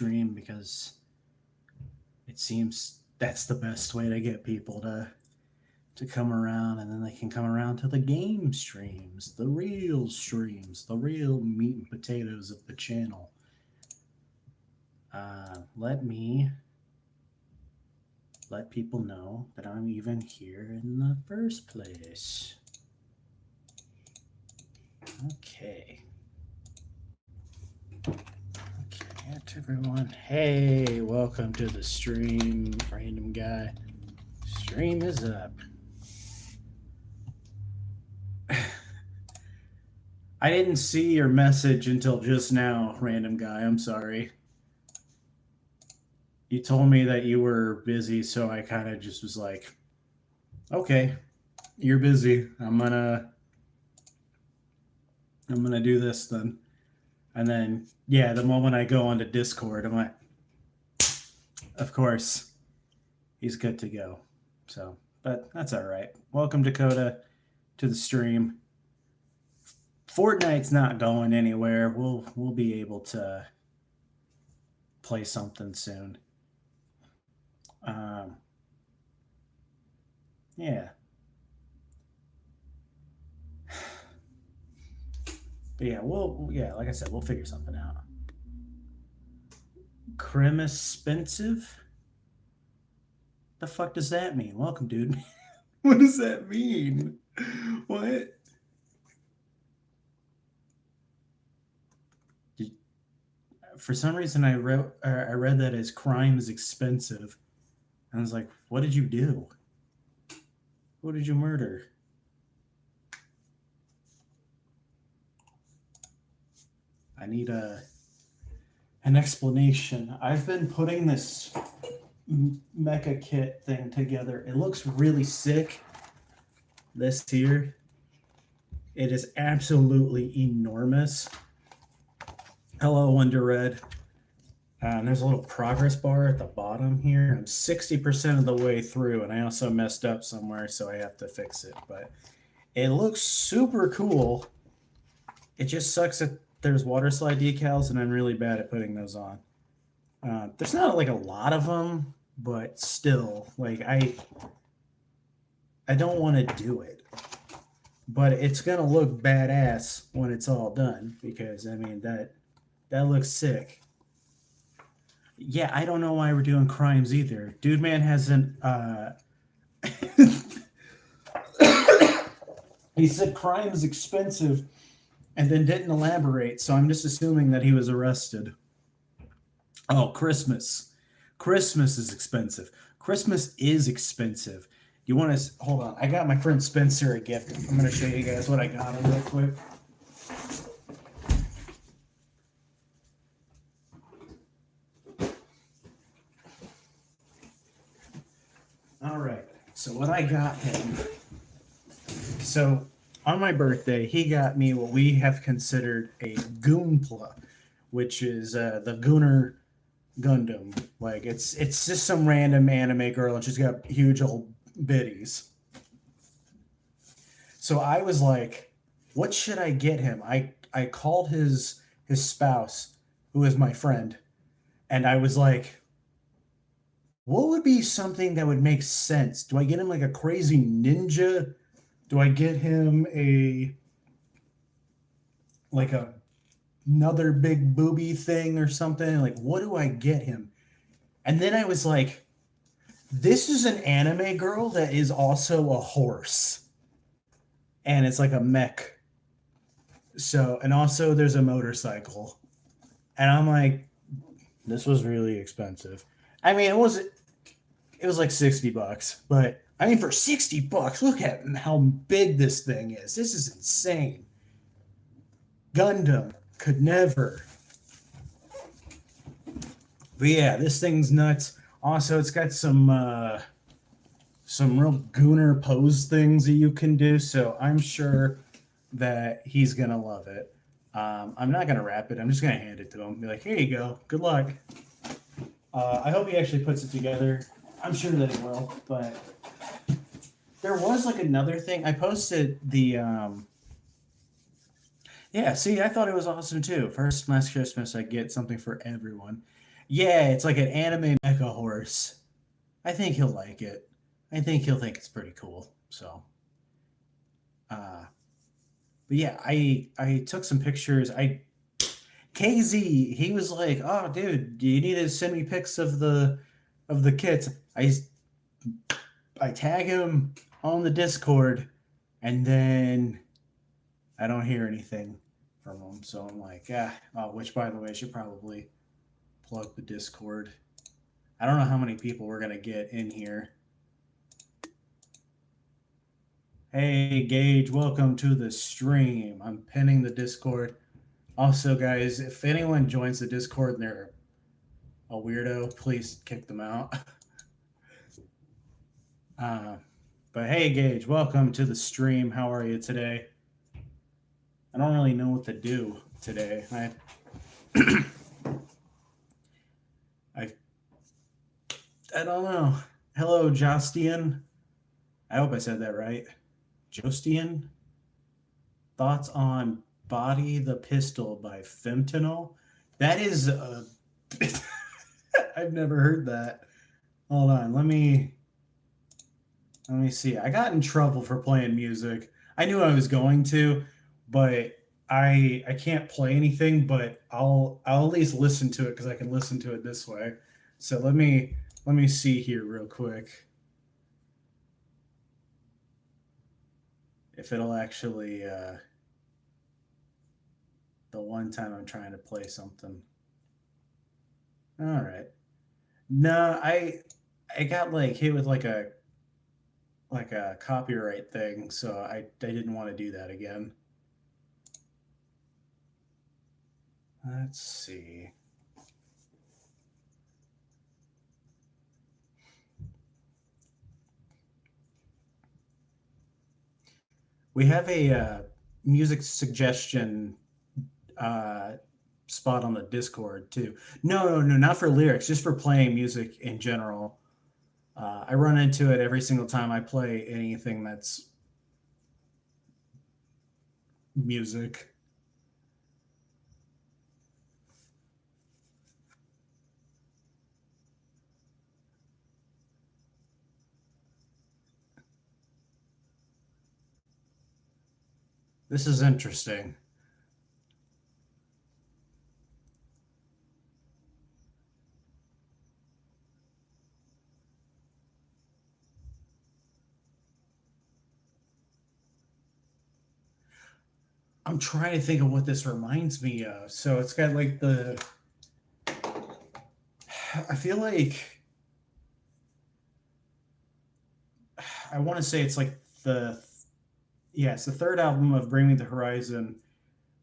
stream because it seems that's the best way to get people to come around, and then they can come around to the game streams, the real meat and potatoes of the channel. Let me let people know that I'm even here in the first place. Okay. Okay, everyone. Hey, welcome to the stream, random guy. Stream is up. I didn't see your message until just now, random guy. I'm sorry. You told me that you were busy, so I kind of just was like, okay, you're busy. I'm gonna do this then. And then, yeah, the moment I go onto Discord, I'm like, of course, he's good to go. So, but that's all right. Welcome, Dakota, to the stream. Fortnite's not going anywhere. We'll be able to play something soon. Yeah. But yeah, like I said, we'll figure something out. Crim expensive? The fuck does that mean? Welcome, dude. What does that mean? What? For some reason, I read that as crime is expensive. And I was like, what did you do? Who did you murder? I need an explanation. I've been putting this mecha kit thing together. It looks really sick. This here. It is absolutely enormous. Hello, Wonder Red. There's a little progress bar at the bottom here. I'm 60% of the way through, and I also messed up somewhere, so I have to fix it. But it looks super cool. It just sucks that there's water slide decals, and I'm really bad at putting those on. There's not like a lot of them, but still, like I don't want to do it. But it's gonna look badass when it's all done, because I mean that looks sick. Yeah, I don't know why we're doing crimes either. Dude Man hasn't he said crime is expensive and then didn't elaborate, so I'm just assuming that he was arrested. Oh, Christmas. Christmas is expensive. Christmas is expensive. You want to hold on? I got my friend Spencer a gift. I'm going to show you guys what I got him real quick. All right. So what I got him. So on my birthday, he got me what we have considered a Goonpla, which is the Gooner Gundam. Like it's just some random anime girl, and she's got huge old bitties. So I was like, what should I get him? I called his spouse, who is my friend, and I was like, what would be something that would make sense? Do I get him like a crazy ninja? Do I get him another big booby thing or something? Like, what do I get him? And then I was like, this is an anime girl that is also a horse. And it's like a mech. So, and also there's a motorcycle. And I'm like, this was really expensive. I mean, it was like $60, but I mean, for $60, look at how big this thing is. This is insane. Gundam could never. But yeah, this thing's nuts. Also, it's got some real gooner pose things that you can do. So I'm sure that he's gonna love it. I'm not gonna wrap it. I'm just gonna hand it to him. Be like, here you go. Good luck. I hope he actually puts it together. I'm sure that he will. But there was like another thing. I posted the. Yeah, see, I thought it was awesome too. First last Christmas, I get something for everyone. Yeah, it's like an anime mecha horse. I think he'll like it. I think he'll think it's pretty cool. So, uh, but yeah, I took some pictures. KZ, he was like, "Oh, dude, do you need to send me pics of the kits?" I tag him on the Discord, and then I don't hear anything from him. So I'm like, ah. Oh, which by the way, I should probably plug the Discord. I don't know how many people we're gonna get in here. Hey, Gage, welcome to the stream. I'm pinning the Discord. Also, guys, if anyone joins the Discord and they're a weirdo, please kick them out. uh, but hey, Gage, welcome to the stream. How are you today? I don't really know what to do today. I don't know. Hello, Jostian. I hope I said that right. Jostian? Thoughts on Body the Pistol by Fentanyl? That is I've never heard that. Hold on, let me see. I got in trouble for playing music. I knew I was going to, but I can't play anything, but I'll at least listen to it because I can listen to it this way. So let me see here real quick if it'll actually the one time I'm trying to play something. All right. No, I got like hit with like a copyright thing, so I didn't want to do that again. Let's see. We have a music suggestion spot on the Discord too. No, not for lyrics, just for playing music in general. I run into it every single time I play anything that's music. This is interesting. I'm trying to think of what this reminds me of. So it's got like the. I feel like. I want to say it's like the. Yeah, it's the third album of Bring Me the Horizon.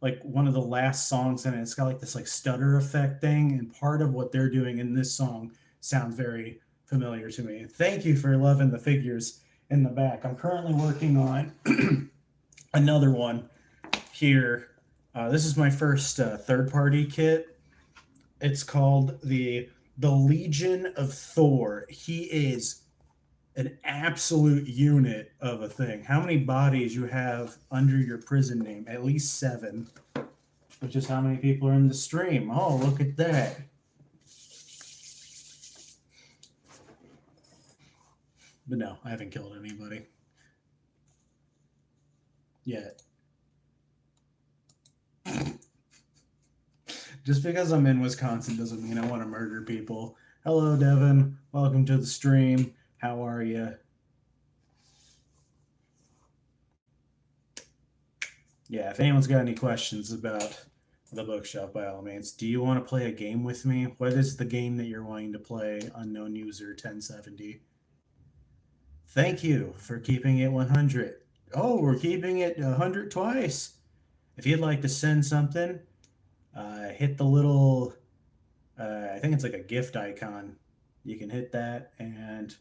Like one of the last songs in it. It's got like this like stutter effect thing. And part of what they're doing in this song sounds very familiar to me. Thank you for loving the figures in the back. I'm currently working on another one here. This is my first third-party kit. It's called the Legion of Thor. He is an absolute unit of a thing. How many bodies you have under your prison name? At least 7, which is how many people are in the stream. Oh, look at that. But no, I haven't killed anybody yet. Just because I'm in Wisconsin doesn't mean I want to murder people. Hello, Devin. Welcome to the stream. How are you? Yeah, if anyone's got any questions about the bookshelf, by all means. Do you want to play a game with me? What is the game that you're wanting to play, unknown user 1070? Thank you for keeping it 100. Oh, we're keeping it 100 twice. If you'd like to send something, hit the little, I think it's like a gift icon. You can hit that and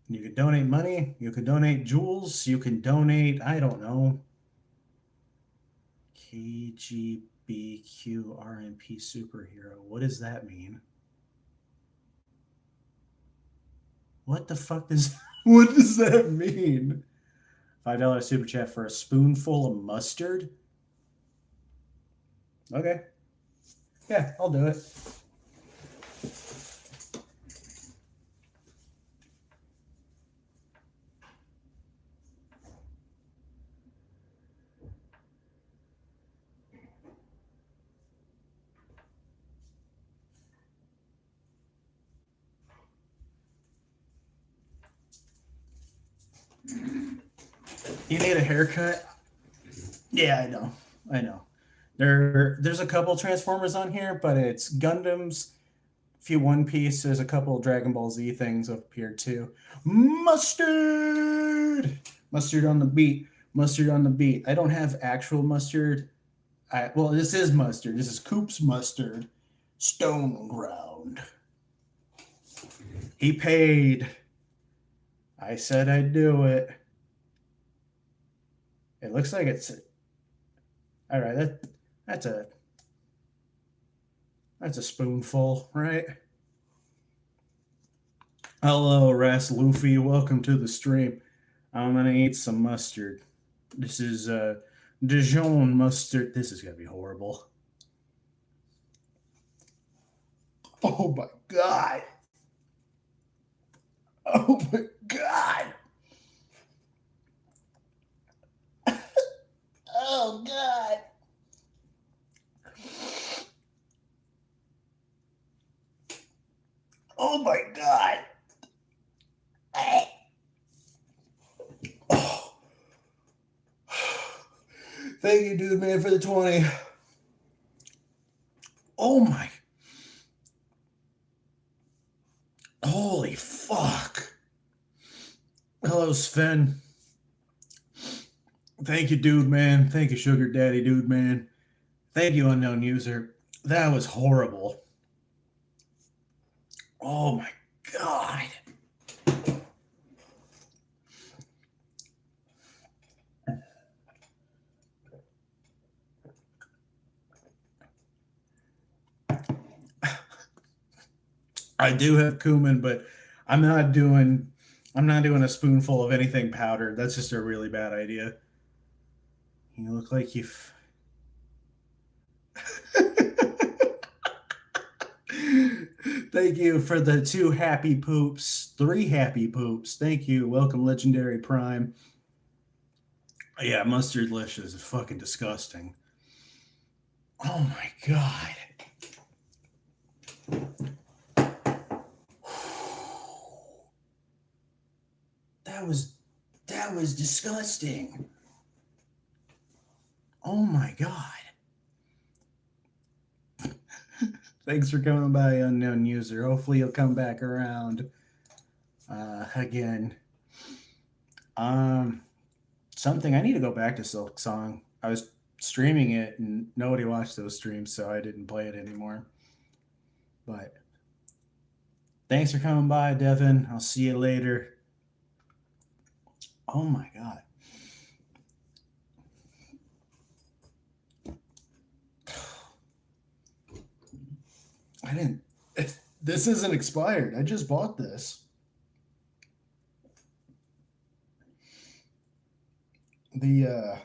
you can donate money. You can donate jewels. You can donate, I don't know, KGBQ RMP superhero. What does that mean? What the fuck does what does that mean? $5 super chat for a spoonful of mustard. Okay. Yeah, I'll do it. You need a haircut? Yeah, I know. I know. There's a couple Transformers on here, but it's Gundams, a few One Piece. There's a couple Dragon Ball Z things up here too. Mustard, mustard on the beat, mustard on the beat. I don't have actual mustard. Well, this is mustard. This is Coop's mustard, stone ground. He paid. I said I'd do it. It looks like it's all right. That's a spoonful, right? Hello, Ras Luffy. Welcome to the stream. I'm gonna eat some mustard. This is Dijon mustard. This is gonna be horrible. Oh my god. Oh my god. Oh god. Oh my god. Oh. Thank you, dude, man, for the 20. Oh my. Holy fuck. Hello, Sven. Thank you, dude, man. Thank you, Sugar Daddy, dude, man. Thank you, unknown user. That was horrible. Oh my god. I do have cumin, but I'm not doing a spoonful of anything powdered. That's just a really bad idea. You look like you've Thank you for the 2 happy poops, 3 happy poops. Thank you. Welcome, Legendary Prime. Yeah, mustardlicious is fucking disgusting. Oh my god. That was disgusting. Oh my god. Thanks for coming by, unknown user. Hopefully you'll come back around again. Something I need to go back to Silk Song. I was streaming it and nobody watched those streams, so I didn't play it anymore. But thanks for coming by, Devin. I'll see you later. Oh my god. I didn't. This isn't expired. I just bought this. It's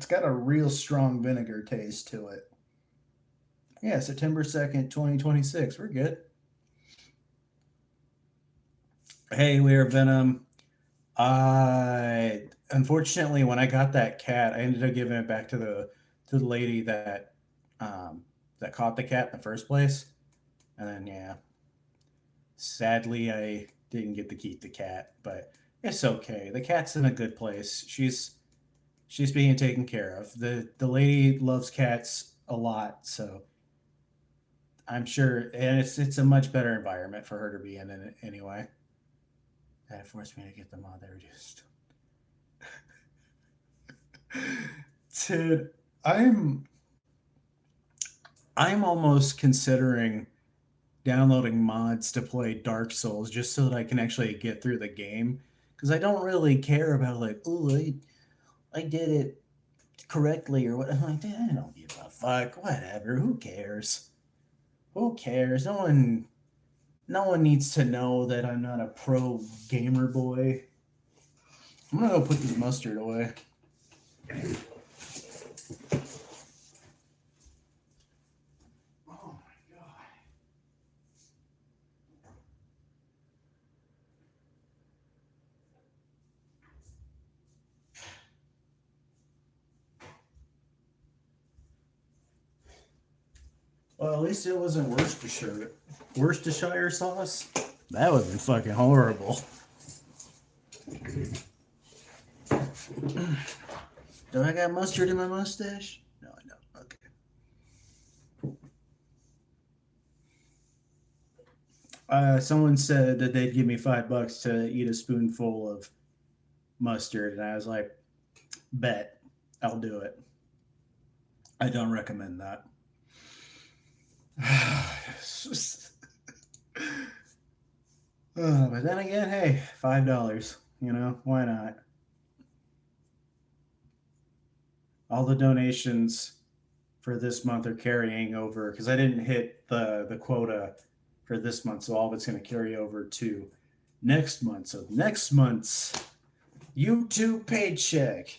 got a real strong vinegar taste to it. Yeah, September 2nd, 2026. We're good. Hey, We're Venom. Unfortunately, when I got that cat, I ended up giving it back to the lady that caught the cat in the first place. And then yeah. Sadly, I didn't get to keep the cat, but it's okay. The cat's in a good place. She's being taken care of. The lady loves cats a lot, so I'm sure, and it's a much better environment for her to be in it anyway. That forced me to get them all there reduced. Dude, I'm almost considering downloading mods to play Dark Souls just so that I can actually get through the game, because I don't really care about like, oh, I did it correctly or what. I'm like, I don't give a fuck. Whatever. Who cares? Who cares? No one needs to know that I'm not a pro gamer boy. I'm gonna go put this mustard away. Well, at least it wasn't Worcestershire. Worcestershire sauce? That would be fucking horrible. Do I got mustard in my mustache? No, I don't. Okay. Someone said that they'd give me $5 to eat a spoonful of mustard, and I was like, bet, I'll do it. I don't recommend that. But then again, hey, $5, why not? All the donations for this month are carrying over because I didn't hit the quota for this month, so all of it's going to carry over to next month. So next month's YouTube paycheck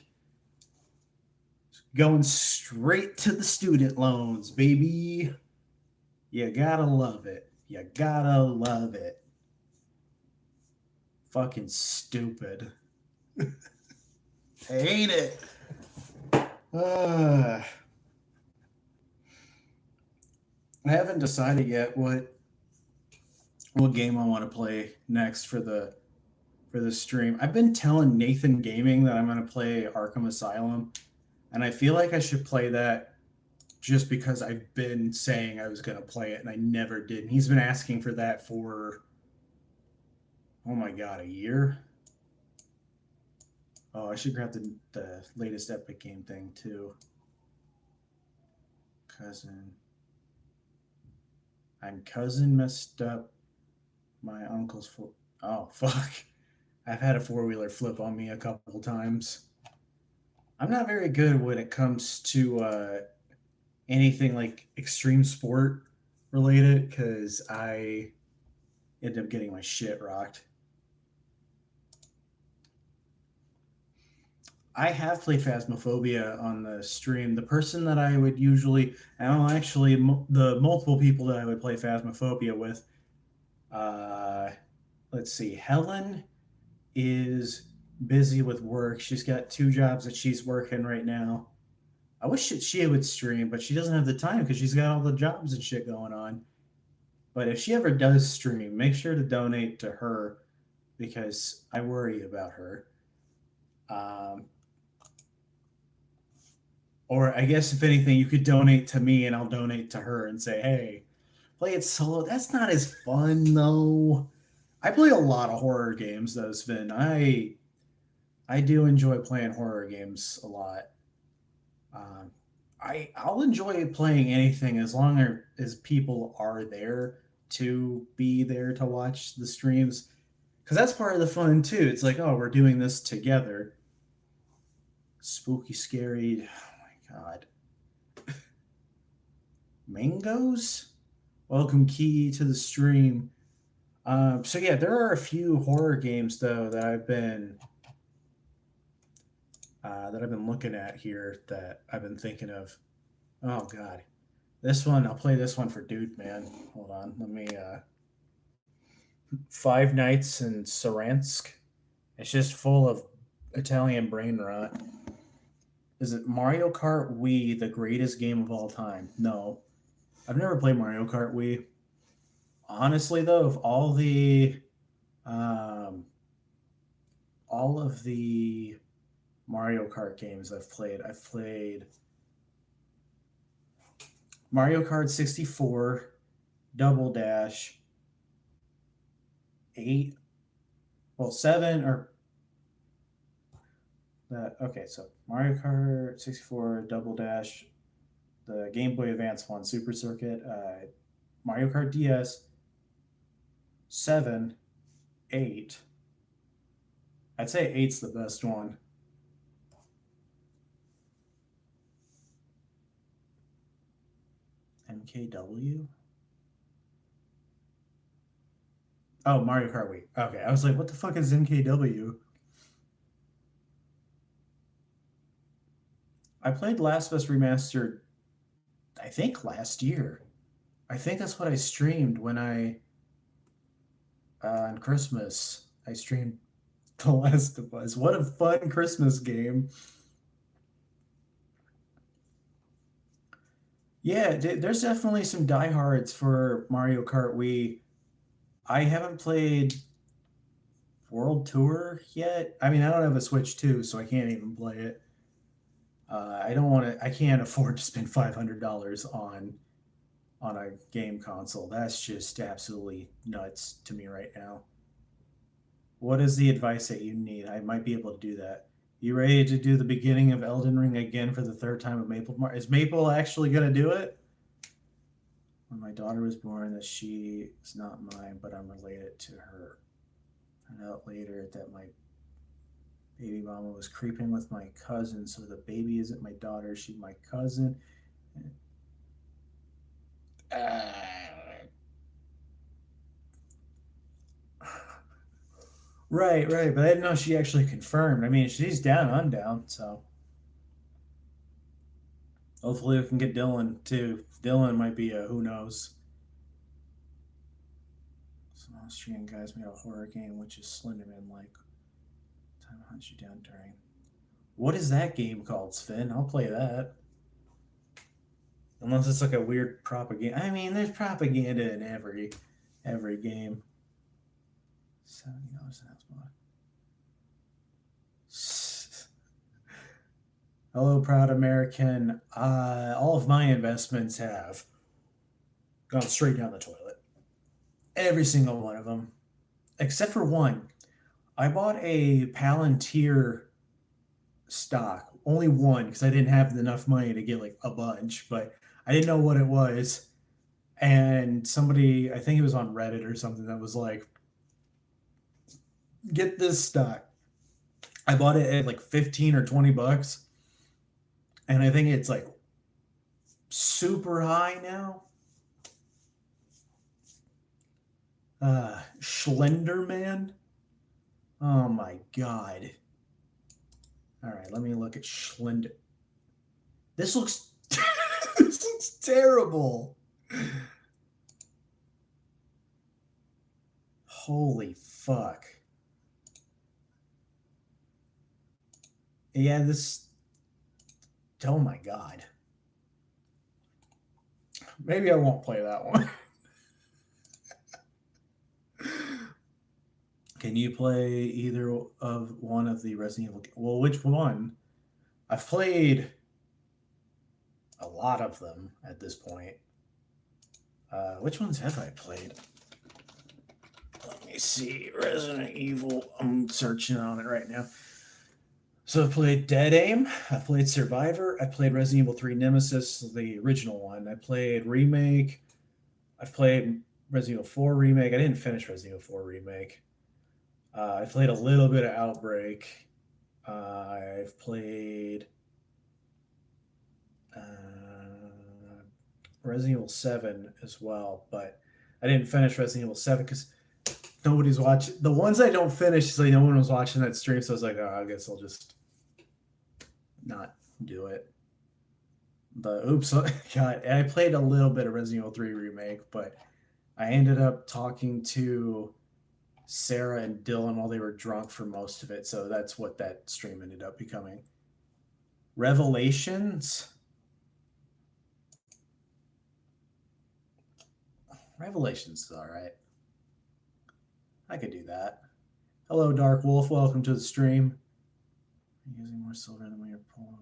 going straight to the student loans, baby. You gotta love it. You gotta love it. Fucking stupid. I hate it. I haven't decided yet what game I want to play next for the stream. I've been telling Nathan Gaming that I'm going to play Arkham Asylum, and I feel like I should play that just because I've been saying I was going to play it and I never did. And he's been asking for that for, oh my god, a year? Oh, I should grab the latest Epic Game thing too. Cousin messed up my uncle's foot. Oh, fuck. I've had a four-wheeler flip on me a couple times. I'm not very good when it comes to anything like extreme sport related because I end up getting my shit rocked. I have played Phasmophobia on the stream. The person that I would usually, the multiple people that I would play Phasmophobia with, let's see, Helen is busy with work. She's got 2 jobs that she's working right now. I wish she would stream, but she doesn't have the time because she's got all the jobs and shit going on. But if she ever does stream, make sure to donate to her because I worry about her. Or I guess if anything, you could donate to me and I'll donate to her and say, hey, play it solo. That's not as fun though. I play a lot of horror games though, Sven. I do enjoy playing horror games a lot. I'll enjoy playing anything as long as people are there to be there to watch the streams. Because that's part of the fun too. It's like, oh, we're doing this together. Spooky, scary. God. Mangoes? Welcome, Key, to the stream. So yeah, there are a few horror games though that I've been looking at here that I've been thinking of. Oh god, this one I'll play this one for Dude Man. Hold on, let me. Five Nights in Saransk. It's just full of Italian brain rot. Is it Mario Kart Wii the greatest game of all time? No. I've never played Mario Kart Wii. Honestly, though, of all of the Mario Kart games I've played Mario Kart 64, Double Dash, 8, well, 7 or okay, so Mario Kart 64, Double Dash, the Game Boy Advance one, Super Circuit, Mario Kart DS, 7, 8. I'd say 8's the best one. MKW? Oh, Mario Kart Wii. Okay, I was like, what the fuck is MKW? I played Last of Us Remastered, I think last year. I think that's what I streamed when on Christmas. I streamed The Last of Us. What a fun Christmas game. Yeah, there's definitely some diehards for Mario Kart Wii. I haven't played World Tour yet. I mean, I don't have a Switch 2, so I can't even play it. I don't want to. I can't afford to spend $500 on a game console. That's just absolutely nuts to me right now. What is the advice that you need? I might be able to do that. You ready to do the beginning of Elden Ring again for the third time with Maple? Is Maple actually going to do it? When my daughter was born, that she is not mine, but I'm related to her. Found out later that my baby mama was creeping with my cousin, so the baby isn't my daughter, she's my cousin. Uh, right, but I didn't know she actually confirmed. I mean, she's down, I'm down, so hopefully we can get Dylan too. Dylan might be a who knows. Some Austrian guys made a horror game which is Slenderman like. Time hunts you down during. What is that game called, Sven? I'll play that. Unless it's like a weird propaganda. I mean, there's propaganda in every game. $70 an mod. Hello, proud American. All of my investments have gone straight down the toilet. Every single one of them, except for one. I bought a Palantir stock, only one, because I didn't have enough money to get like a bunch, but I didn't know what it was. And somebody, I think it was on Reddit or something, that was like, get this stock. I bought it at like 15 or 20 bucks. And I think it's like super high now. Schlenderman. Oh my god. All right, let me look at Schlender. This looks this looks terrible. Holy fuck. Yeah, this. Oh my god. Maybe I won't play that one. Can you play either of one of the Resident Evil? Well, which one? I've played a lot of them at this point. Which ones have I played? Let me see. Resident Evil. I'm searching on it right now. So I've played Dead Aim. I've played Survivor. I played Resident Evil 3 Nemesis, the original one. I played Remake. I've played Resident Evil 4 Remake. I didn't finish Resident Evil 4 Remake. I played a little bit of Outbreak. I've played Resident Evil 7 as well, but I didn't finish Resident Evil 7 because nobody's watching. The ones I don't finish, so no one was watching that stream, so I was like, oh, I guess I'll just not do it. But oops, God, I played a little bit of Resident Evil 3 Remake, but I ended up talking to Sarah and Dylan while they were drunk for most of it, so that's what that stream ended up becoming. Revelations. Revelations is all right. I could do that. Hello, Dark Wolf. Welcome to the stream. I'm using more silver than we are pulling.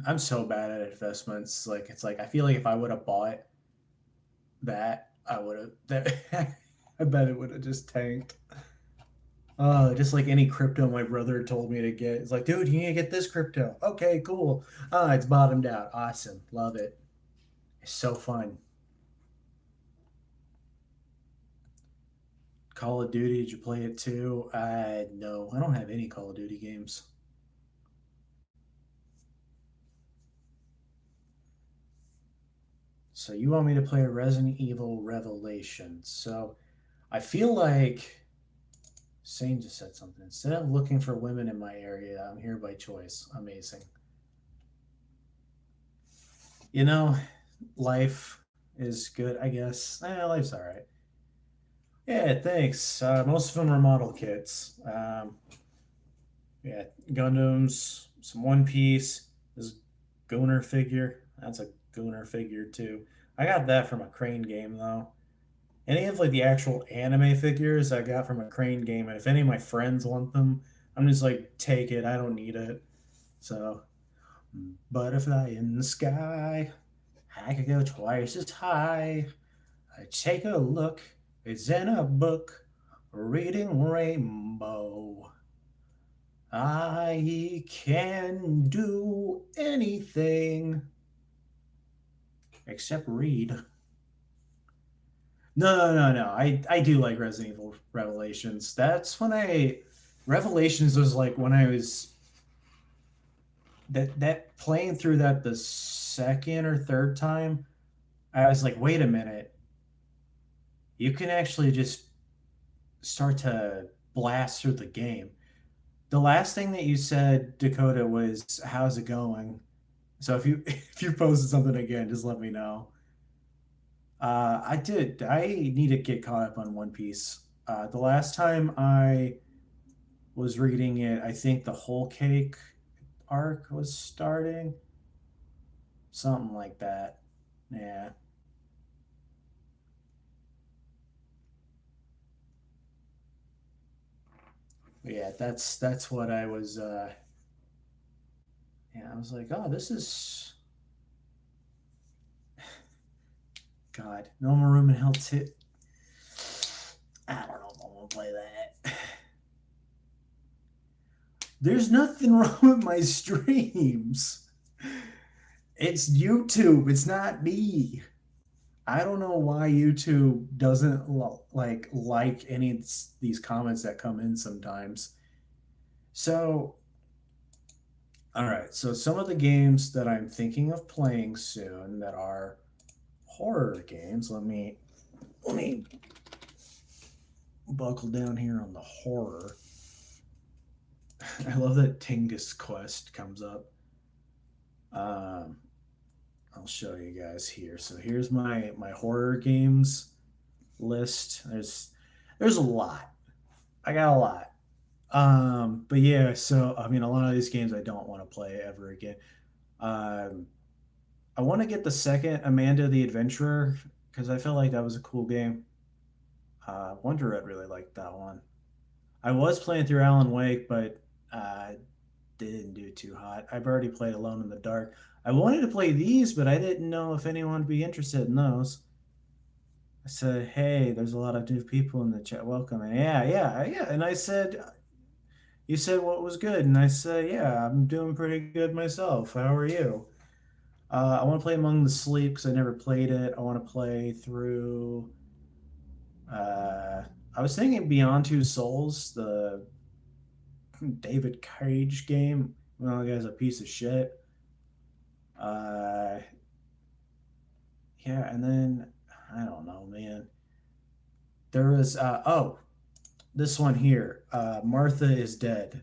I'm so bad at investments. Like it's like I feel like if I would have bought that, I would have. That I bet it would have just tanked. Just like any crypto my brother told me to get. It's like, dude, you need to get this crypto. Okay, cool. It's bottomed out. Awesome. Love it. It's so fun. Call of Duty, did you play it too? No, I don't have any Call of Duty games. So you want me to play Resident Evil Revelations. So I feel like Sane just said something. Instead of looking for women in my area, I'm here by choice. Amazing. You know, life is good, I guess. Life's all right. Yeah, thanks. Most of them are model kits. Yeah, Gundams, some One Piece, this Gunner figure. That's a Gunner figure too. I got that from a Crane game though. Any of like the actual anime figures I got from a Crane game, and if any of my friends want them, I'm just like, take it. I don't need it. So, butterfly in the sky, I could go twice as high. I take a look. It's in a book, reading Rainbow. I can do anything except read. No. I do like Resident Evil Revelations. That's when I Revelations was like when I was that playing through that the second or third time. I was like, wait a minute, you can actually just start to blast through the game. The last thing that you said, Dakota, was how's it going? So if you if you posted something again, just let me know. I did. I need to get caught up on One Piece. The last time I was reading it, I think the whole cake arc was starting, something like that. Yeah, yeah. That's what I was. Yeah, I was like, oh, this is God. No more room in hell. I don't know if I'm gonna play that. There's nothing wrong with my streams. It's YouTube. It's not me. I don't know why YouTube doesn't like any of these comments that come in sometimes. So, all right. So some of the games that I'm thinking of playing soon that are horror games. Let me buckle down here on the horror. I love that Tingus Quest comes up. Um, I'll show you guys here. So here's my horror games list. There's a lot. I got a lot. But yeah, so I mean, a lot of these games I don't want to play ever again. Um, I want to get the second Amanda the Adventurer because I felt like that was a cool game. Wonder Red really liked that one. I was playing through Alan Wake, but didn't do too hot. I've already played Alone in the Dark. I wanted to play these, but I didn't know if anyone would be interested in those. I said, "Hey, there's a lot of new people in the chat. Welcome." And yeah. And I said, "You said what was good?" And I said, "Yeah, I'm doing pretty good myself. How are you?" I want to play Among the Sleep because I never played it. I want to play through. Uh, I was thinking Beyond Two Souls, the David Cage game. Well, the guy's a piece of shit. Uh, yeah, and then I don't know, man. There was this one here. Martha is Dead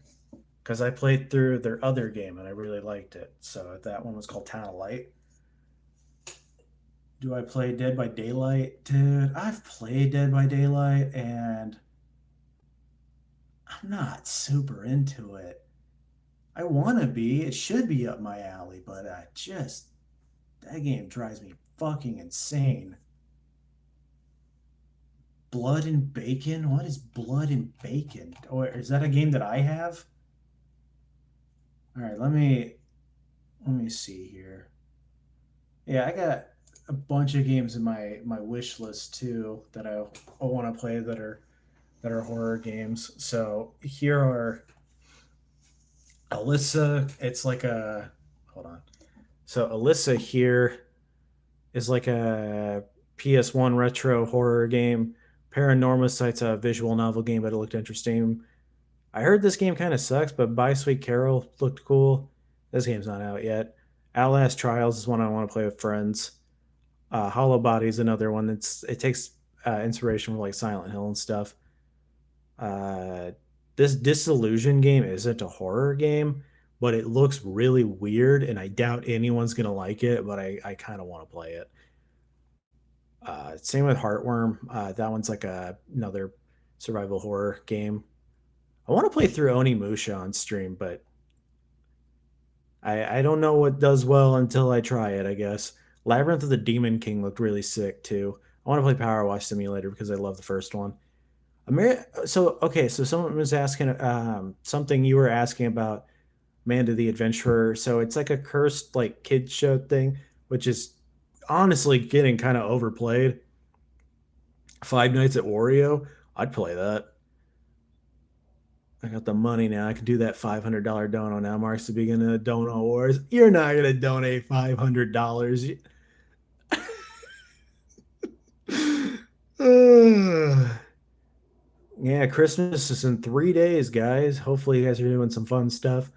because I played through their other game and I really liked it. So that one was called Town of Light. Do I play Dead by Daylight? Dude, I've played Dead by Daylight and I'm not super into it. I want to be. It should be up my alley, but I just that game drives me fucking insane. Blood and Bacon? What is Blood and Bacon? Or is that a game that I have? All right, let me see here. Yeah, I got a bunch of games in my wish list too that I want to play that are horror games. So here are Alyssa. It's like a hold on. So Alyssa here is like a PS1 retro horror game. Paranormal Sight's a visual novel game, but it looked interesting. I heard this game kind of sucks, but By Sweet Carol looked cool. This game's not out yet. Outlast Trials is one I want to play with friends. Hollow Body is another one it takes inspiration from like Silent Hill and stuff. Uh, this Disillusion game isn't a horror game, but it looks really weird, and I doubt anyone's gonna like it. But I kind of want to play it. Same with Heartworm. That one's like another survival horror game. I want to play through Onimusha on stream, but I don't know what does well until I try it, I guess. Labyrinth of the Demon King looked really sick too. I want to play Power Wash Simulator because I love the first one. So someone was asking something you were asking about Manda the Adventurer. So it's like a cursed like kid show thing, which is honestly getting kind of overplayed. Five Nights at Wario, I'd play that. I got the money now. I can do that $500 dono now. Mark's the beginning of the dono wars. You're not gonna donate $500. Yeah, Christmas is in 3 days, guys. Hopefully, you guys are doing some fun stuff.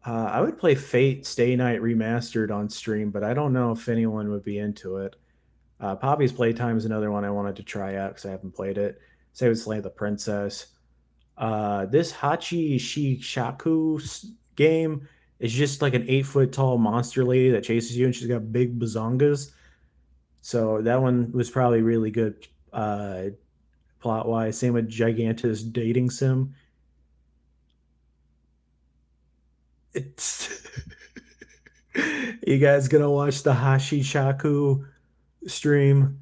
I would play Fate Stay Night Remastered on stream, but I don't know if anyone would be into it. Poppy's Playtime is another one I wanted to try out because I haven't played it. Say with Slay the Princess. This Hachi Shishaku game is just like an 8 foot tall monster lady that chases you, and she's got big bazongas. So that one was probably really good plot wise. Same with Gigantus Dating Sim. It's you guys gonna watch the Hashi Shaku stream?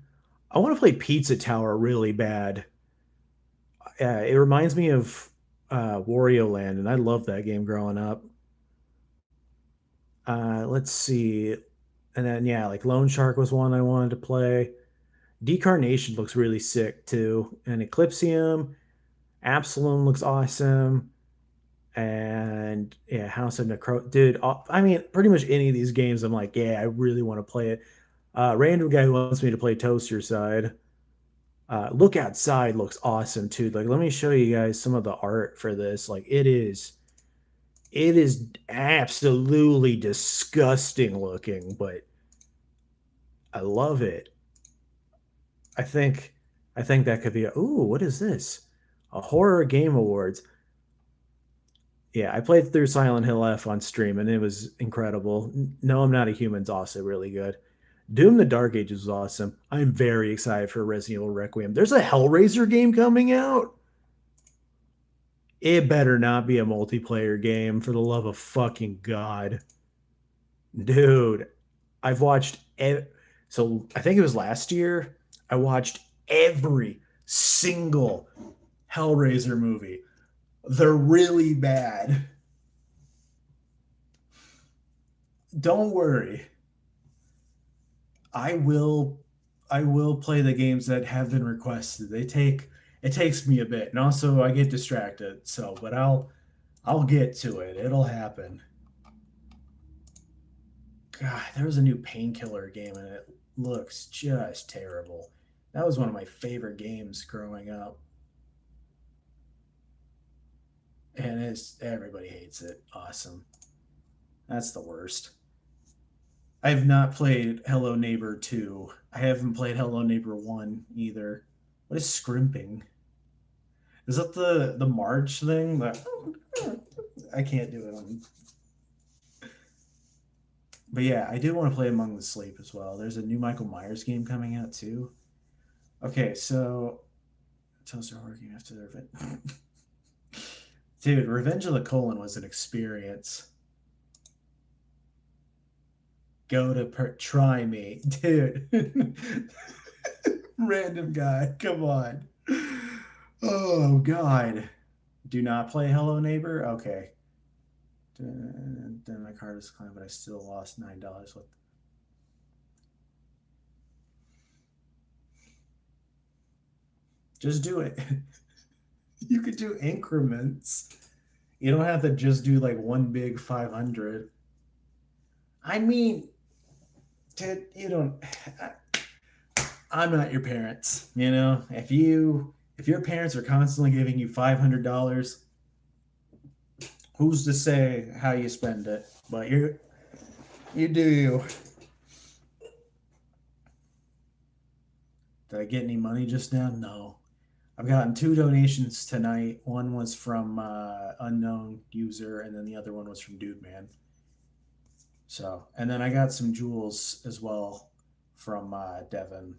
I want to play Pizza Tower really bad. It reminds me of Wario Land, and I loved that game growing up. Let's see, and then yeah, like Lone Shark was one I wanted to play. Decarnation looks really sick too, and Eclipsium, Absalom looks awesome, and yeah, House of Necro, dude. I mean, pretty much any of these games, I'm like, yeah, I really want to play it. Random guy wants me to play Toaster Side. Look Outside looks awesome too. Like, let me show you guys some of the art for this. Like, it is absolutely disgusting looking, but I love it. I think I think that could be ooh, what is this? A horror game awards. Yeah, I played through Silent Hill F on stream and it was incredible. No, I'm Not a Human's also really good. Doom the Dark Ages was awesome. I'm very excited for Resident Evil Requiem. There's a Hellraiser game coming out. It better not be a multiplayer game for the love of fucking god. Dude, I've watched so I think it was last year. I watched every single Hellraiser movie. They're really bad. Don't worry. I will I will play the games that have been requested. It takes me a bit, and also I get distracted. So, but I'll get to it. It'll happen. God, there was a new Painkiller game and it looks just terrible. That was one of my favorite games growing up, and it's everybody hates it. Awesome. That's the worst. I have not played Hello Neighbor 2. I haven't played Hello Neighbor 1 either. What is scrimping? Is that the Marge thing? I can't do it on. But yeah, I do want to play Among the Sleep as well. There's a new Michael Myers game coming out too. Okay, so Toaster Horror Game after the event. Dude, Revenge of the Colon was an experience. Try me, dude. Random guy, come on. Oh God. Do not play Hello Neighbor. Okay. Then my card is declined, but I still lost $9. What? Just do it. You could do increments. You don't have to just do like one big 500. I mean, dude, you don't. I'm not your parents. You know, if your parents are constantly giving you $500, who's to say how you spend it? But you do you. Did I get any money just now? No. I've gotten two donations tonight. One was from unknown user, and then the other one was from Dude Man. So, and then I got some jewels as well from Devin.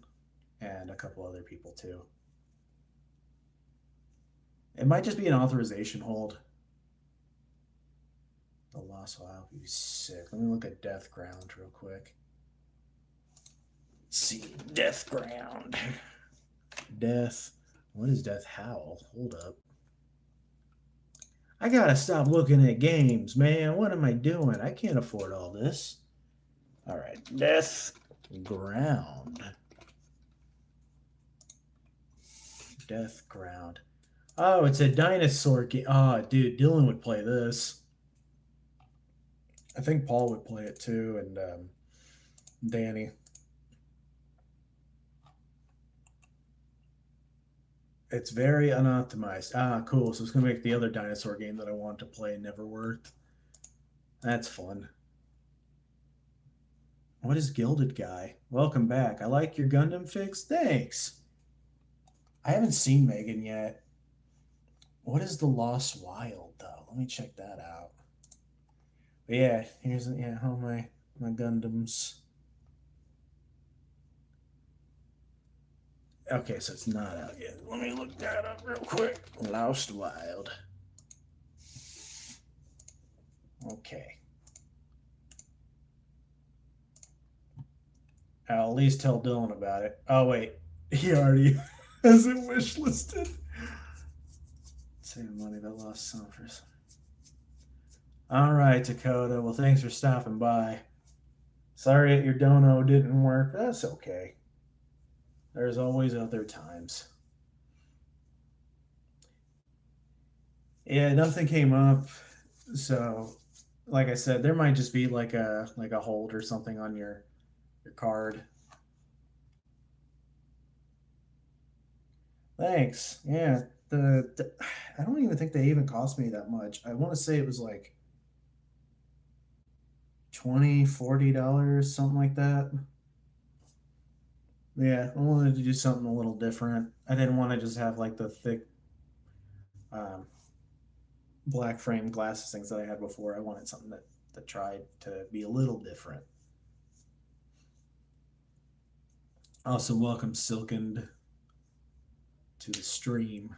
and a couple other people too. It might just be an authorization hold. The Lost Wild would be sick. Let me look at Death Ground real quick. Let's see, Death Ground. Death. What is Death Howl? Hold up. I gotta stop looking at games, man. What am I doing? I can't afford all this. All right, Death Ground. Death Ground. Oh, it's a dinosaur game. Oh, dude, Dylan would play this. I think Paul would play it too, and Danny. It's very unoptimized. Ah, cool. So it's going to make the other dinosaur game that I want to play never worked. That's fun. What is Gilded Guy? Welcome back. I like your Gundam fix. Thanks. I haven't seen Megan yet. What is the Lost Wild, though? Let me check that out. But yeah, here's how my Gundams. Okay, so it's not out yet. Let me look that up real quick. Lost Wild. Okay. I'll at least tell Dylan about it. Oh, wait. He already has it wishlisted. Save money that lost some for some. All right, Dakota. Well, thanks for stopping by. Sorry that your dono didn't work. That's okay. There's always other times. Yeah, nothing came up. So, like I said, there might just be like a hold or something on your card. Thanks. Yeah, the I don't even think they even cost me that much. I want to say it was like $20, $40, something like that. Yeah, I wanted to do something a little different. I didn't want to just have like the thick black frame glasses things that I had before. I wanted something that tried to be a little different. Also, welcome Silkened to the stream.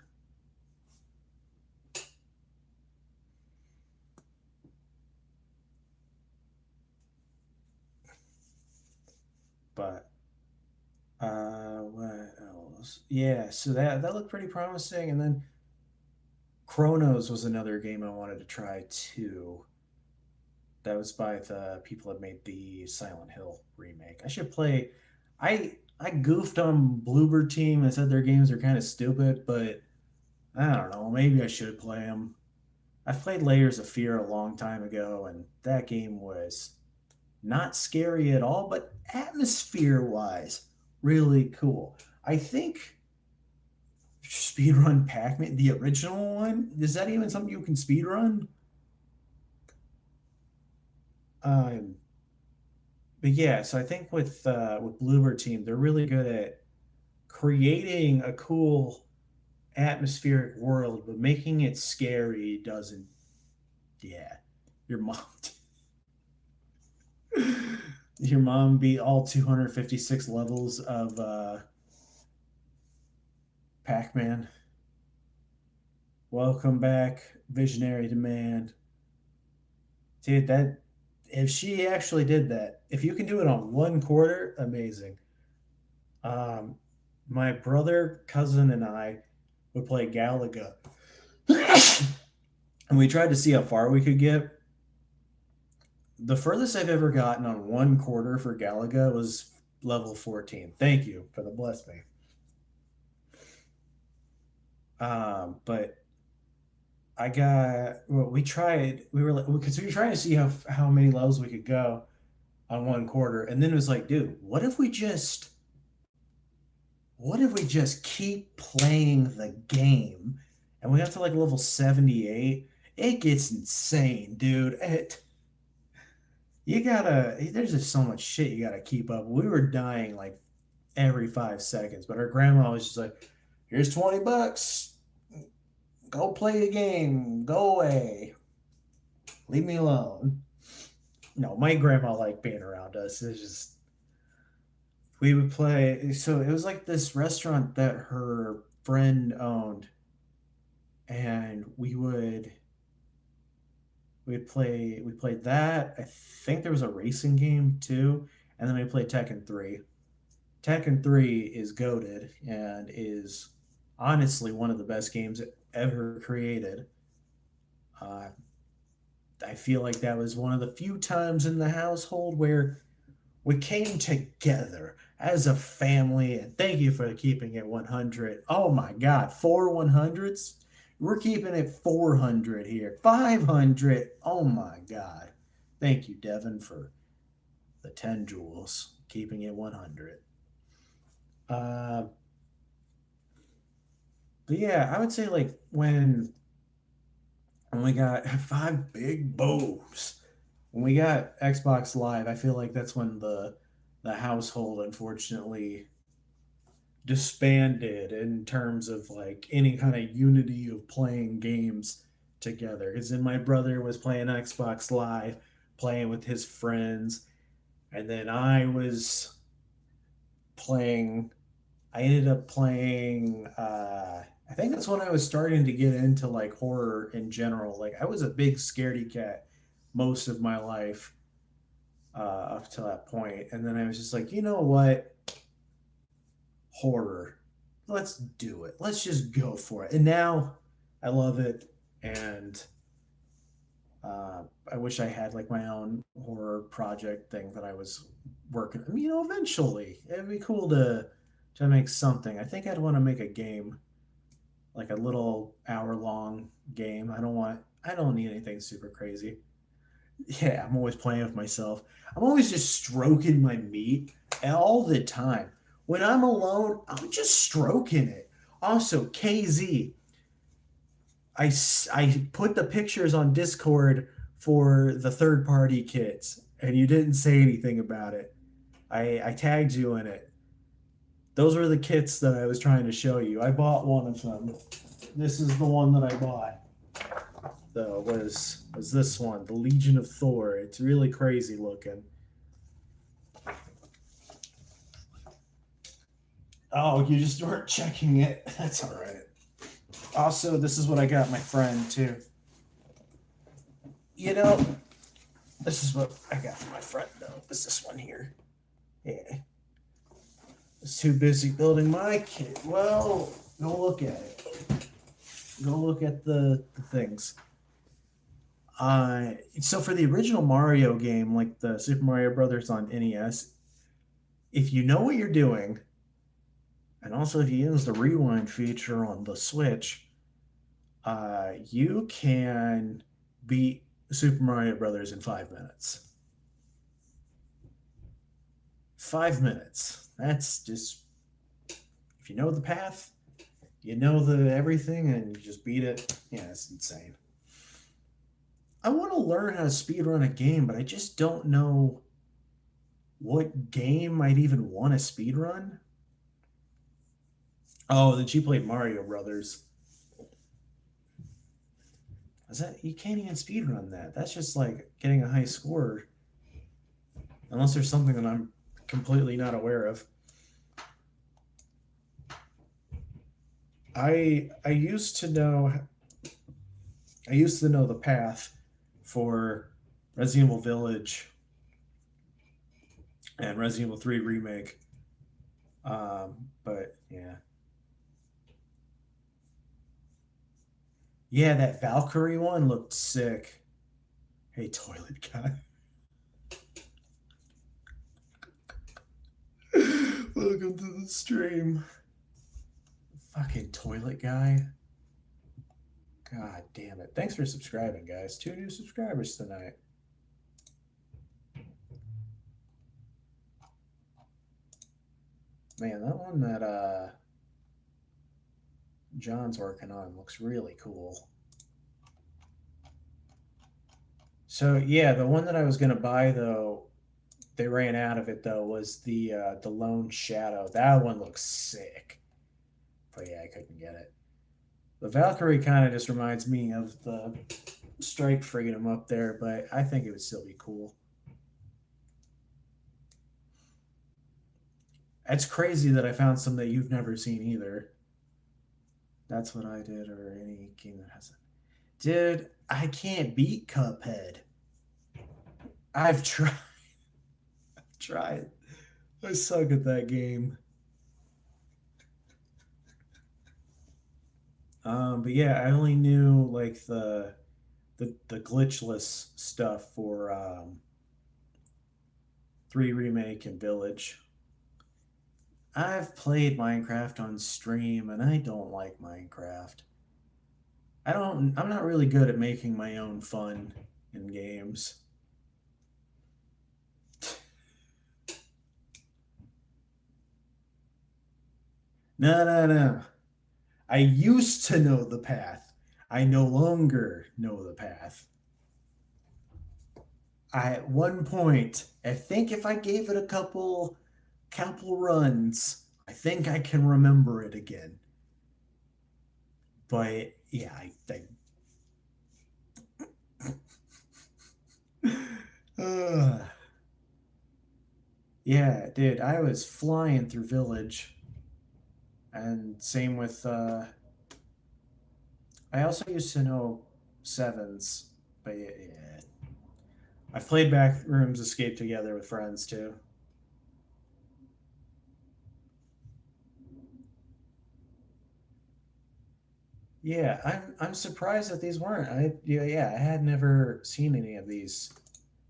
But what else? Yeah, so that looked pretty promising. And then Chronos was another game I wanted to try too. That was by the people that made the Silent Hill remake. I should play. I goofed on Bloober Team and said their games are kind of stupid, but I don't know. Maybe I should play them. I've played Layers of Fear a long time ago, and that game was not scary at all, but atmosphere-wise, really cool. I think speedrun Pac-Man, the original one, is that even something you can speedrun? But yeah, so I think with Bloober Team, they're really good at creating a cool atmospheric world, but making it scary doesn't. Yeah, your mom. Your mom beat all 256 levels of Pac-Man. Welcome back, Visionary Demand. Dude, that if she actually did that, if you can do it on 1/4, amazing. My brother, cousin, and I would play Galaga. And we tried to see how far we could get. The furthest I've ever gotten on 1/4 for Galaga was level 14. Thank you for the bless me. But I got well, we tried. We were like because we were trying to see how many levels we could go on 1/4, and then it was like, dude, what if we just keep playing the game, and we got to like level 78? It gets insane, dude. There's just so much shit you gotta keep up. We were dying like every 5 seconds, but our grandma was just like, here's $20. Go play a game. Go away. Leave me alone. No, my grandma liked being around us. It's just we would play. So it was like this restaurant that her friend owned, and we played that. I think there was a racing game too, and then we played Tekken 3. Tekken 3 is goated and is honestly one of the best games ever created. Uh, I feel like that was one of the few times in the household where we came together as a family. And thank you for keeping it 100. Oh my God, 4 100s? We're keeping it 400 here. 500. Oh my God. Thank you, Devin, for the 10 jewels, keeping it 100. Uh, but yeah, I would say like when we got five big bows, when we got Xbox Live, I feel like that's when the household unfortunately disbanded in terms of like any kind of unity of playing games together. Because then my brother was playing Xbox Live, playing with his friends, and then playing. I ended up playing. I think that's when I was starting to get into like horror in general. Like I was a big scaredy cat most of my life up to that point, and then I was just like, you know what, horror. Let's do it. Let's just go for it. And now I love it, and I wish I had like my own horror project thing that I was working. You know, eventually it'd be cool to make something. I think I'd want to make a game, like a little hour long game. I don't need anything super crazy. Yeah, I'm always playing with myself. I'm always just stroking my meat all the time. When I'm alone, I'm just stroking it. Also, KZ, I put the pictures on Discord for the third party kits, and you didn't say anything about it. I tagged you in it. Those were the kits that I was trying to show you. I bought one of them. This is the one that I bought. Though was this one, the Legion of Thor. It's really crazy looking. Oh, you just weren't checking it. That's all right. Also, this is what I got my friend too. You know, this is what I got for my friend though. It's this one here. Yeah. I was too busy building my kit. Well, go look at it. Go look at the things. So for the original Mario game, like the Super Mario Brothers on NES, if you know what you're doing, and also if you use the rewind feature on the Switch, you can beat Super Mario Brothers in 5 minutes. 5 minutes. That's just if you know the path, you know the everything, and you just beat it. Yeah, it's insane. I want to learn how to speedrun a game, but I just don't know what game I'd even want to speedrun. Oh, then she played Mario Brothers. Is that you can't even speedrun that? That's just like getting a high score, unless there's something that I'm completely not aware of. I used to know the path for Resident Evil Village and Resident Evil 3 remake. But yeah. Yeah, that Valkyrie one looked sick. Hey, toilet guy. Welcome to the stream. Fucking toilet guy. God damn it. Thanks for subscribing, guys. 2 new subscribers tonight. Man, that one that John's working on looks really cool. So yeah, the one that I was gonna buy though, they ran out of it though, was the Lone Shadow. That one looks sick. But yeah, I couldn't get it. The Valkyrie kind of just reminds me of the Strike Freedom up there, but I think it would still be cool. It's crazy that I found some that you've never seen either. That's what I did, or any game that hasn't. Dude, I can't beat Cuphead. I've tried. I've tried. I suck at that game. But yeah, I only knew like the glitchless stuff for 3 remake and Village. I've played Minecraft on stream and I don't like Minecraft. I'm not really good at making my own fun in games. No, no, no. I used to know the path. I no longer know the path. At one point, I think if I gave it a couple runs, I think I can remember it again. But yeah, uh, yeah, dude, I was flying through Village, and same with. I also used to know sevens, but yeah, I've played Backrooms Escape together with friends too. Yeah, I'm surprised that these weren't. I had never seen any of these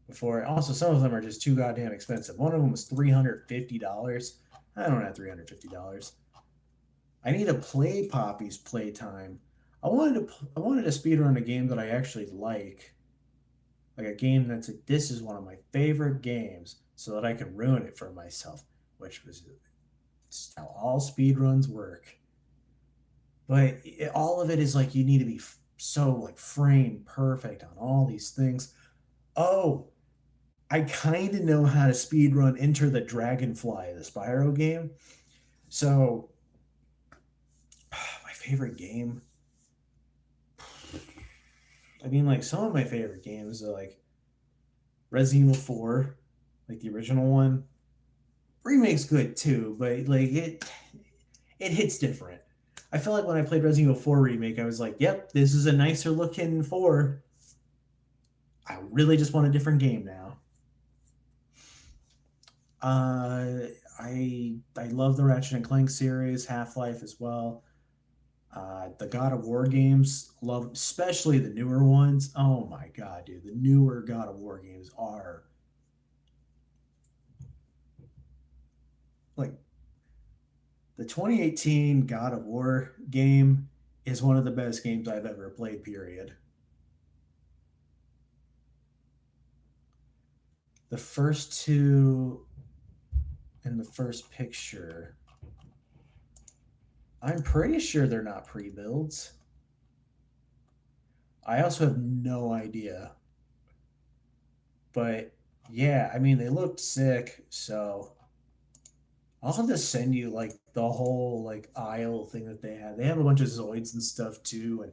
before. Also, some of them are just too goddamn expensive. One of them was $350. I don't have $350. I need to play Poppy's Playtime. I wanted to speedrun a game that I actually like a game that's like this is one of my favorite games, so that I can ruin it for myself, which was how all speedruns work. But all of it is like you need to be so like frame perfect on all these things. Oh, I kind of know how to speed run Enter the Dragonfly, the Spyro game. So, my favorite game. I mean, like some of my favorite games are like Resident Evil 4, like the original one. Remake's good too, but like it hits different. I feel like when I played Resident Evil 4 remake, I was like, "Yep, this is a nicer looking 4. I really just want a different game now." Uh, I love the Ratchet and Clank series, Half Life as well. The God of War games, love especially the newer ones. Oh my god, dude, the newer God of War games are like the 2018 God of War game is one of the best games I've ever played. Period. The first two in the first picture, I'm pretty sure they're not pre-builds. I also have no idea. But yeah, I mean, they looked sick. So I'll have to send you like the whole like aisle thing that they have. They have a bunch of Zoids and stuff too. And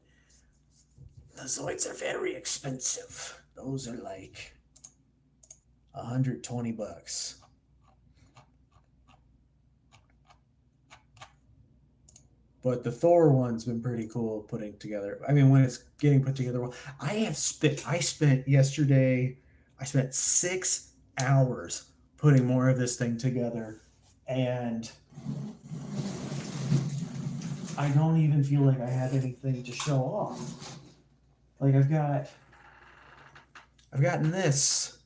the Zoids are very expensive. Those are like $120. But the Thor one's been pretty cool putting together. I mean, when it's getting put together well, I spent yesterday, I spent 6 hours putting more of this thing together. And I don't even feel like I had anything to show off. Like I've gotten this.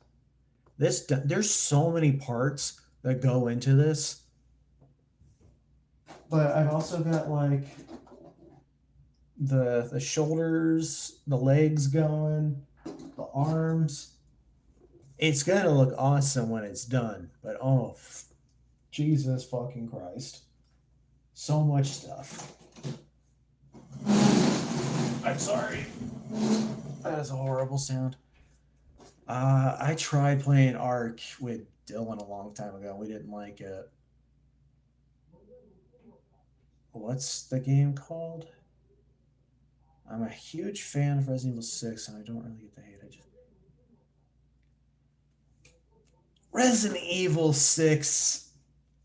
There's so many parts that go into this. But I've also got like the shoulders, the legs going, the arms. It's gonna look awesome when it's done, but oh, Jesus fucking Christ, so much stuff. I'm sorry. That is a horrible sound. I tried playing Ark with Dylan a long time ago. We didn't like it. What's the game called? I'm a huge fan of Resident Evil 6, and I don't really get the hate. I just Resident Evil 6.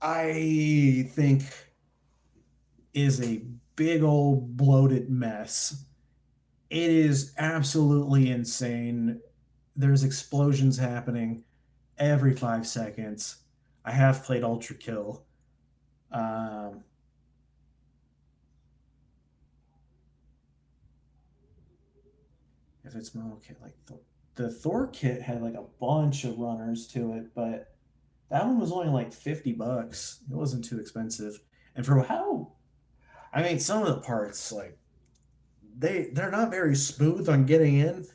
I think is a big old bloated mess. It is absolutely insane. There's explosions happening every 5 seconds. I have played Ultra Kill. Um, if it's Momo Kit, like the Thor kit had like a bunch of runners to it, but that one was only like $50. It wasn't too expensive. And for how, I mean, some of the parts, like, they're not very smooth on getting in,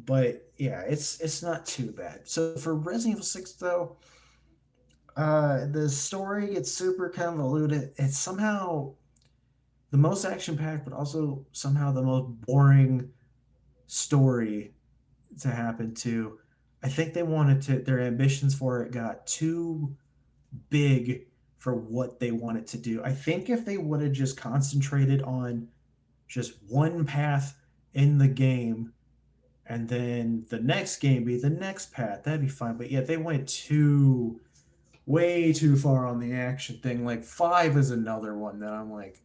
but yeah, it's not too bad. So for Resident Evil 6 though, the story gets super convoluted. It's somehow the most action packed, but also somehow the most boring story to happen to. I think they wanted to, their ambitions for it got too big for what they wanted to do. I think if they would have just concentrated on just one path in the game and then the next game be the next path, that'd be fine. But yeah, they went way too far on the action thing. Like 5 is another one that I'm like,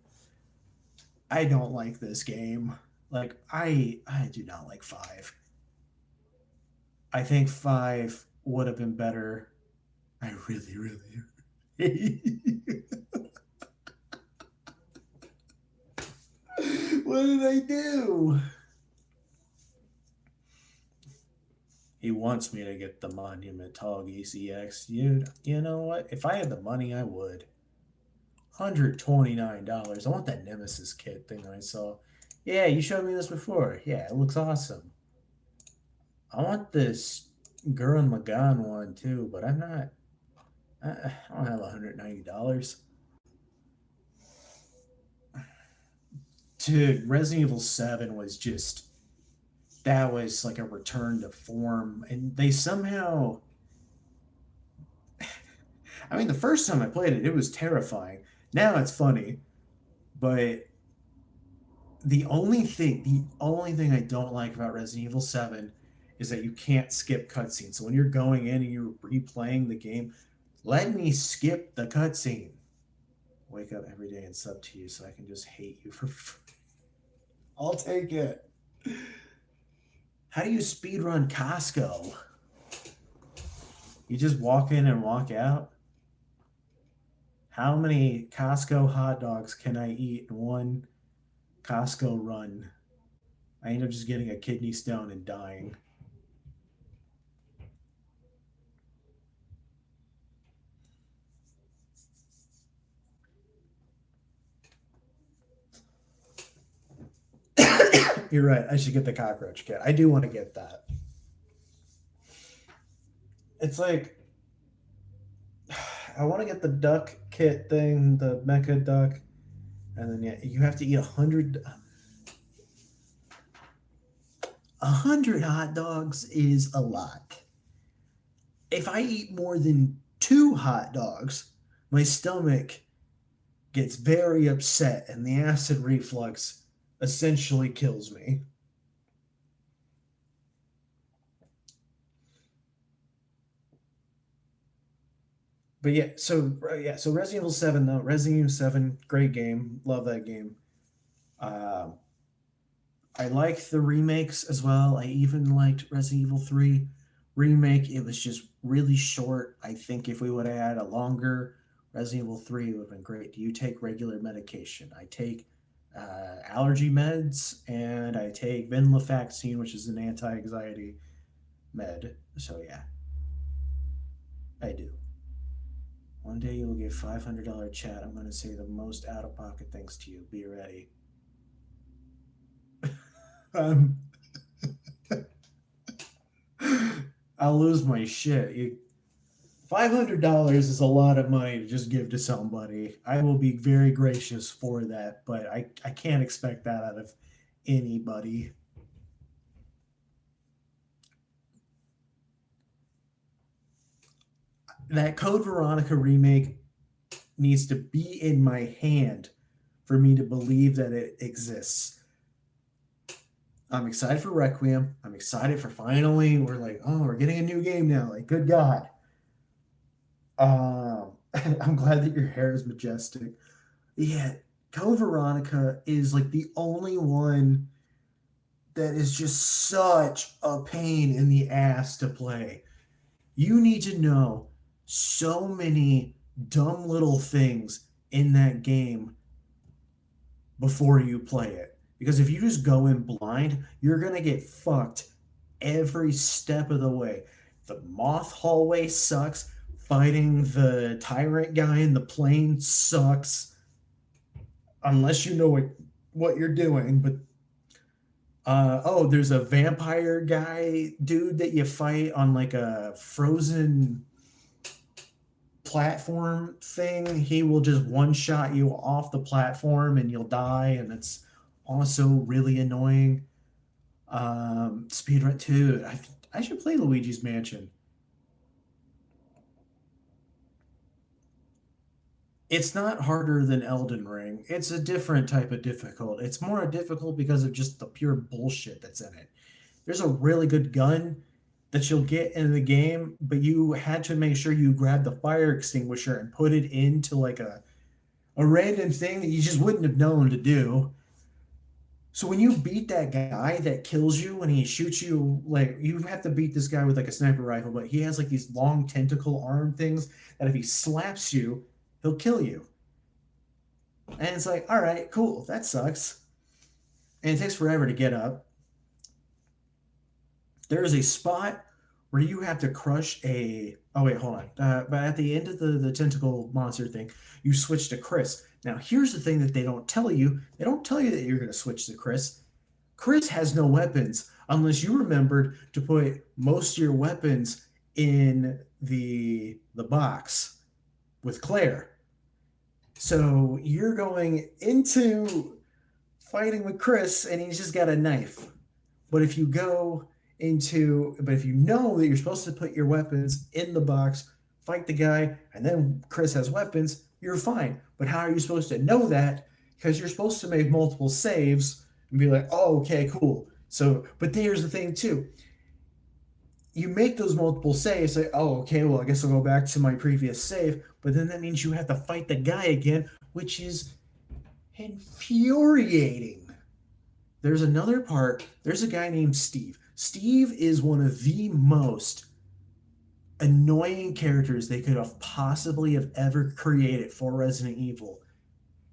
I don't like this game. Like I do not like 5. I think 5 would have been better. I really what did I do? He wants me to get the Monument Tog ECX. You know what? If I had the money, I would. $129. I want that Nemesis kit thing I saw. Yeah, you showed me this before. Yeah, it looks awesome. I want this Gurren Lagann one too, but I'm not. I don't have $190. Dude, Resident Evil 7 was just, that was like a return to form, and they somehow, I mean, the first time I played it, it was terrifying. Now it's funny, but the only thing I don't like about Resident Evil 7 is that you can't skip cutscenes. So when you're going in and you're replaying the game, let me skip the cutscene. Wake up every day and sub to you so I can just hate you for free. I'll take it. How do you speedrun Costco? You just walk in and walk out? How many Costco hot dogs can I eat in one Costco run? I end up just getting a kidney stone and dying. You're right. I should get the cockroach kit. I do want to get that. It's like I want to get the duck kit thing, the mecha duck, and then yeah, you have to eat 100 hot dogs is a lot. If I eat more than 2 hot dogs, my stomach gets very upset and the acid reflux essentially kills me. But so Resident Evil 7 though, Resident Evil 7, great game, love that game. Um, I like the remakes as well. I even liked Resident Evil 3 remake. It was just really short. I think if we would have had a longer Resident Evil 3, it would have been great. Do you take regular medication? I take allergy meds, and I take venlafaxine, which is an anti-anxiety med. So yeah, I do. One day you will get $500 chat. I'm going to say the most out of pocket things to you. Be ready. um, I'll lose my shit. $500 is a lot of money to just give to somebody. I will be very gracious for that, but I can't expect that out of anybody. That Code Veronica remake needs to be in my hand for me to believe that it exists. I'm excited for Requiem. I'm excited for finally, we're like, oh, we're getting a new game now. Like, good God. I'm glad that your hair is majestic. Yeah, Code Veronica is like the only one that is just such a pain in the ass to play. You need to know so many dumb little things in that game before you play it. Because if you just go in blind, you're going to get fucked every step of the way. The moth hallway sucks. Fighting the tyrant guy in the plane sucks. Unless you know what you're doing. But oh, there's a vampire guy dude that you fight on like a frozen platform thing. He will just one shot you off the platform and you'll die, and it's also really annoying. Speedrun 2. I should play Luigi's Mansion. It's not harder than Elden Ring. It's a different type of difficult. It's more difficult because of just the pure bullshit that's in it. There's a really good gun that you'll get in the game, but you had to make sure you grab the fire extinguisher and put it into like a random thing that you just wouldn't have known to do. So when you beat that guy that kills you when he shoots you, like you have to beat this guy with like a sniper rifle, but he has like these long tentacle arm things that if he slaps you, he'll kill you. And it's like, all right, cool, that sucks. And it takes forever to get up. There is a spot where you have to crush a. Oh wait, hold on. But at the end of the tentacle monster thing, you switch to Chris. Now here's the thing that they don't tell you. They don't tell you that you're going to switch to Chris. Chris has no weapons unless you remembered to put most of your weapons in the box with Claire. So you're going into fighting with Chris, and he's just got a knife. But if you know that you're supposed to put your weapons in the box, fight the guy, and then Chris has weapons, you're fine. But how are you supposed to know that? Because you're supposed to make multiple saves and be like, oh, okay, cool. So, but here's the thing too. You make those multiple saves, like, oh, okay, well, I guess I'll go back to my previous save. But then that means you have to fight the guy again, which is infuriating. There's another part. There's a guy named Steve. Steve is one of the most annoying characters they could have possibly have ever created for Resident Evil.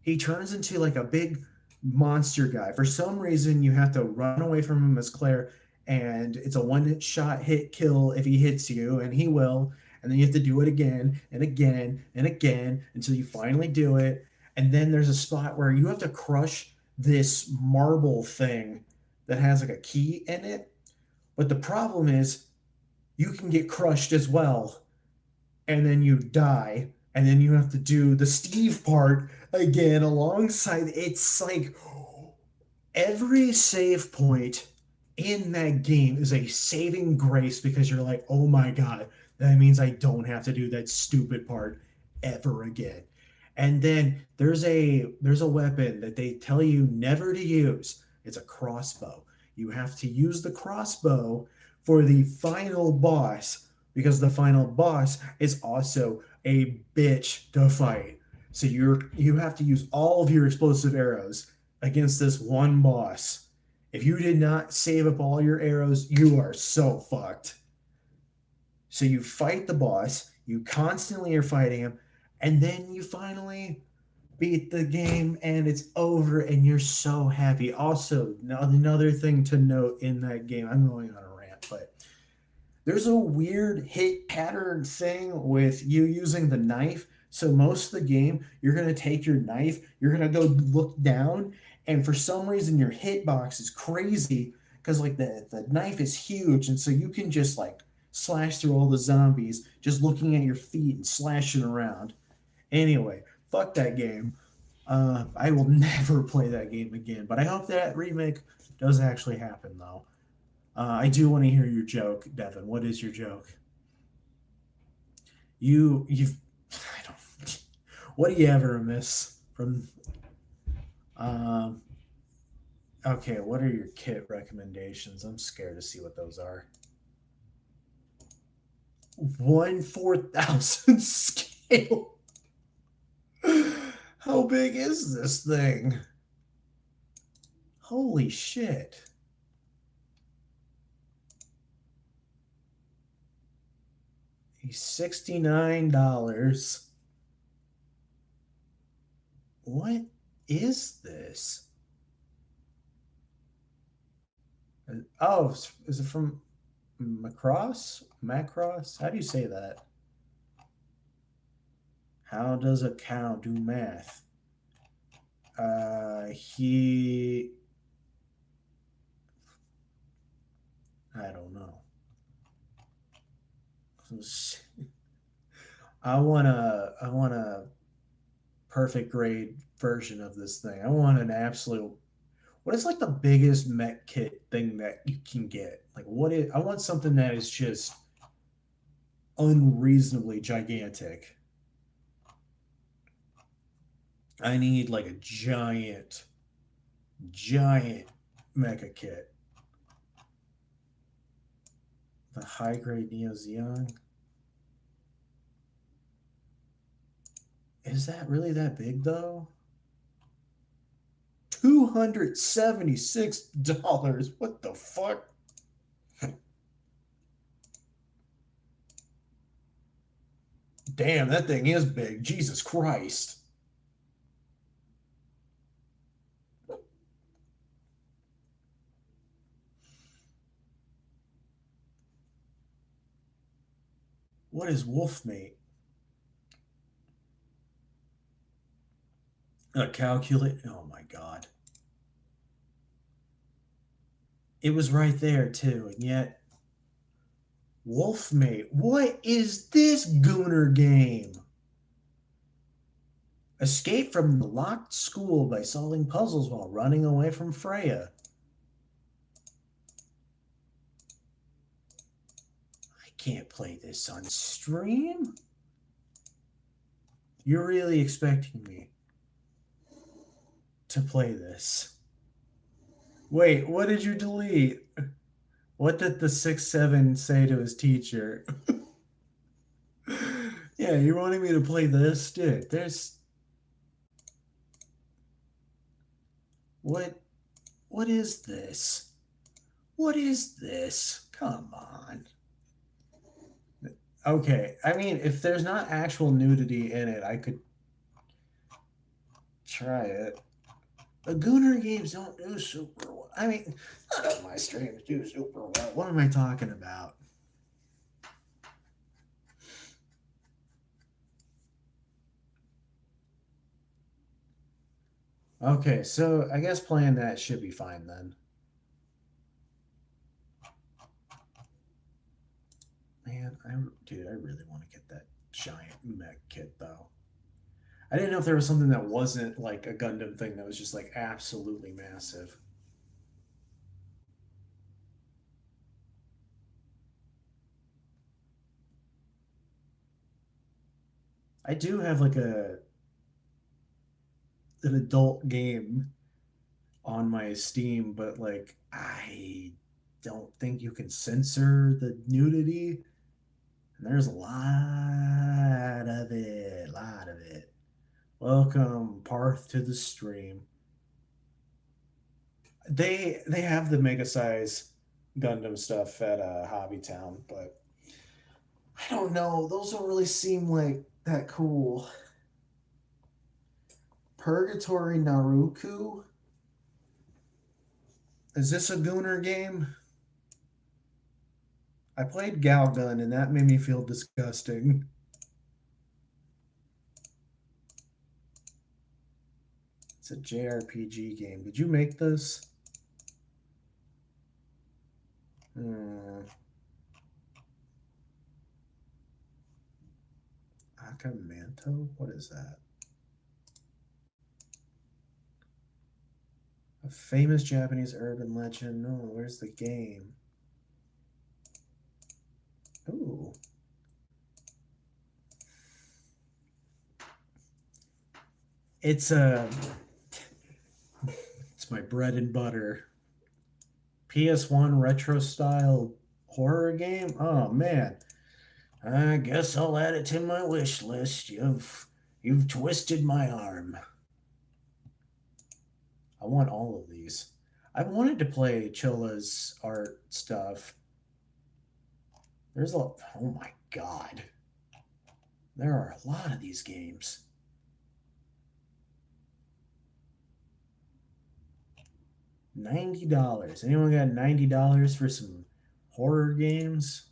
He turns into like a big monster guy. For some reason, you have to run away from him as Claire, and it's a one-shot hit kill if he hits you, and he will. And then you have to do it again and again and again until you finally do it. And then there's a spot where you have to crush this marble thing that has like a key in it. But the problem is you can get crushed as well, and then you die, and then you have to do the Steve part again alongside. It's like every save point in that game is a saving grace because you're like, oh my god, that means I don't have to do that stupid part ever again. And then there's a weapon that they tell you never to use. It's a crossbow. You have to use the crossbow for the final boss because the final boss is also a bitch to fight. So you have to use all of your explosive arrows against this one boss. If you did not save up all your arrows, you are so fucked. So you fight the boss, you constantly are fighting him, and then you finally beat the game and it's over and you're so happy. Also, another thing to note in that game, I'm going on a rant, but there's a weird hit pattern thing with you using the knife. So most of the game, you're going to take your knife, you're going to go look down, and for some reason your hitbox is crazy because like the knife is huge, and so you can just like slash through all the zombies just looking at your feet and slashing around. Anyway, fuck that game. I will never play that game again, but I hope that remake does actually happen though. I do want to hear your joke, Devin. What is your joke? You've I don't. What do you ever miss from? Um, okay, what are your kit recommendations? I'm scared to see what those are. 1/4000 scale. How big is this thing? Holy shit. He's $69. What is this? Oh, is it from Macross? Macross? How do you say that? How does a cow do math? I don't know. I want a perfect grade version of this thing. I want an absolute. What is like the biggest mech kit thing that you can get? Like I want something that is just unreasonably gigantic. I need like a giant mecha kit. The high grade Neo Xeon. Is that really that big though? $276. What the fuck? Damn, that thing is big. Jesus Christ. What is Wolfmate? A calculate. Oh my god. It was right there too, and yet Wolfmate. What is this Gooner game? Escape from the locked school by solving puzzles while running away from Freya. I can't play this on stream. You're really expecting me to play this? Wait, what did you delete? What did the 6'7" say to his teacher? Yeah, you're wanting me to play this? Dude, there's... What is this? What is this? Come on. Okay, I mean, if there's not actual nudity in it, I could try it. The Gooner games don't do super well. I mean, none of my streams do super well. What am I talking about? Okay, so I guess playing that should be fine then. Man, dude, I really want to get that giant mech kit though. I didn't know if there was something that wasn't like a Gundam thing that was just like absolutely massive. I do have like an adult game on my Steam, but like I don't think you can censor the nudity. And there's a lot of it, Welcome, Parth, to the stream. They have the mega size Gundam stuff at Hobbytown, but I don't know. Those don't really seem like that cool. Purgatory Naruku? Is this a Gooner game? I played Galgun and that made me feel disgusting. It's a JRPG game. Did you make this? Akamanto? What is that? A famous Japanese urban legend. No, where's the game? Ooh. It's my bread and butter. PS1 retro style horror game. Oh man, I guess I'll add it to my wish list. You've twisted my arm. I want all of these. I've wanted to play Chilla's art stuff. There's a oh my god. There are a lot of these games. $90. Anyone got $90 for some horror games?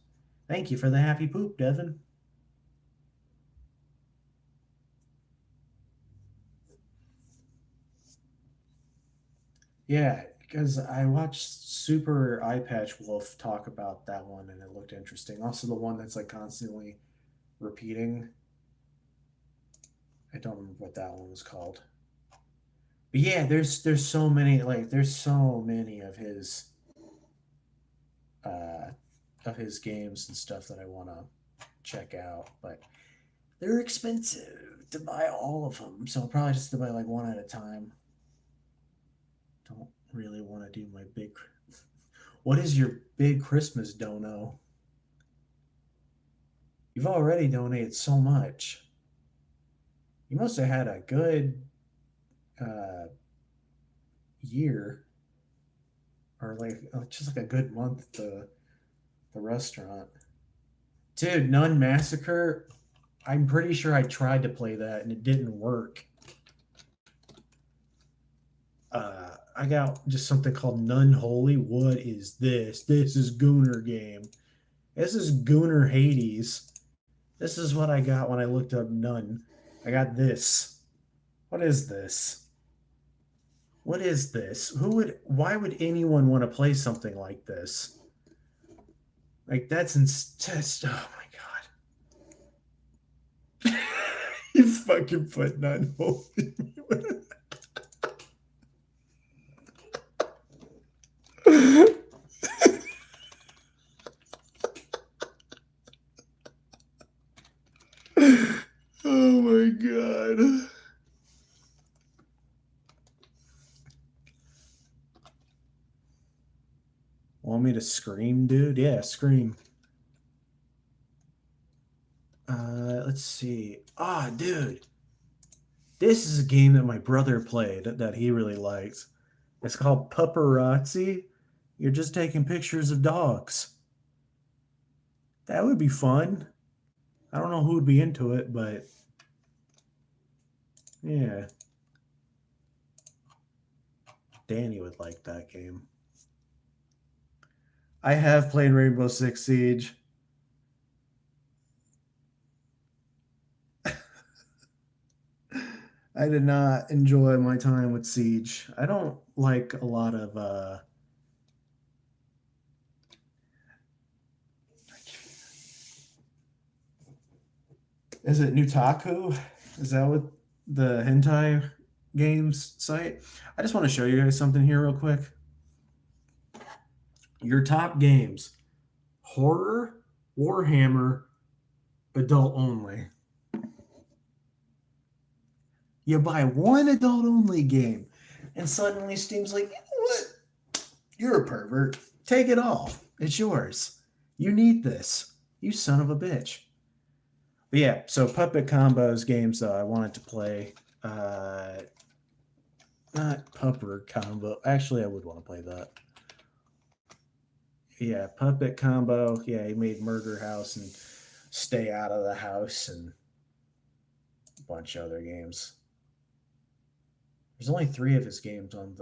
Thank you for the happy poop, Devin. Yeah, because I watched Super Eye Patch Wolf talk about that one and it looked interesting. Also, the one that's like constantly repeating. I don't remember what that one was called. But yeah, there's so many there's so many uh of his games and stuff that I want to check out, but they're expensive to buy all of them, so I'll probably just to buy like one at a time. Don't really want to do my big. What is your big Christmas dono? You've already donated so much. You must have had a good uh, year, or like just like a good month at the restaurant. Dude, Nun Massacre. I'm pretty sure I tried to play that and it didn't work. I got just something called Nun Holy. What is this? This is Gooner game. This is Gooner Hades. This is what I got when I looked up Nun. I got this. What is this? What is this? Why would anyone want to play something like this? Like that's just oh my god. You fucking put Nun Holy. Oh my god. Want me to scream, dude? Yeah, scream. Let's see. Ah, dude. This is a game that my brother played that he really likes. It's called Paparazzi. You're just taking pictures of dogs. That would be fun. I don't know who would be into it, but yeah. Danny would like that game. I have played Rainbow Six Siege. I did not enjoy my time with Siege. I don't like a lot of is it Nutaku? Is that what the hentai games site? I just want to show you guys something here real quick. Your top games: horror, Warhammer, adult only. You buy one adult only game, and suddenly Steam's like, you know what? You're a pervert. Take it all. It's yours. You need this. You son of a bitch. But yeah, so Puppet Combos games though I wanted to play. Not Pupper Combo. Actually, I would want to play that. Yeah, Puppet Combo. Yeah, he made Murder House and Stay Out of the House and a bunch of other games. There's only 3 of his games on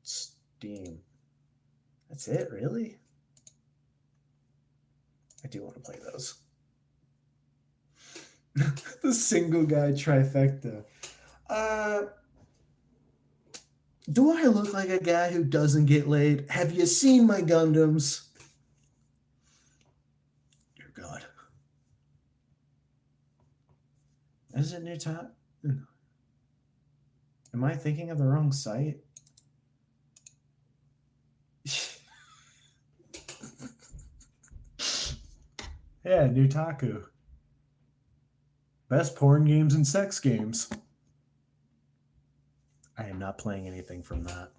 Steam. That's it, really? I do want to play those. The single guy trifecta. Do I look like a guy who doesn't get laid? Have you seen my Gundams? Dear God. Is it new time? Am I thinking of the wrong site? Yeah, Nutaku. Best porn games and sex games. I am not playing anything from that.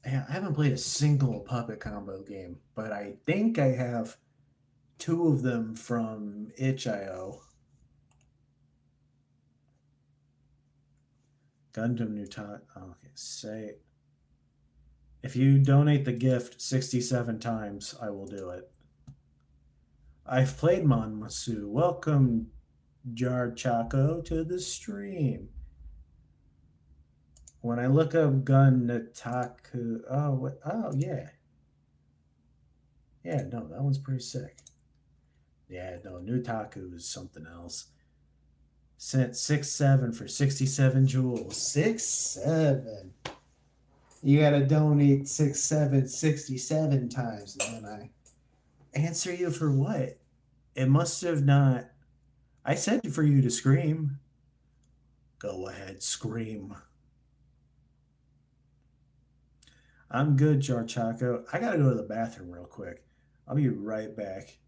Yeah, I haven't played a single Puppet Combo game, but I think I have 2 of them from itch.io. Gundam Nutat. Okay, say if you donate the gift 67 times, I will do it. I've played Monmasu. Welcome, Jar Chaco, to the stream. When I look up Gun Nataku, oh yeah. Yeah, no, that one's pretty sick. Yeah, no, Nutaku is something else. Sent 6-7 for 67 jewels. 6-7. You gotta donate 6-7 67 times, and then I answer you for what? It must have not. I said for you to scream. Go ahead, scream. I'm good, Jarchaco. I gotta go to the bathroom real quick. I'll be right back.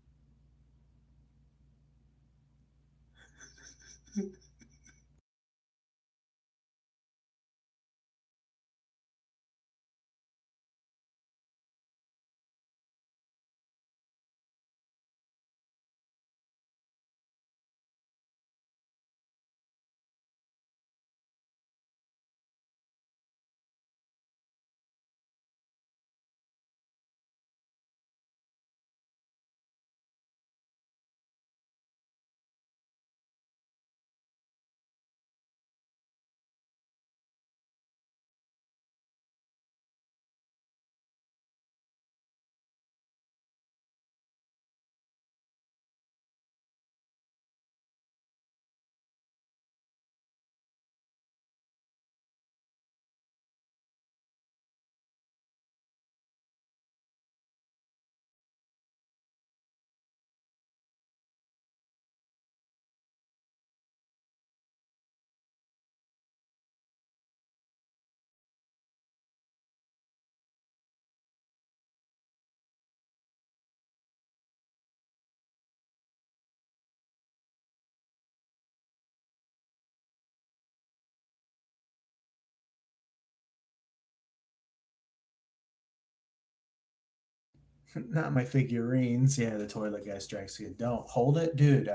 Not my figurines. Yeah, the toilet guy strikes again. Don't hold it, dude.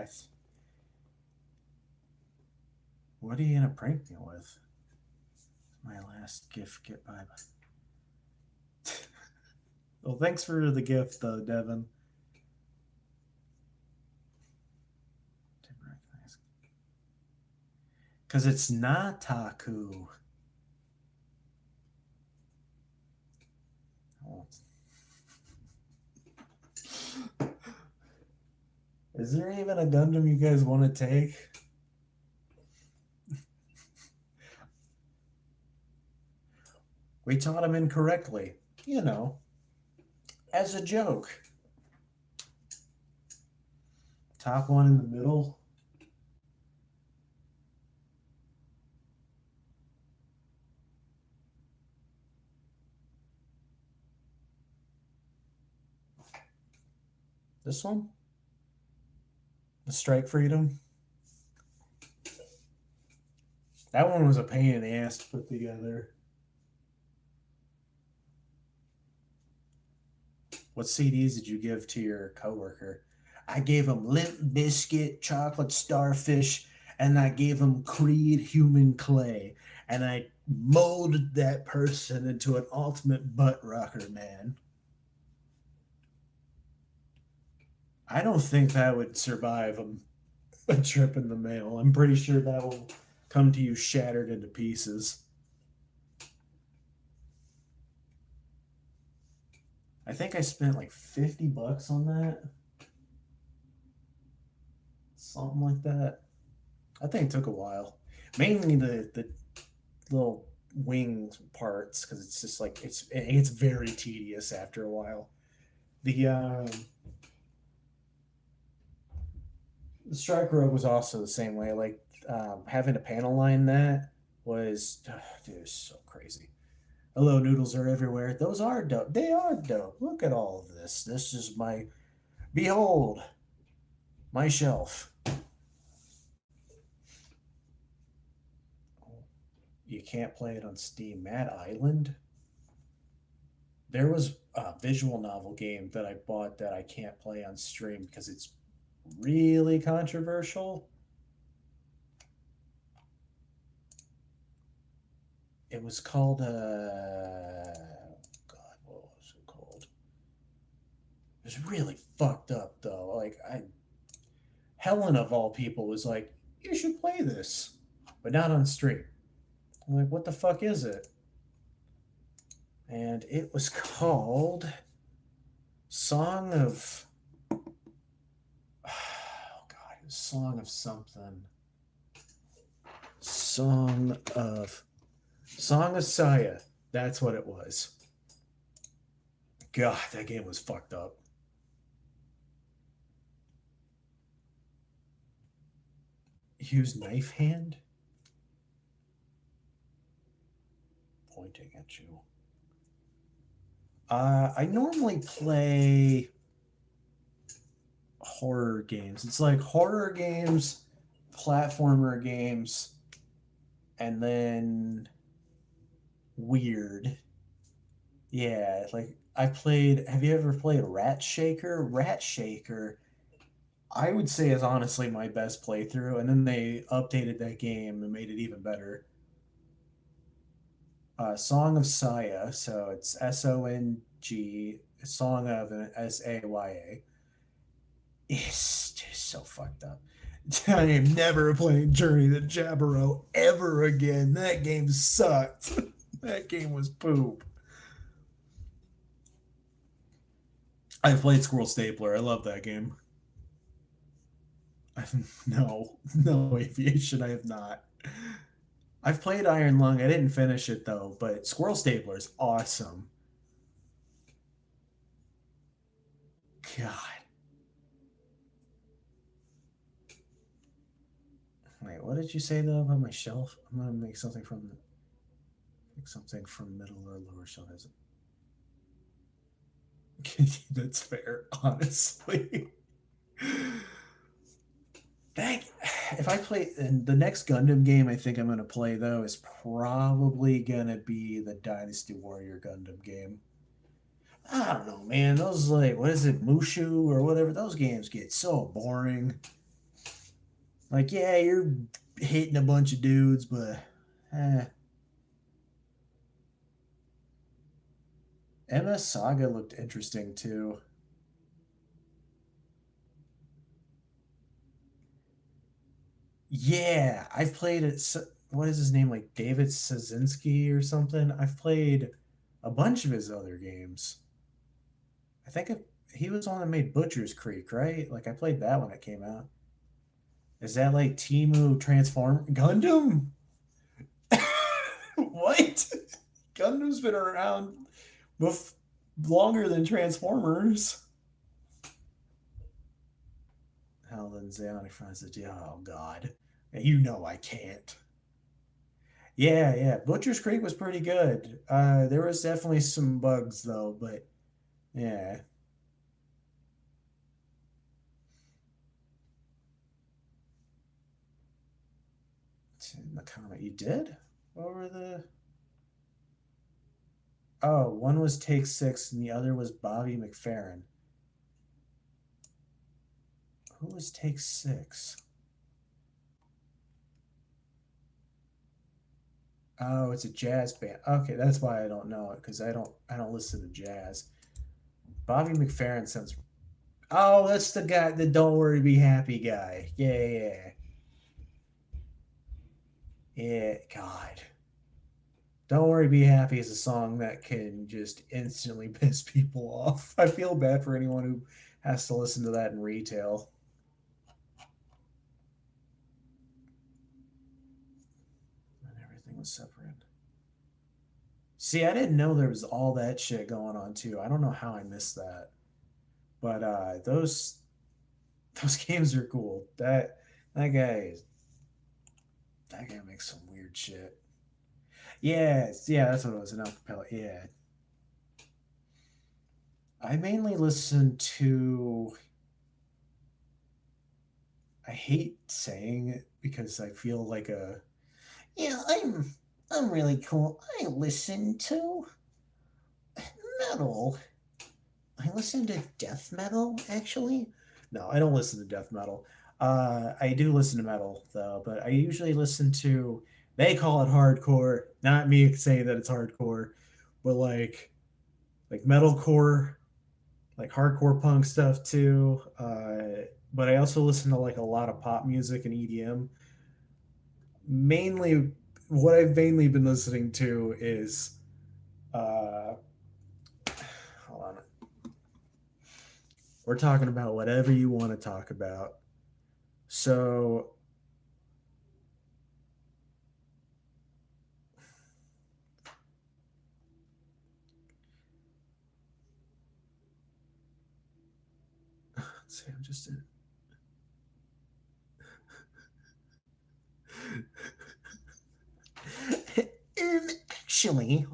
What are you gonna prank me with? My last gift. Get by. Well, thanks for the gift, though, Devin. Because it's not Taku. Oh. Is there even a Gundam you guys want to take? We taught him incorrectly, you know, as a joke. Top one in the middle. This one? The Strike Freedom? That one was a pain in the ass to put together. What CDs did you give to your coworker? I gave him Limp Biscuit, Chocolate Starfish, and I gave him Creed Human Clay. And I molded that person into an ultimate butt rocker, man. I don't think that would survive a trip in the mail. I'm pretty sure that will come to you shattered into pieces. I think I spent like $50 on that. Something like that. I think it took a while. Mainly the little wing parts, because it's just like it's very tedious after a while. The Strike Rogue was also the same way. Like having to panel line that was, dude, it was so crazy. Hello, noodles are everywhere. Those are dope. They are dope. Look at all of this. This is my, behold, my shelf. You can't play it on Steam. Mad Island? There was a visual novel game that I bought that I can't play on stream because it's really controversial. It was called God, what was it called? It was really fucked up though. Like Helen of all people was like, "You should play this, but not on stream." I'm like, "What the fuck is it?" And it was called Song of oh god, it was Song of something. Song of Saya. That's what it was. God, that game was fucked up. Use knife hand? Pointing at you. I normally play horror games. It's like horror games, platformer games, and then weird. Yeah, like I played. Have you ever played Rat Shaker? Rat Shaker, I would say, is honestly my best playthrough, and then they updated that game and made it even better. Song of Saya, so it's Song, Song of Saya. It's just so fucked up. I am never playing Journey to Jabberwock ever again. That game sucked. That game was poop. I've played Squirrel Stapler. I love that game. No aviation. I have not. I've played Iron Lung. I didn't finish it though, but Squirrel Stapler is awesome. God. Wait, what did you say though about my shelf? I'm gonna make something from middle or lower shelf. That's fair, honestly. If I play the next Gundam game, I think I'm gonna play though is probably gonna be the Dynasty Warrior Gundam game. I don't know, man. Those like what is it, Mushu or whatever? Those games get so boring. Like, yeah, you're hitting a bunch of dudes, but MS Saga looked interesting too. Yeah, I've played it. What is his name? Like David Sazinski or something? I've played a bunch of his other games. I think he was on that made Butcher's Creek, right? Like I played that when it came out. Is that like Timu Transform Gundam? What? Gundam's been around longer than Transformers. Helen Zeonic said, "Oh God, you know I can't." Yeah. Butcher's Creek was pretty good. There was definitely some bugs though, but yeah. It's in the comment, you did? What were the? Oh, one was Take Six and the other was Bobby McFerrin. Who was Take Six? Oh, it's a jazz band. Okay, that's why I don't know it because I don't listen to jazz. Bobby McFerrin sounds. Oh, that's the guy, the Don't Worry Be Happy guy. Yeah. Yeah, God. Don't Worry Be Happy is a song that can just instantly piss people off. I feel bad for anyone who has to listen to that in retail. And everything was separate. See, I didn't know there was all that shit going on too. I don't know how I missed that. But those games are cool. That guy that guy makes some weird shit. Yeah, that's what it was. An acapella. Yeah, I mainly listen to. I hate saying it because I feel like a. Yeah, I'm really cool. I listen to metal. I listen to death metal, actually. No, I don't listen to death metal. I do listen to metal though, but I usually listen to. They call it hardcore, not me saying that it's hardcore, but like metalcore, like hardcore punk stuff too. But I also listen to like a lot of pop music and EDM. Mainly, what I've mainly been listening to is, uh, hold on, we're talking about whatever you want to talk about. So, let's see, I'm just in. Actually,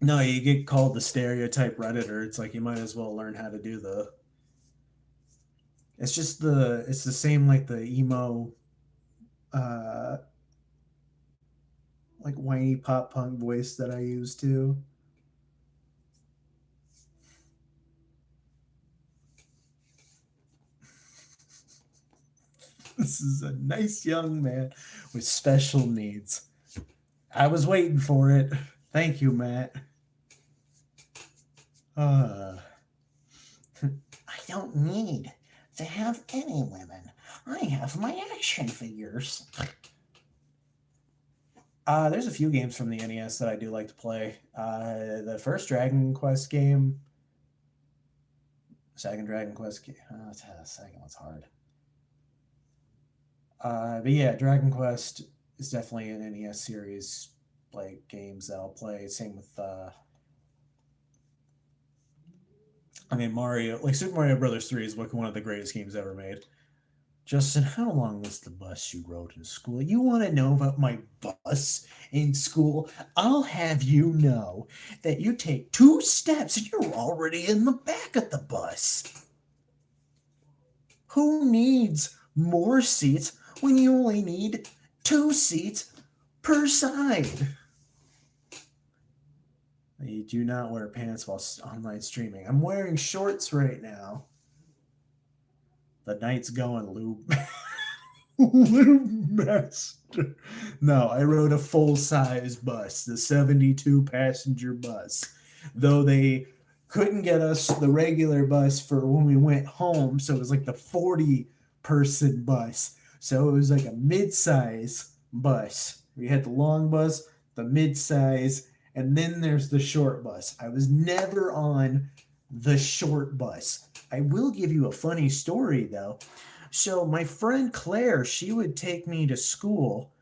no, you get called the stereotype redditor. It's like you might as well learn how to do the. It's the same like the emo, uh, like whiny pop punk voice that I used to. This is a nice young man with special needs. I was waiting for it. Thank you, Matt. I don't need to have any women. I have my action figures. There's a few games from the NES that I do like to play. The first Dragon Quest game, second Dragon Quest game. The second one's hard. But yeah, Dragon Quest is definitely an NES series like games that I'll play. Same with I mean Mario, like Super Mario Brothers 3 is like one of the greatest games ever made. Justin, how long was the bus you rode in school? You want to know about my bus in school? I'll have you know that you take 2 steps and you're already in the back of the bus. Who needs more seats when you only need 2 seats per side? You do not wear pants while online streaming. I'm wearing shorts right now. The night's going, lube. Lube master. No, I rode a full-size bus, the 72-passenger bus. Though they couldn't get us the regular bus for when we went home, so it was like the 40-person bus. So it was like a mid-size bus. We had the long bus, the mid-size, and then there's the short bus. I was never on the short bus. I will give you a funny story though. So my friend Claire, she would take me to school,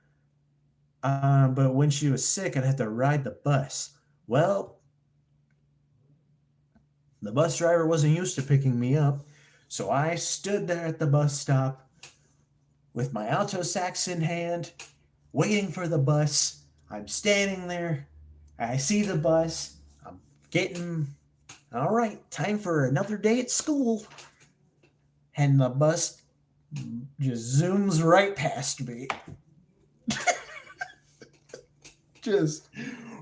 but when she was sick, I'd have to ride the bus. Well, the bus driver wasn't used to picking me up, so I stood there at the bus stop with my alto sax in hand, waiting for the bus. I'm standing there. I see the bus. I'm getting, all right, time for another day at school. And the bus just zooms right past me. Just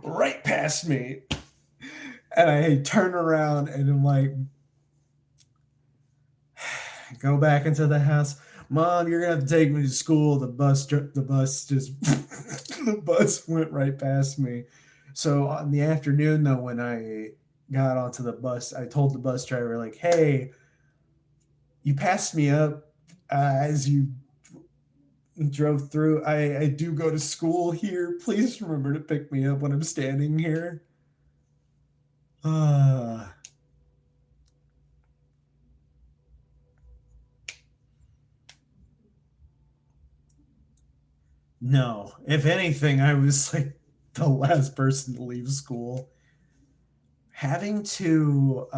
right past me. And I turn around and I'm like, go back into the house. Mom, you're gonna have to take me to school. The bus just the bus went right past me. So on the afternoon though, when I got onto the bus, I told the bus driver, like, hey, you passed me up as you drove through. I do go to school here. Please remember to pick me up when I'm standing here. No. If anything, I was like the last person to leave school. Having to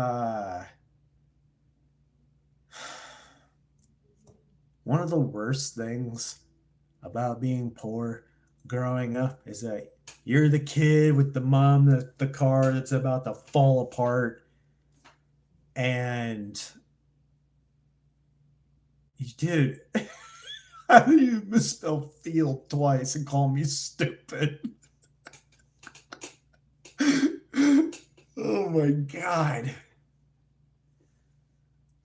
one of the worst things about being poor growing up is that you're the kid with the mom that the car that's about to fall apart, and dude, how do you misspell field twice and call me stupid? Oh my god.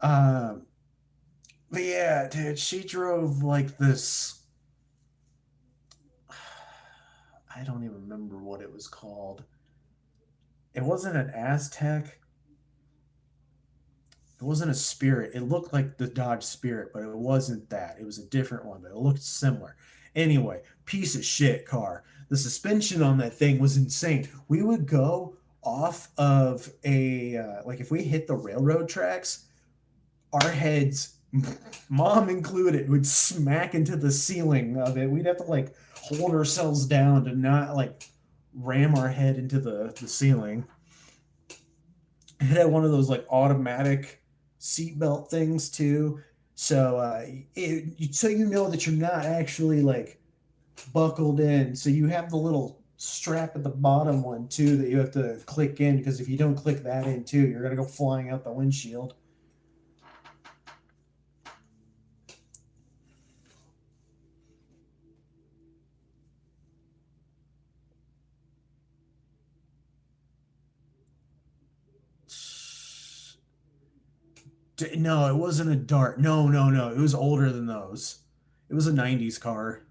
Um, but yeah, dude, she drove like this. I don't even remember what it was called. It wasn't an Aztec. It wasn't a Spirit. It looked like the Dodge Spirit, but it wasn't that. It was a different one, but it looked similar. Anyway, piece of shit car. The suspension on that thing was insane. We would go off of a like if we hit the railroad tracks, our heads, mom included, would smack into the ceiling of it. We'd have to like hold ourselves down to not like ram our head into the ceiling. It had one of those like automatic seatbelt things too. So so you know that you're not actually like buckled in. So you have the little strap at the bottom one too that you have to click in, because if you don't click that in too, you're gonna go flying out the windshield. No, it wasn't a Dart. No, no, no. It was older than those. It was a 90s car.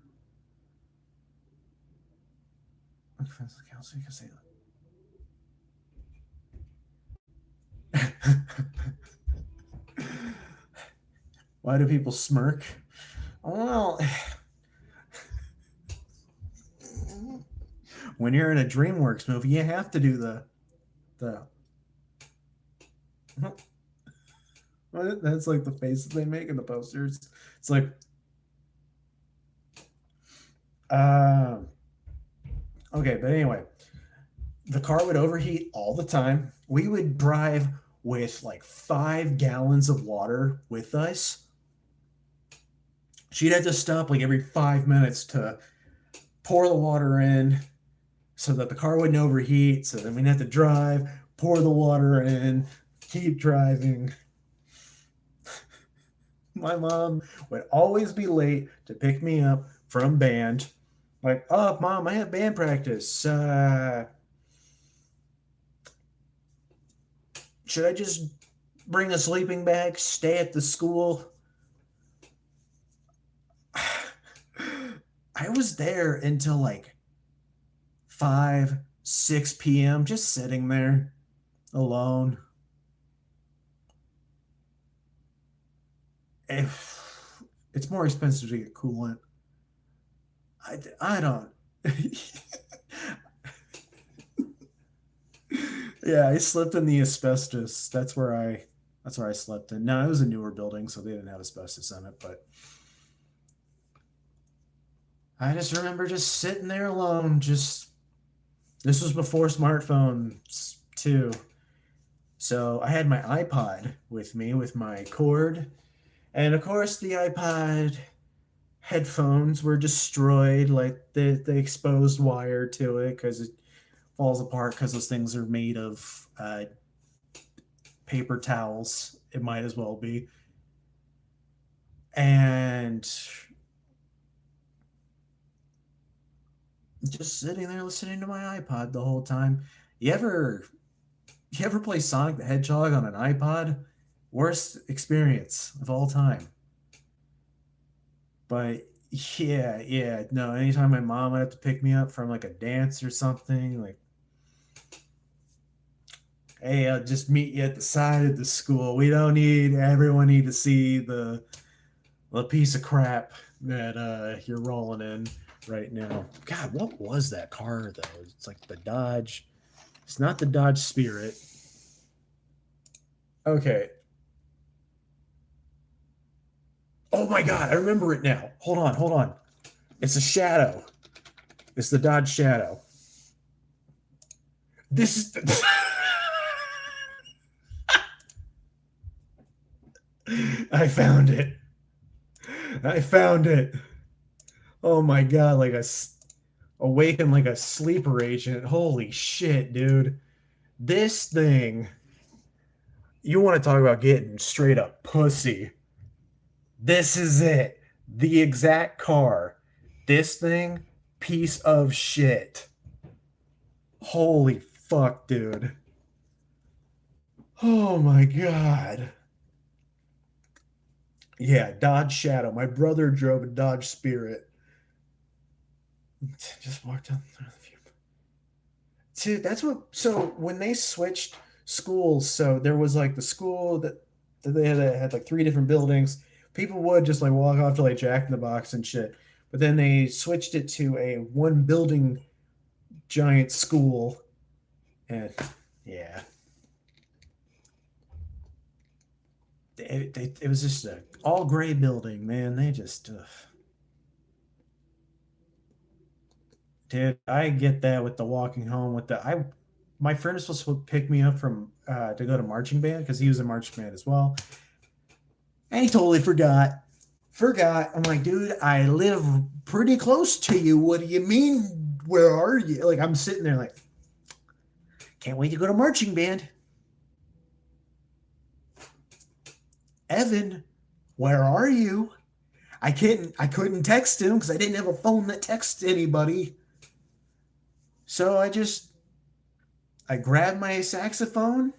Why do people smirk? Well, when you're in a DreamWorks movie, you have to do the. That's like the faces they make in the posters. It's like, okay, but anyway, the car would overheat all the time. We would drive with like 5 gallons of water with us. She'd have to stop like every 5 minutes to pour the water in so that the car wouldn't overheat. So then we'd have to drive, pour the water in, keep driving. My mom would always be late to pick me up from band. Like, oh, mom, I have band practice. Should I just bring a sleeping bag, stay at the school? I was there until like 5, 6 p.m., just sitting there alone. It's more expensive to get coolant. I don't. Yeah, I slept in the asbestos. That's where I slept in. No, it was a newer building, so they didn't have asbestos in it, but I just remember just sitting there alone. Just this was before smartphones too. So I had my iPod with me with my cord. And of course the iPod headphones were destroyed, like the exposed wire to it, because it falls apart because those things are made of paper towels. It might as well be. And just sitting there listening to my iPod the whole time. You ever you ever play Sonic the Hedgehog on an iPod? Worst experience of all time. But yeah, yeah, no, anytime my mom would have to pick me up from like a dance or something, like, hey, I'll just meet you at the side of the school. We don't need everyone need to see the piece of crap that you're rolling in right now. God, what was that car though? It's like the Dodge. It's not the Dodge Spirit. Okay. Oh my god, I remember it now. Hold on, hold on. It's a Shadow. It's the Dodge Shadow. This is the... I found it. I found it. Oh my god, like a awaken like a sleeper agent. Holy shit, dude. This thing, you want to talk about getting straight up pussy. This is it. The exact car. This thing, piece of shit. Holy fuck, dude. Oh my god. Yeah, Dodge Shadow. My brother drove a Dodge Spirit. Just walked down the view. Dude, that's what. So when they switched schools, so there was like the school that they had like three different buildings. People would just like walk off to like Jack in the Box and shit. But then they switched it to a one building giant school, and yeah, it was just a all gray building, man. They just. Dude, I get that with the walking home with the my friend was supposed to pick me up from to go to marching band because he was in marching band as well. And he totally forgot. Forgot. I'm like, dude, I live pretty close to you. What do you mean? Where are you? Like, I'm sitting there like, can't wait to go to marching band. Evan, where are you? I couldn't text him because I didn't have a phone that texts anybody. So I grabbed my saxophone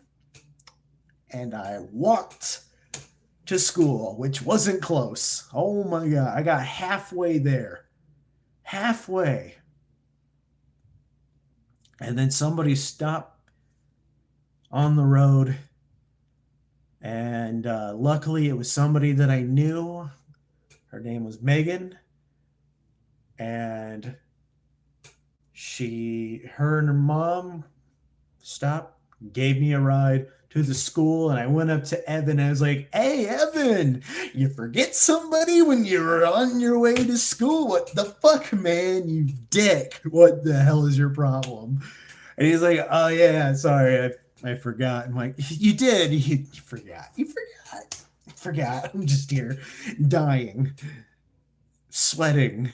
and I walked to school, which wasn't close. Oh my God. I got halfway there. Halfway. And then somebody stopped on the road. And luckily, it was somebody that I knew. Her name was Megan. And her and her mom stopped, gave me a ride to the school, and I went up to Evan. And I was like, "Hey, Evan, you forget somebody when you're on your way to school? What the fuck, man? You dick! What the hell is your problem?" And he's like, "Oh yeah, sorry, I forgot." I'm like, "You did? You forgot? You forgot? Forgot? I'm just here, dying, sweating."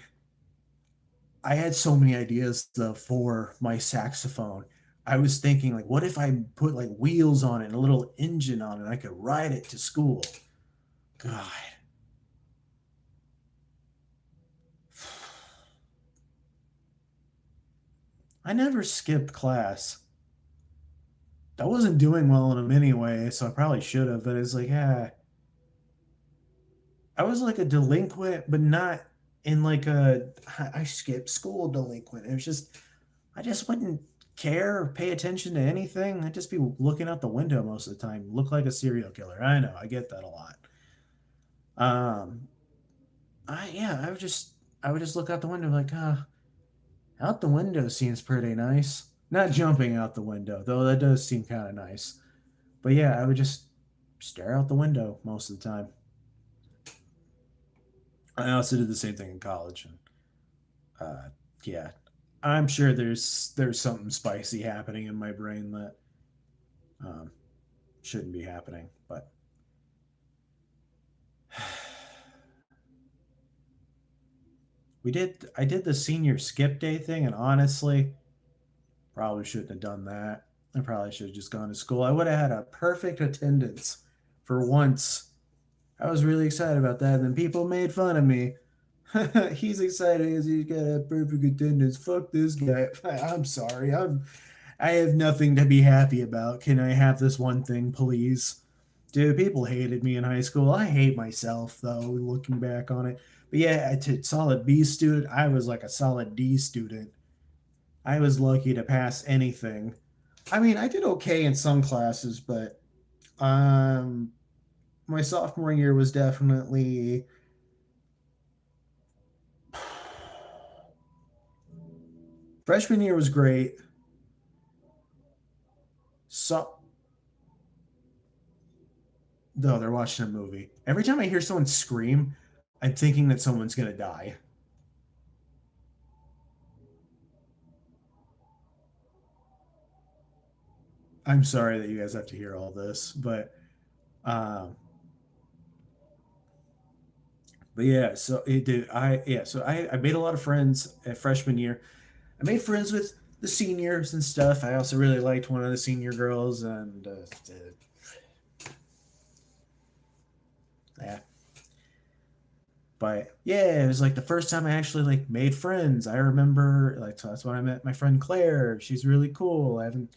I had so many ideas though for my saxophone. I was thinking like, what if I put like wheels on it and a little engine on it and I could ride it to school? God. I never skipped class. I wasn't doing well in them anyway, so I probably should have, but it's like, yeah. I was like a delinquent, but not in like I skipped school delinquent. It was just I just wouldn't care or pay attention to anything. I'd just be looking out the window most of the time. Look like a serial killer. I know, I get that a lot. Um, I would just look out the window like, out the window seems pretty nice. Not jumping out the window, though that does seem kind of nice. But yeah, I would just stare out the window most of the time. I also did the same thing in college, and yeah, I'm sure there's something spicy happening in my brain that um, shouldn't be happening. But I did the senior skip day thing, and honestly, probably shouldn't have done that. I probably should have just gone to school. I would have had a perfect attendance for once. I was really excited about that, and then people made fun of me. He's excited because he's got a perfect attendance. Fuck this guy. I'm sorry. I have nothing to be happy about. Can I have this one thing, please? Dude, people hated me in high school. I hate myself though, looking back on it. But yeah, solid B student. I was like a solid D student. I was lucky to pass anything. I mean, I did okay in some classes, but um, my sophomore year was definitely freshman year was great. So no, they're watching a movie. Every time I hear someone scream, I'm thinking that someone's gonna die. I'm sorry that you guys have to hear all this, um, but yeah. So it did. I made a lot of friends at freshman year. I made friends with the seniors and stuff. I also really liked one of the senior girls, and yeah. But yeah, it was like the first time I actually like made friends. I remember like so that's when I met my friend Claire. She's really cool. I haven't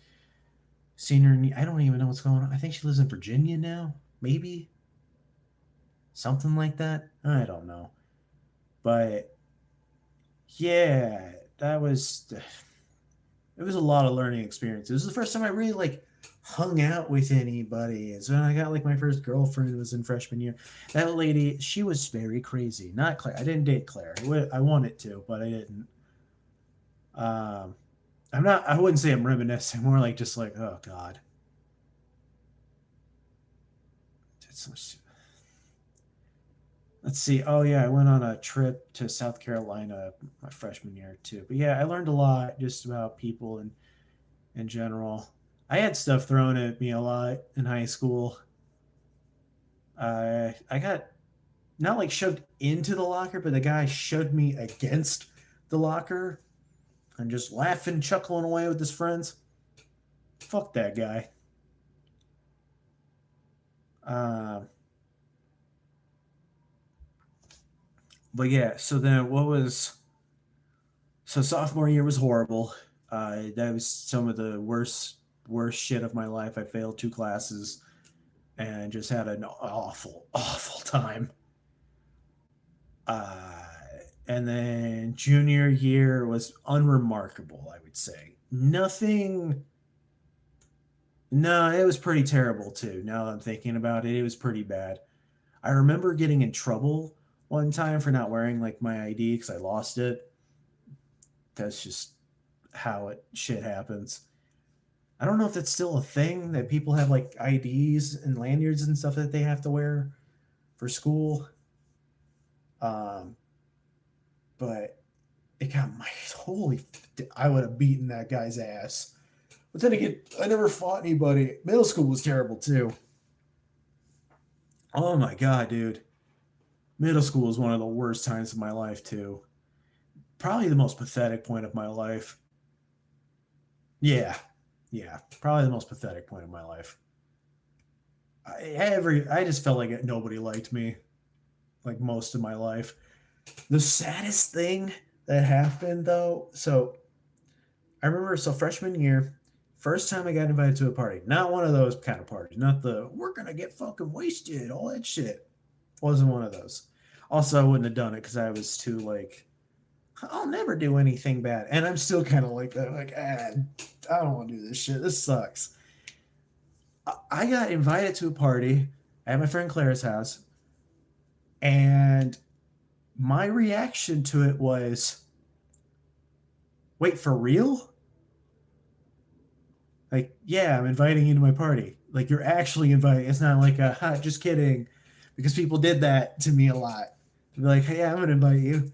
I don't even know what's going on. I think she lives in Virginia now, maybe something like that. I don't know, but yeah, that was it was a lot of learning experience. It was the first time I really like hung out with anybody. And so when I got like my first girlfriend was in freshman year. That lady, she was very crazy. Not Claire. I didn't date Claire. I wanted to, but I didn't. Um, I'm not. I wouldn't say I'm reminiscing. More like just like, oh god, did so much. Let's see. Oh yeah, I went on a trip to South Carolina my freshman year too. But yeah, I learned a lot just about people and in general. I had stuff thrown at me a lot in high school. I got not like shoved into the locker, but the guy shoved me against the locker and just laughing, chuckling away with his friends. Fuck that guy. Um, but yeah, so then what was so sophomore year was horrible. That was some of the worst shit of my life. I failed 2 classes and just had an awful time. Uh, and then junior year was unremarkable, I would say. Nothing. No, it was pretty terrible too. Now that I'm thinking about it, it was pretty bad. I remember getting in trouble one time for not wearing like my ID because I lost it. That's just how it shit happens. I don't know if that's still a thing that people have like IDs and lanyards and stuff that they have to wear for school. Um, but it got my holy. I would have beaten that guy's ass. But then again, I never fought anybody. Middle school was terrible too. Oh my god, dude. Middle school was one of the worst times of my life too. Probably the most pathetic point of my life. Yeah, yeah, probably the most pathetic point of my life. I just felt like nobody liked me like most of my life. The saddest thing that happened though, so I remember freshman year, first time I got invited to a party. Not one of those kind of parties. Not the we're gonna get fucking wasted, all that shit. Wasn't one of those. Also, I wouldn't have done it because I was too like, I'll never do anything bad, and I'm still kind of like that. Like, I don't want to do this shit. This sucks. I got invited to a party at my friend Claire's house, and my reaction to it was, "Wait, for real?" Like, yeah, I'm inviting you to my party. Like, you're actually inviting. It's not like a, ha, just kidding, because people did that to me a lot. They'd be like, hey, I'm gonna invite you.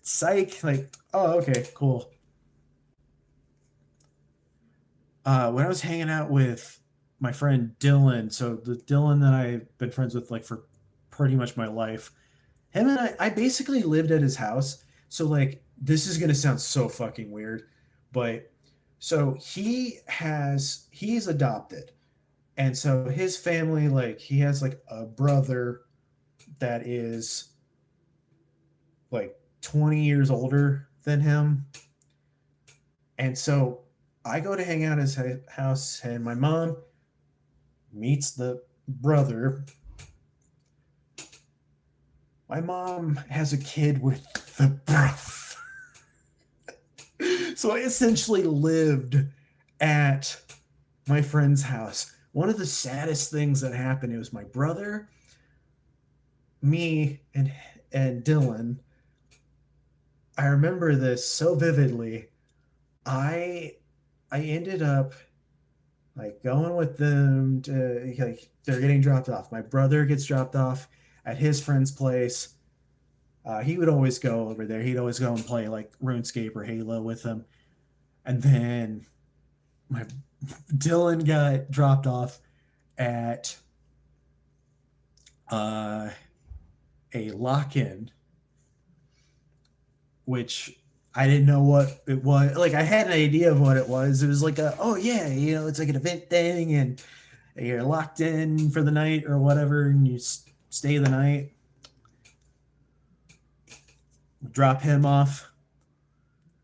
Psych. Like, oh, okay, cool. When I was hanging out with my friend Dylan, so the Dylan that I've been friends with like for pretty much my life, him and I basically lived at his house. So like, this is gonna sound so fucking weird, but so he's adopted, and so his family like he has like a brother that is like 20 years older than him, and so I go to hang out at his house, and my mom meets the brother. My mom has a kid with the brother. So I essentially lived at my friend's house. One of the saddest things that happened, it was my brother, me, and Dylan. I remember this so vividly. I I ended up like going with them to like they're getting dropped off. My brother gets dropped off at his friend's place. He would always go over there. He'd always go and play like RuneScape or Halo with them. And then my Dylan got dropped off at uh, a lock-in, which I didn't know what it was. Like I had an idea of what it was. It was like a oh yeah, it's like an event thing, and you're locked in for the night or whatever, and you stay the night. Drop him off,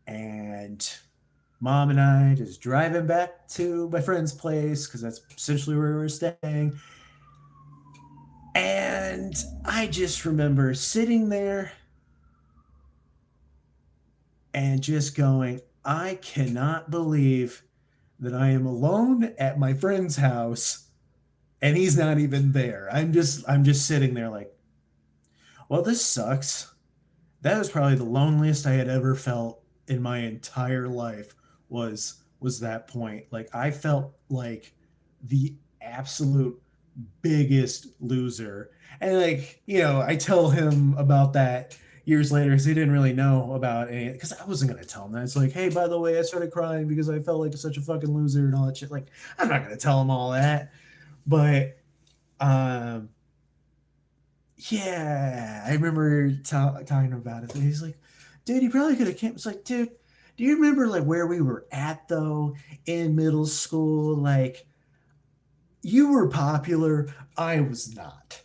and Mom and I just driving back to my friend's place because that's essentially where we were staying. And I just remember sitting there and just going, I cannot believe that I am alone at my friend's house and he's not even there. I'm just sitting there like, well, this sucks. That was probably the loneliest I had ever felt in my entire life was that point. Like I felt like the absolute biggest loser. And like, I tell him about that years later because he didn't really know about it. Because I wasn't gonna tell him that. It's like, hey, by the way, I started crying because I felt like such a fucking loser and all that shit. Like, I'm not gonna tell him all that. But um yeah, I remember talking about it. And he's like, dude, you probably could have came. It's like, dude, do you remember like where we were at though in middle school? Like, you were popular, I was not.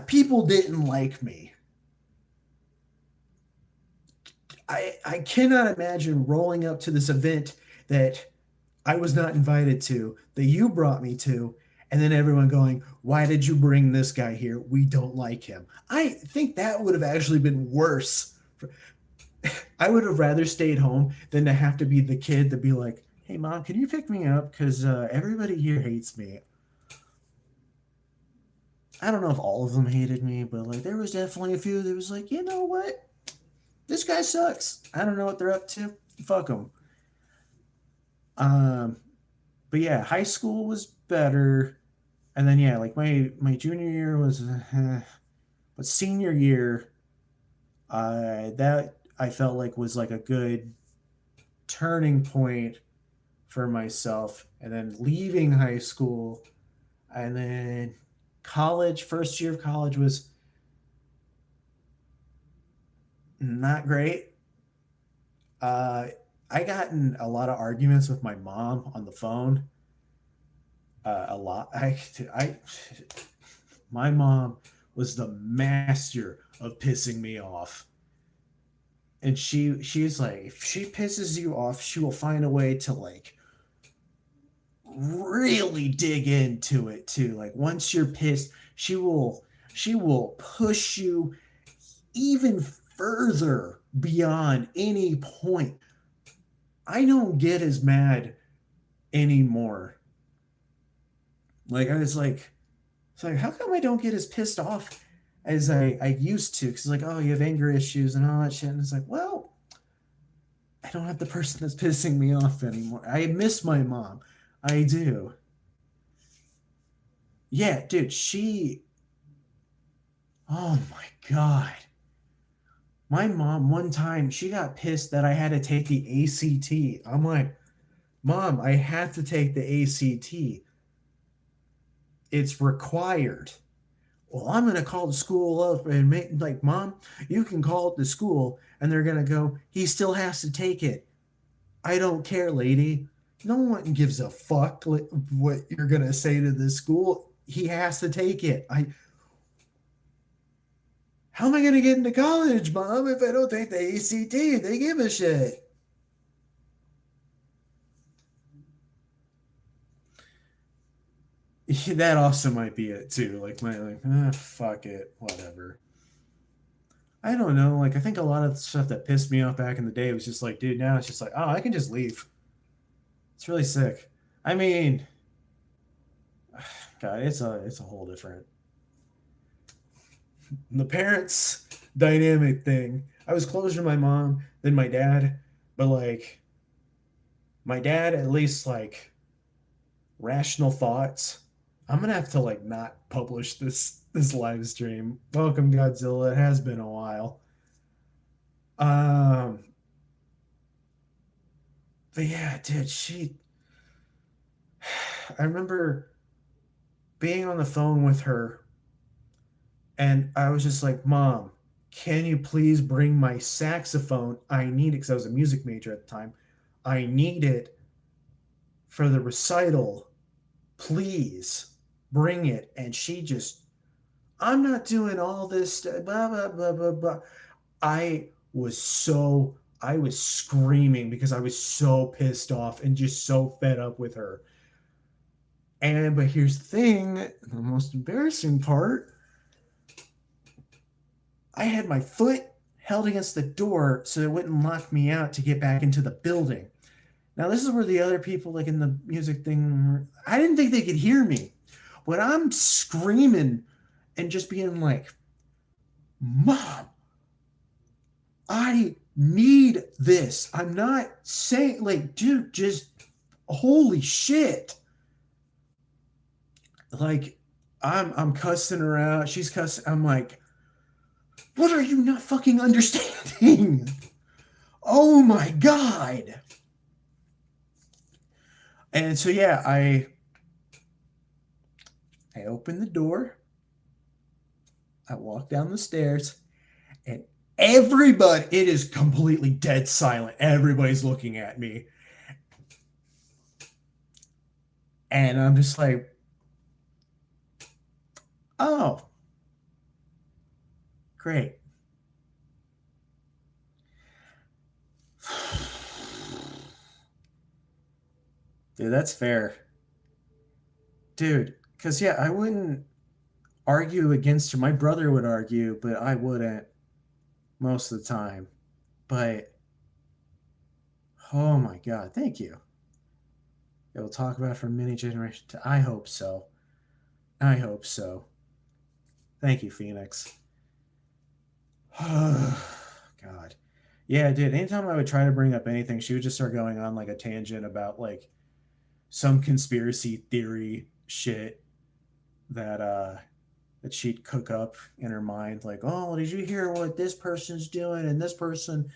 People didn't like me. I cannot imagine rolling up to this event that I was not invited to, that you brought me to, and then everyone going, why did you bring this guy here? We don't like him. I think that would have actually been worse. I would have rather stayed home than to have to be the kid to be like, hey, mom, can you pick me up? Because everybody here hates me. I don't know if all of them hated me, but like there was definitely a few that was like, you know what? This guy sucks. I don't know what they're up to. Fuck them. Um, but yeah, high school was better, and then yeah, like my junior year was, but senior year, that I felt like was like a good turning point for myself, and then leaving high school, and then college. First year of college was not great. Uh, I got in a lot of arguments with my mom on the phone. A lot. My mom was the master of pissing me off, and she's like, if she pisses you off, she will find a way to like really dig into it too. Like once you're pissed, she will push you even further beyond any point. I don't get as mad anymore. Like I was like, it's like how come I don't get as pissed off as I used to? Because like, oh, you have anger issues and all that shit. And it's like, well, I don't have the person that's pissing me off anymore. I miss my mom. I do. Yeah, dude, oh my God. My mom, one time, she got pissed that I had to take the ACT. I'm like, Mom, I have to take the ACT. It's required. Well, I'm going to call the school up and make, like, Mom, you can call it the school. And they're going to go, he still has to take it. I don't care, lady. No one gives a fuck what you're going to say to the school. He has to take it. How am I going to get into college, Mom, if I don't take the ACT? They give a shit. That also might be it too. Like my like, fuck it, whatever. I don't know. Like I think a lot of the stuff that pissed me off back in the day was just like, dude, now it's just like, oh, I can just leave. It's really sick. I mean, God, it's a whole different the parents dynamic thing. I was closer to my mom than my dad, but like my dad at least like rational thoughts. I'm gonna have to like not publish this live stream. Welcome Godzilla. It has been a while. Um, but yeah, dude, I remember being on the phone with her, and I was just like, Mom, can you please bring my saxophone? I need it because I was a music major at the time. I need it for the recital. Please bring it. And she just, I'm not doing all this, blah, blah, blah, blah, blah. I was so I was screaming because I was so pissed off and just so fed up with her. But here's the thing, the most embarrassing part, I had my foot held against the door so it wouldn't lock me out to get back into the building. Now, this is where the other people, like in the music thing, I didn't think they could hear me. When I'm screaming and just being like, Mom, I need this. I'm not saying, like, dude, just holy shit. Like, I'm cussing her out. She's cussing. I'm like, what are you not fucking understanding? Oh my God. And so, yeah, I opened the door. I walked down the stairs, and everybody, it is completely dead silent. Everybody's looking at me. And I'm just like, oh, great. Dude, that's fair. Dude, because, yeah, I wouldn't argue against her. My brother would argue, but I wouldn't most of the time. But, oh my God, thank you. We'll talk about from many generations. I hope so. I hope so. Thank you, Phoenix. God. Yeah, dude. Anytime I would try to bring up anything, she would just start going on like a tangent about like some conspiracy theory shit that she'd cook up in her mind. Like, oh, did you hear what this person's doing and this person?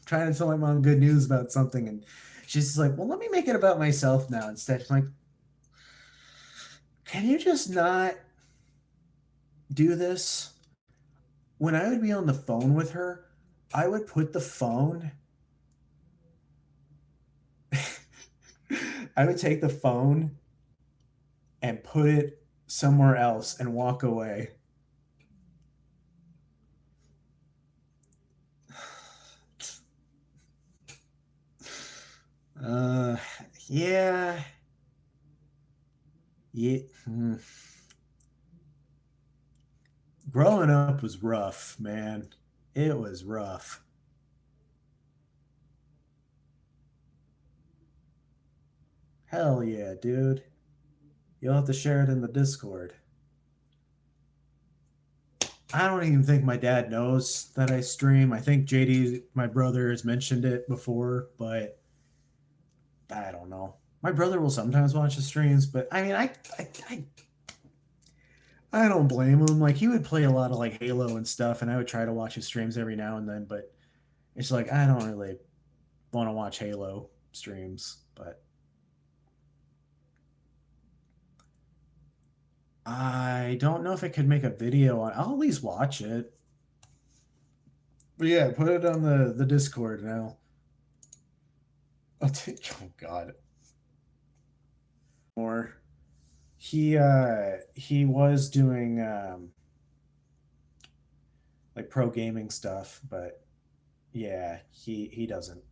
Trying to tell my mom good news about something, and she's just like, well, let me make it about myself now instead. I'm like, can you just not do this? When I would be on the phone with her, I would put the phone, I would take the phone and put it somewhere else and walk away. Uh, yeah. Yeah. Growing up was rough, man. It was rough. Hell yeah, dude. You'll have to share it in the Discord. I don't even think my dad knows that I stream. I think JD, my brother, has mentioned it before, but I don't know. My brother will sometimes watch the streams, but I mean, I don't blame him. Like he would play a lot of like Halo and stuff, and I would try to watch his streams every now and then, but it's like I don't really want to watch Halo streams, but I don't know if I could make a video on. I'll at least watch it. But yeah, put it on the Discord now. I'll take. Oh God. More. He was doing like pro gaming stuff, but yeah, he doesn't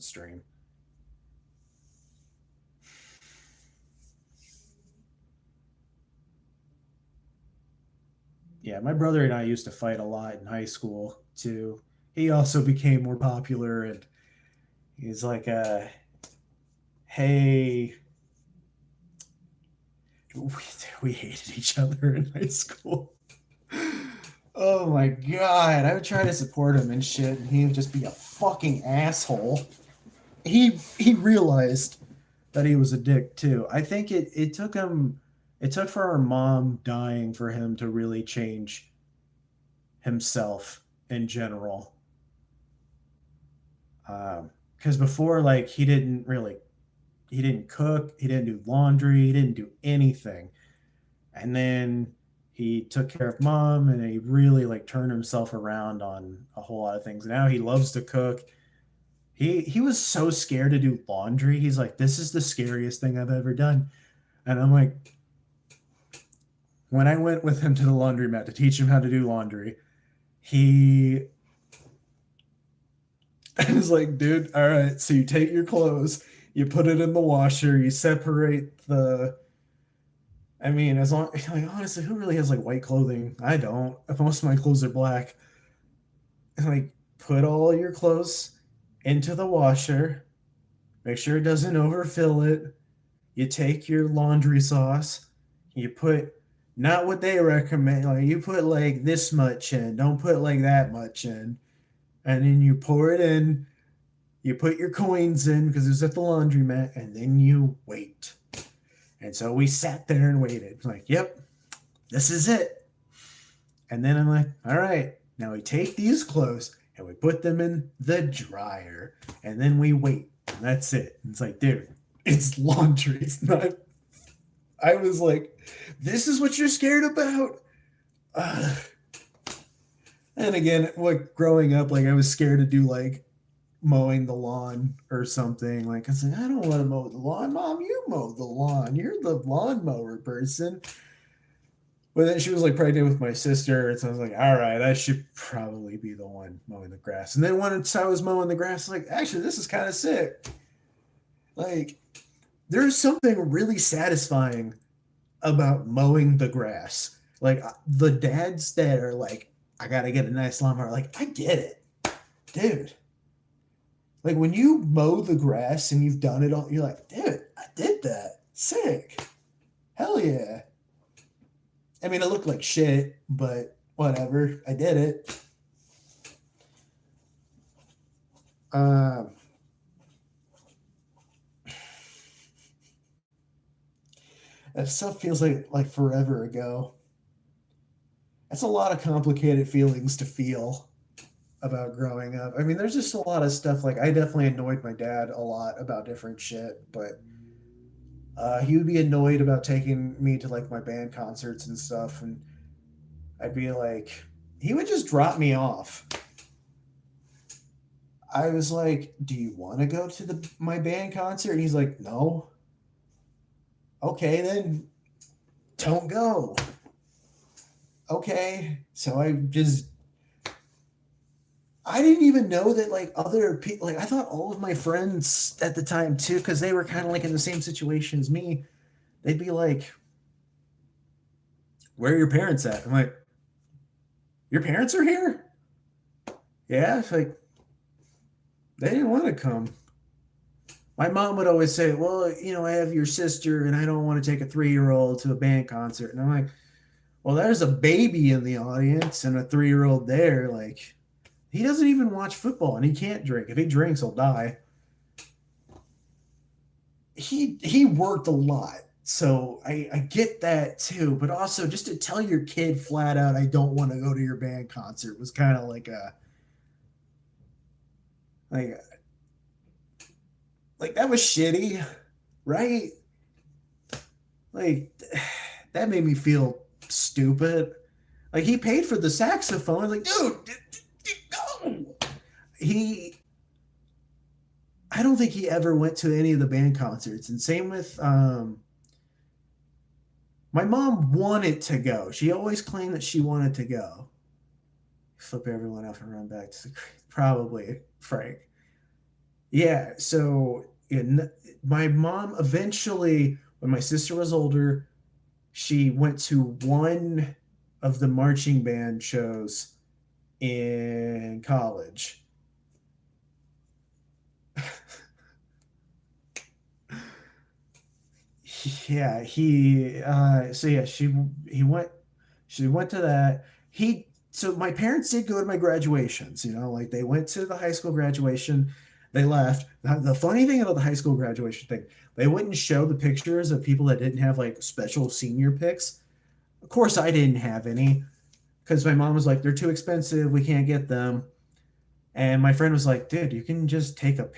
stream. Yeah, my brother and I used to fight a lot in high school too. He also became more popular, and he's like, hey, we hated each other in high school. Oh my God. I would try to support him and shit, and he would just be a fucking asshole. He realized that he was a dick too. I think it took him, it took for our mom dying for him to really change himself in general. Because before, like, he didn't cook, he didn't do laundry, he didn't do anything. And then he took care of mom, and he really like turned himself around on a whole lot of things. Now he loves to cook. He was so scared to do laundry. He's like, this is the scariest thing I've ever done. And I'm like, when I went with him to the laundromat to teach him how to do laundry, he was like, dude, all right, so you take your clothes, you put it in the washer, you separate the. I mean, as long like honestly, who really has like white clothing? I don't. If most of my clothes are black, like put all your clothes into the washer, make sure it doesn't overfill it. You take your laundry sauce, you put not what they recommend, like you put like this much in, don't put like that much in, and then you pour it in, you put your coins in because it's at the laundromat, and then you wait. And so we sat there and waited. Like, yep, this is it. And then I'm like, all right, now we take these clothes and we put them in the dryer, and then we wait. And that's it. And it's like, dude, it's laundry. It's not. I was like, this is what you're scared about? And again, like growing up, like I was scared to do like mowing the lawn or something. Like I said, I don't want to mow the lawn. Mom, you mow the lawn. You're the lawnmower person. But then she was like pregnant with my sister, and so I was like, all right, I should probably be the one mowing the grass. And then once I was mowing the grass, like, actually, this is kind of sick. Like, there's something really satisfying about mowing the grass. Like the dads that are like, I gotta get a nice lawnmower. Like, I get it, dude. Like when you mow the grass and you've done it all, you're like, dude, I did that. Sick. Hell yeah. I mean, it looked like shit, but whatever. I did it. That stuff feels like forever ago. That's a lot of complicated feelings to feel about growing up. I mean, there's just a lot of stuff. Like, I definitely annoyed my dad a lot about different shit, but he would be annoyed about taking me to like my band concerts and stuff, and I'd be like, he would just drop me off. I was like, "Do you want to go to my band concert?" And he's like, "No." Okay, then don't go. Okay, so I didn't even know that like other people, like I thought all of my friends at the time too, because they were kind of like in the same situation as me. They'd be like, "Where are your parents at?" I'm like, "Your parents are here?" Yeah, it's like they didn't want to come. My mom would always say, "Well, I have your sister, and I don't want to take a 3-year-old to a band concert." And I'm like, "Well, there's a baby in the audience and a 3-year-old there. Like, he doesn't even watch football, and he can't drink. If he drinks, he'll die." He worked a lot, so I get that too. But also, just to tell your kid flat out, "I don't want to go to your band concert," was kind of like that was shitty, right? Like that made me feel stupid. Like he paid for the saxophone. Like, dude, go. He I don't think he ever went to any of the band concerts. And same with my mom wanted to go. She always claimed that she wanted to go. Flip everyone off and run back to the probably Frank. Yeah, so my mom eventually, when my sister was older, she went to one of the marching band shows in college. Yeah, so yeah, she went to that. So my parents did go to my graduations, like they went to the high school graduation, they left. The funny thing about the high school graduation thing, they wouldn't show the pictures of people that didn't have like special senior pics. Of course, I didn't have any because my mom was like, "They're too expensive, we can't get them." And my friend was like, "Dude, you can just take a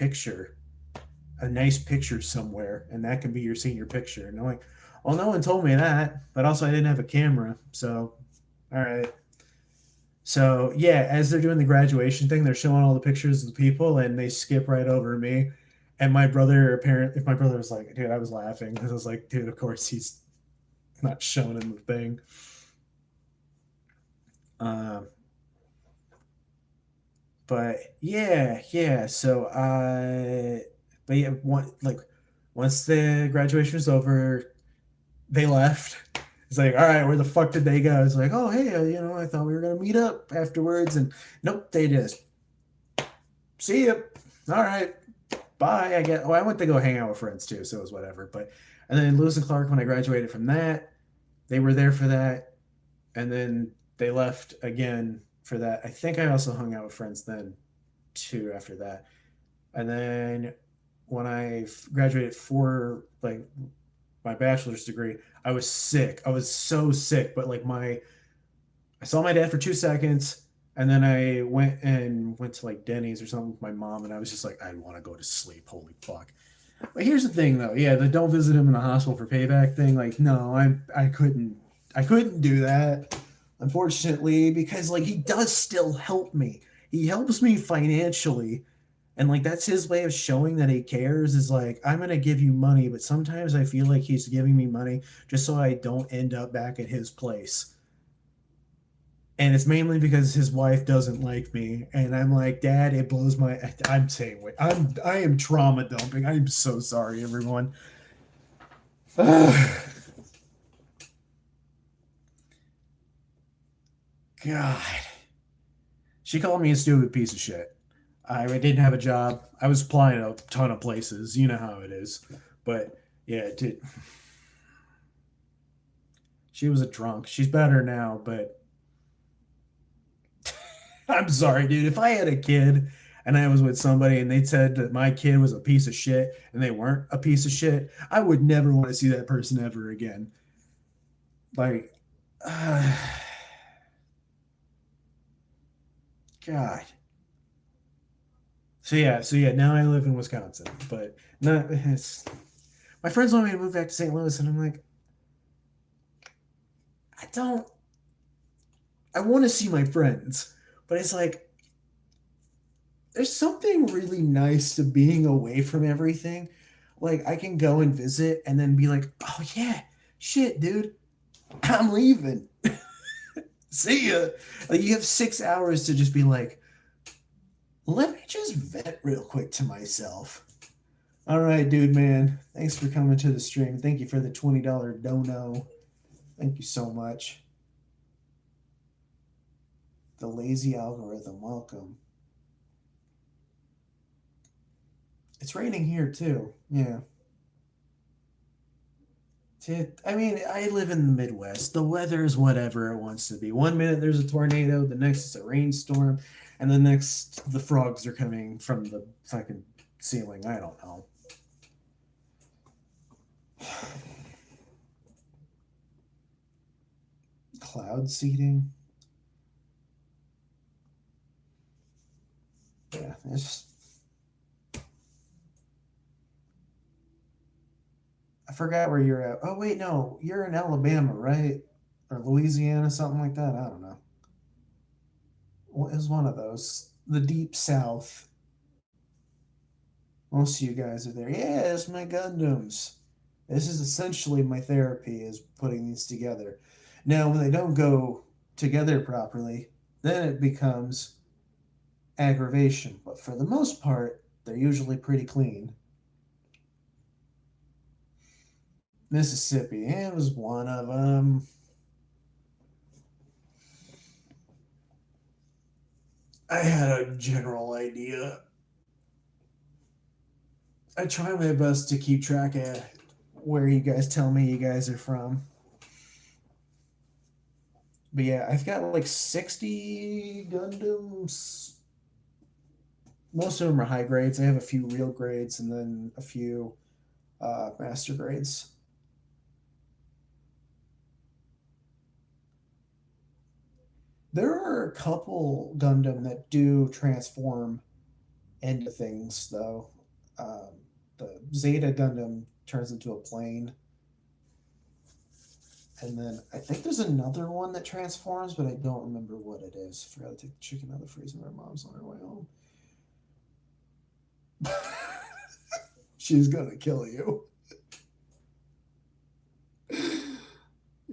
nice picture somewhere, and that can be your senior picture." And I'm like, "Well, no one told me that, but also I didn't have a camera, so all right." So yeah, as they're doing the graduation thing, they're showing all the pictures of the people, and they skip right over me. And my brother, if my brother was like, dude, I was laughing because I was like, dude, of course not shown in the thing. But yeah. So but yeah, once the graduation was over, they left. It's like, all right, where the fuck did they go? It's like, oh hey, I thought we were gonna meet up afterwards, and nope, they just see you. All right, bye. I guess. Well, I went to go hang out with friends too, so it was whatever. But and then Lewis and Clark, when I graduated from that, they were there for that, and then they left again for that. I think I also hung out with friends then too after that. And then when I graduated for like my bachelor's degree, I was sick. I was so sick, but like I saw my dad for 2 seconds, and then I went to like Denny's or something with my mom, and I was just like, I want to go to sleep. Holy fuck. But here's the thing though, yeah, the don't visit him in the hospital for payback thing, like, no, I couldn't do that, unfortunately, because like he does still help me. He helps me financially, and like that's his way of showing that he cares, is like, I'm gonna give you money, but sometimes I feel like he's giving me money just so I don't end up back at his place. And it's mainly because his wife doesn't like me, and I'm like, Dad, it blows my. I'm saying, wait, I am trauma dumping. I'm so sorry, everyone. Ugh. God, she called me a stupid piece of shit. I didn't have a job. I was applying a ton of places. You know how it is. But yeah, dude, she was a drunk. She's better now, but I'm sorry, dude. If I had a kid and I was with somebody and they said that my kid was a piece of shit and they weren't a piece of shit, I would never want to see that person ever again. Like, uh, God. So yeah. Now I live in Wisconsin, but not. My friends want me to move back to St. Louis, and I'm like, I don't. I want to see my friends, but it's like there's something really nice to being away from everything. Like I can go and visit and then be like, oh yeah, shit, dude, I'm leaving. See ya. Like you have 6 hours to just be like, let me just vent real quick to myself. All right, dude, man. Thanks for coming to the stream. Thank you for the $20 dono. Thank you so much. The lazy algorithm, welcome. It's raining here too. Yeah. I mean, I live in the Midwest. The weather is whatever it wants to be. One minute there's a tornado, the next it's a rainstorm, and the next the frogs are coming from the fucking ceiling. I don't know. Cloud seeding. Yeah, it's. I forgot where you're at. Oh wait, no, you're in Alabama, right? Or Louisiana, something like that. I don't know. What is one of those? The deep south. Most of you guys are there. Yeah, it's my Gundams. This is essentially my therapy, is putting these together. Now, when they don't go together properly, then it becomes aggravation. But for the most part, they're usually pretty clean. Mississippi, it was one of them. I had a general idea. I try my best to keep track of where you guys tell me you guys are from. But yeah, I've got like 60 Gundams. Most of them are high grades. I have a few real grades and then a few master grades. There are a couple Gundam that do transform into things, though. Um, the Zeta Gundam turns into a plane. And then I think there's another one that transforms, but I don't remember what it is. Forgot to take the chicken out of the freezer. My mom's on her way home. She's gonna kill you.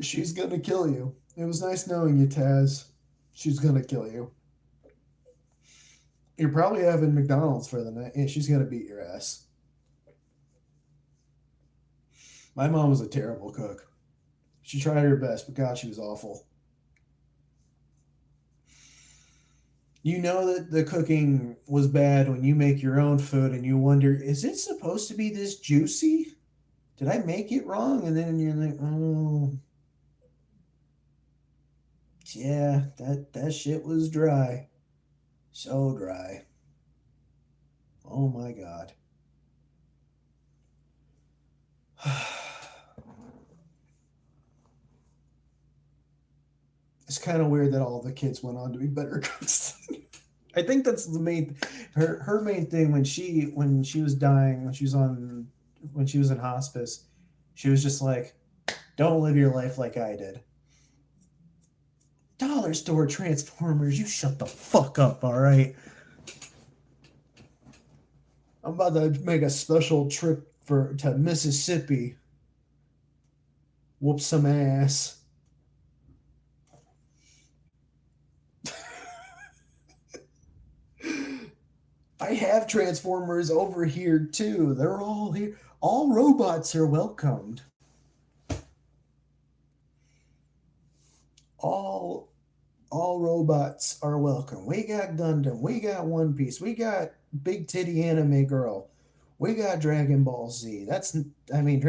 She's gonna kill you. It was nice knowing you, Taz. She's gonna kill you. You're probably having McDonald's for the night. Yeah, she's gonna beat your ass. My mom was a terrible cook. She tried her best, but God, she was awful. You know that the cooking was bad when you make your own food and you wonder, is it supposed to be this juicy? Did I make it wrong? And then you're like, oh, yeah, that shit was dry. So dry. Oh my God. It's kind of weird that all the kids went on to be better cooks. I think that's the main her main thing when she was dying, when she was in hospice, she was just like, don't live your life like I did. Dollar store Transformers, you shut the fuck up, all right? I'm about to make a special trip to Mississippi. Whoop some ass. I have Transformers over here too. They're all here. All robots are welcomed. All all robots are welcome. We got Gundam, we got One Piece, we got Big Titty Anime Girl, we got Dragon Ball Z. I mean,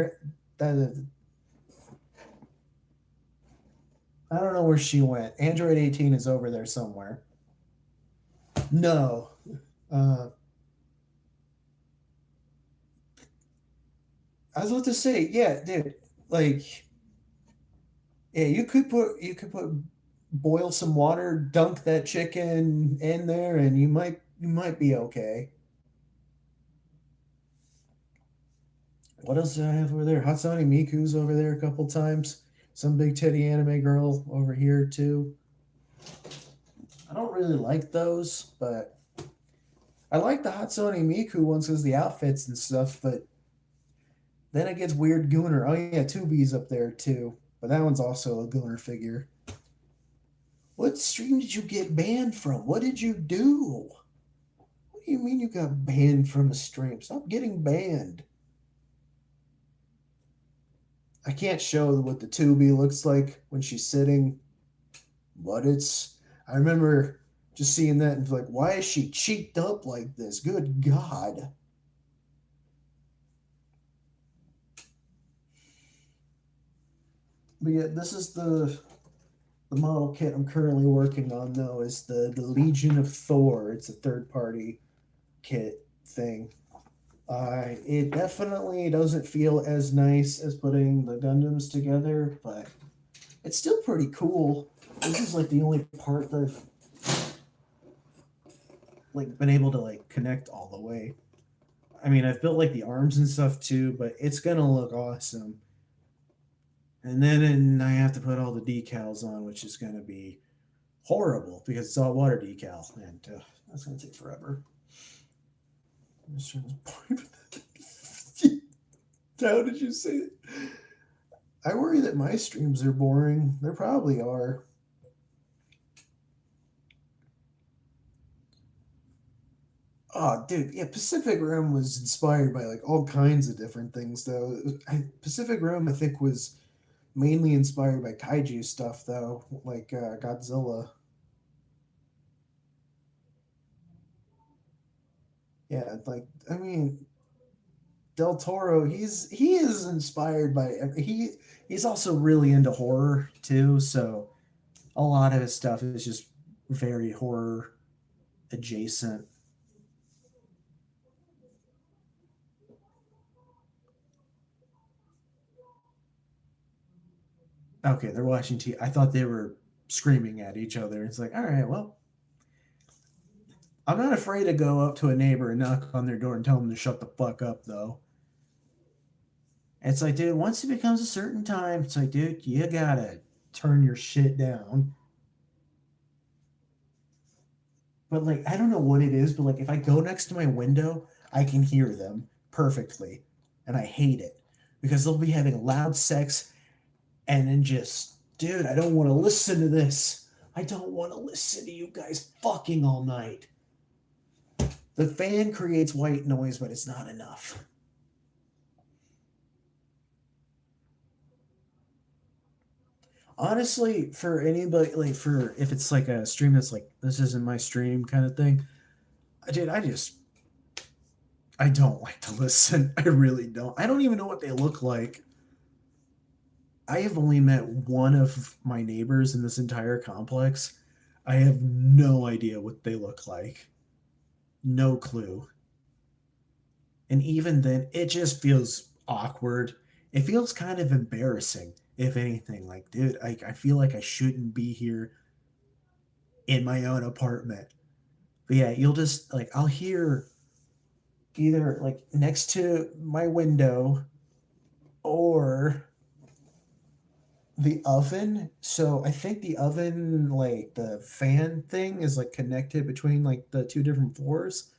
that, I don't know where she went. Android 18 is over there somewhere. No. Uh, I was about to say, yeah, dude, like, yeah, you could put boil some water, dunk that chicken in there, and you might be okay. What else do I have over there? Hatsune Miku's over there a couple times. Some big titty anime girl over here too. I don't really like those, but I like the Hatsune Miku ones because the outfits and stuff. But then it gets weird Gooner. Oh yeah, Tubi's up there too, but that one's also a Gooner figure. What stream did you get banned from? What did you do? What do you mean you got banned from a stream? Stop getting banned. I can't show what the Tubi looks like when she's sitting, but it's. I remember just seeing that and like, why is she cheeked up like this? Good God. But yeah, this is the model kit I'm currently working on though is the Legion of Thor. It's a third party kit thing. It definitely doesn't feel as nice as putting the Gundams together, but it's still pretty cool. This is like the only part that I've like been able to like connect all the way. I mean, I've built like the arms and stuff too, but it's gonna look awesome. And I have to put all the decals on, which is gonna be horrible because it's all water decal, and that's gonna take forever. How did you say it? I worry that my streams are boring. They probably are. Oh, dude, yeah, Pacific Rim was inspired by like all kinds of different things, though. Pacific Rim, I think, was mainly inspired by kaiju stuff, though, like Godzilla. Yeah, like I mean, Del Toro, he is inspired by he's also really into horror too, so a lot of his stuff is just very horror adjacent. Okay, they're watching TV. I thought they were screaming at each other. It's like, all right, well, I'm not afraid to go up to a neighbor and knock on their door and tell them to shut the fuck up, though. It's like, dude, once it becomes a certain time, it's like, dude, you gotta turn your shit down. But like, I don't know what it is, but like, if I go next to my window, I can hear them perfectly, and I hate it because they'll be having loud sex and then just, dude, I don't want to listen to this. I don't want to listen to you guys fucking all night. The fan creates white noise, but it's not enough. Honestly, for anybody, like, for if it's like a stream that's like, this isn't my stream kind of thing, dude, I don't like to listen. I really don't. I don't even know what they look like. I have only met one of my neighbors in this entire complex. I have no idea what they look like. No clue. And even then, it just feels awkward. It feels kind of embarrassing, if anything. Like, dude, I feel like I shouldn't be here in my own apartment. But yeah, you'll just, like, I'll hear either, like, next to my window or the oven. So I think the oven, like the fan thing, is like connected between like the two different floors.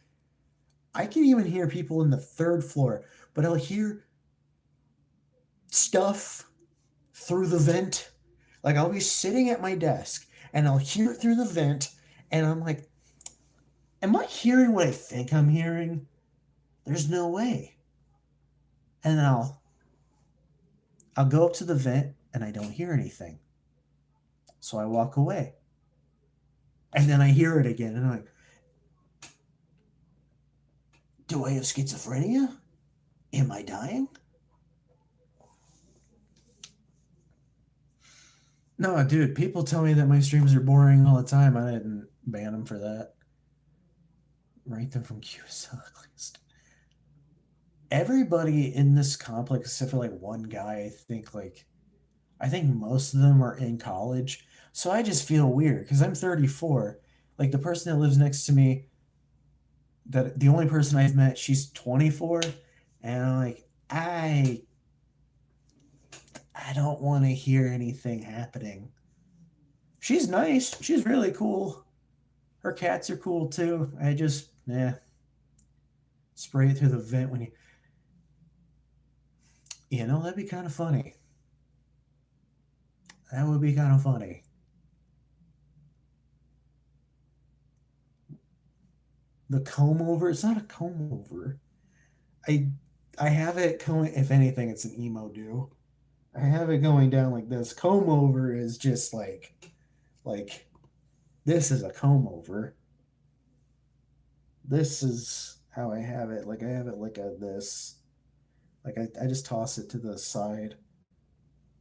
I can even hear people in the third floor, but I'll hear stuff through the vent. Like, I'll be sitting at my desk and I'll hear it through the vent, and I'm like, am I hearing what I think I'm hearing? There's no way. And then I'll go up to the vent and I don't hear anything. So I walk away. And then I hear it again, and I'm like, do I have schizophrenia? Am I dying? No, dude, people tell me that my streams are boring all the time. I didn't ban them for that. Write them from QSL list. Everybody in this complex, except for like one guy, I think most of them are in college. So I just feel weird because I'm 34. Like, the person that lives next to me, that the only person I've met, she's 24, and I'm like, I don't want to hear anything happening. She's nice. She's really cool. Her cats are cool too. I just, spray it through the vent when that'd be kind of funny. That would be kind of funny. The comb over, it's not a comb over. I have it going, if anything, it's an emo do. I have it going down like this. Comb over is just like this is a comb over. This is how I have it. Like, I have it like this. Like, I just toss it to the side.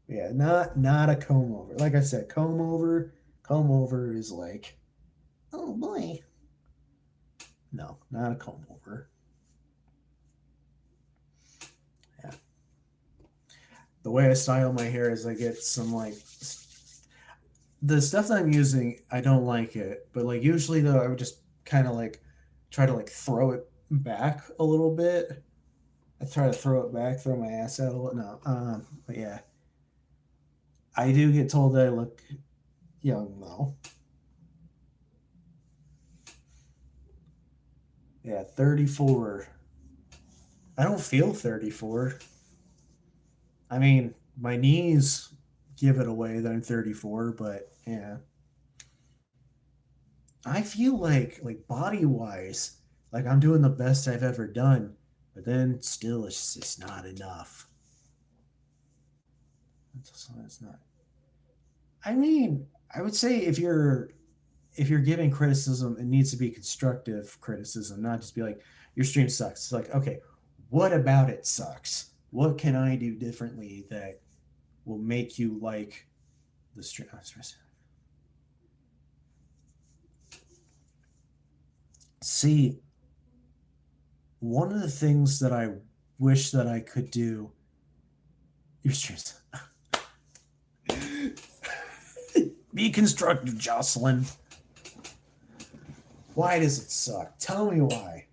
Yeah, not a comb over. Like I said, comb over is like, oh boy. No, not a comb over. Yeah. The way I style my hair is I get some, like, the stuff that I'm using, I don't like it. But, like, usually though, I would just kind of like try to like throw it back a little bit. I try to throw it back, throw my ass out a little. No, but yeah. I do get told that I look young though. Yeah, 34. I don't feel 34. I mean, my knees give it away that I'm 34, but yeah. I feel like body-wise, like I'm doing the best I've ever done, but then still it's just not enough. It's not. I mean, I would say if you're giving criticism, it needs to be constructive criticism, not just be like, your stream sucks. It's like, okay, what about it sucks? What can I do differently that will make you like the stream? See, one of the things that I wish that I could do, your streams. Be constructive, Jocelyn. Why does it suck? Tell me why.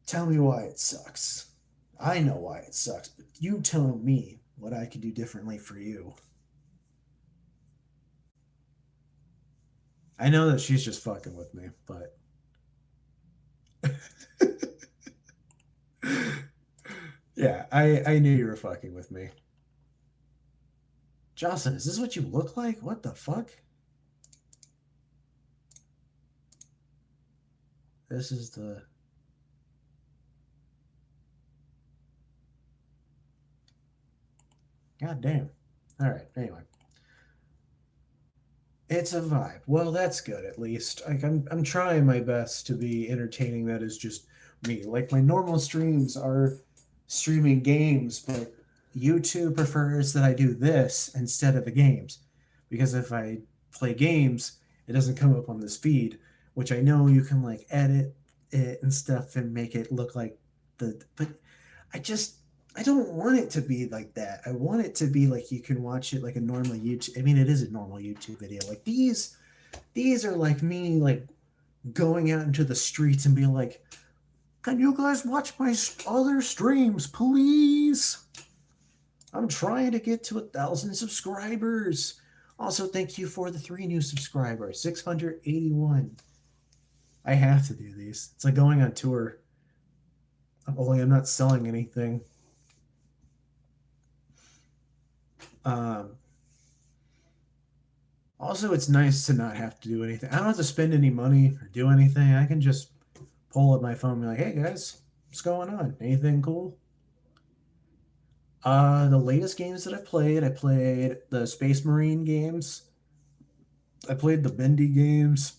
Tell me why it sucks. I know why it sucks, but you tell me what I could do differently for you. I know that she's just fucking with me, but yeah, I knew you were fucking with me. Jocelyn, is this what you look like? What the fuck? This is the... God damn. All right, anyway. It's a vibe. Well, that's good at least. Like I'm trying my best to be entertaining. That is just me. Like my normal streams are streaming games, but YouTube prefers that I do this instead of the games. Because if I play games, it doesn't come up on this feed, which I know you can like edit it and stuff and make it look like but I just I don't want it to be like that. I want it to be like you can watch it like a normal YouTube. I mean, it is a normal YouTube video. Like these are like me like going out into the streets and being like, "Can you guys watch my other streams, please? I'm trying to get to 1,000 subscribers." Also, thank you for the 3 new subscribers, 681. I have to do these. It's like going on tour. Only I'm not selling anything. Also, it's nice to not have to do anything. I don't have to spend any money or do anything. I can just pull up my phone and be like, "Hey guys, what's going on? Anything cool?" The latest games that I played the Space Marine games. I played the Bendy games.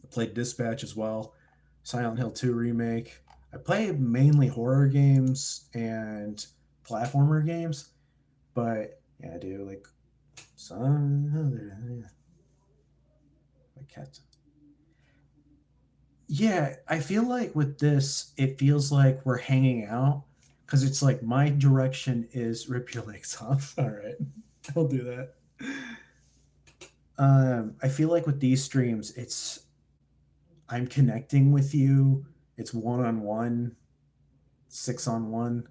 I played Dispatch as well. Silent Hill 2 remake. I play mainly horror games and platformer games, but yeah, I do like some other. Yeah. My cat. Yeah, I feel like with this, it feels like we're hanging out because it's like my direction is rip your legs off. All right, I'll do that. I feel like with these streams, I'm connecting with you. It's 1-on-1, 6-on-1.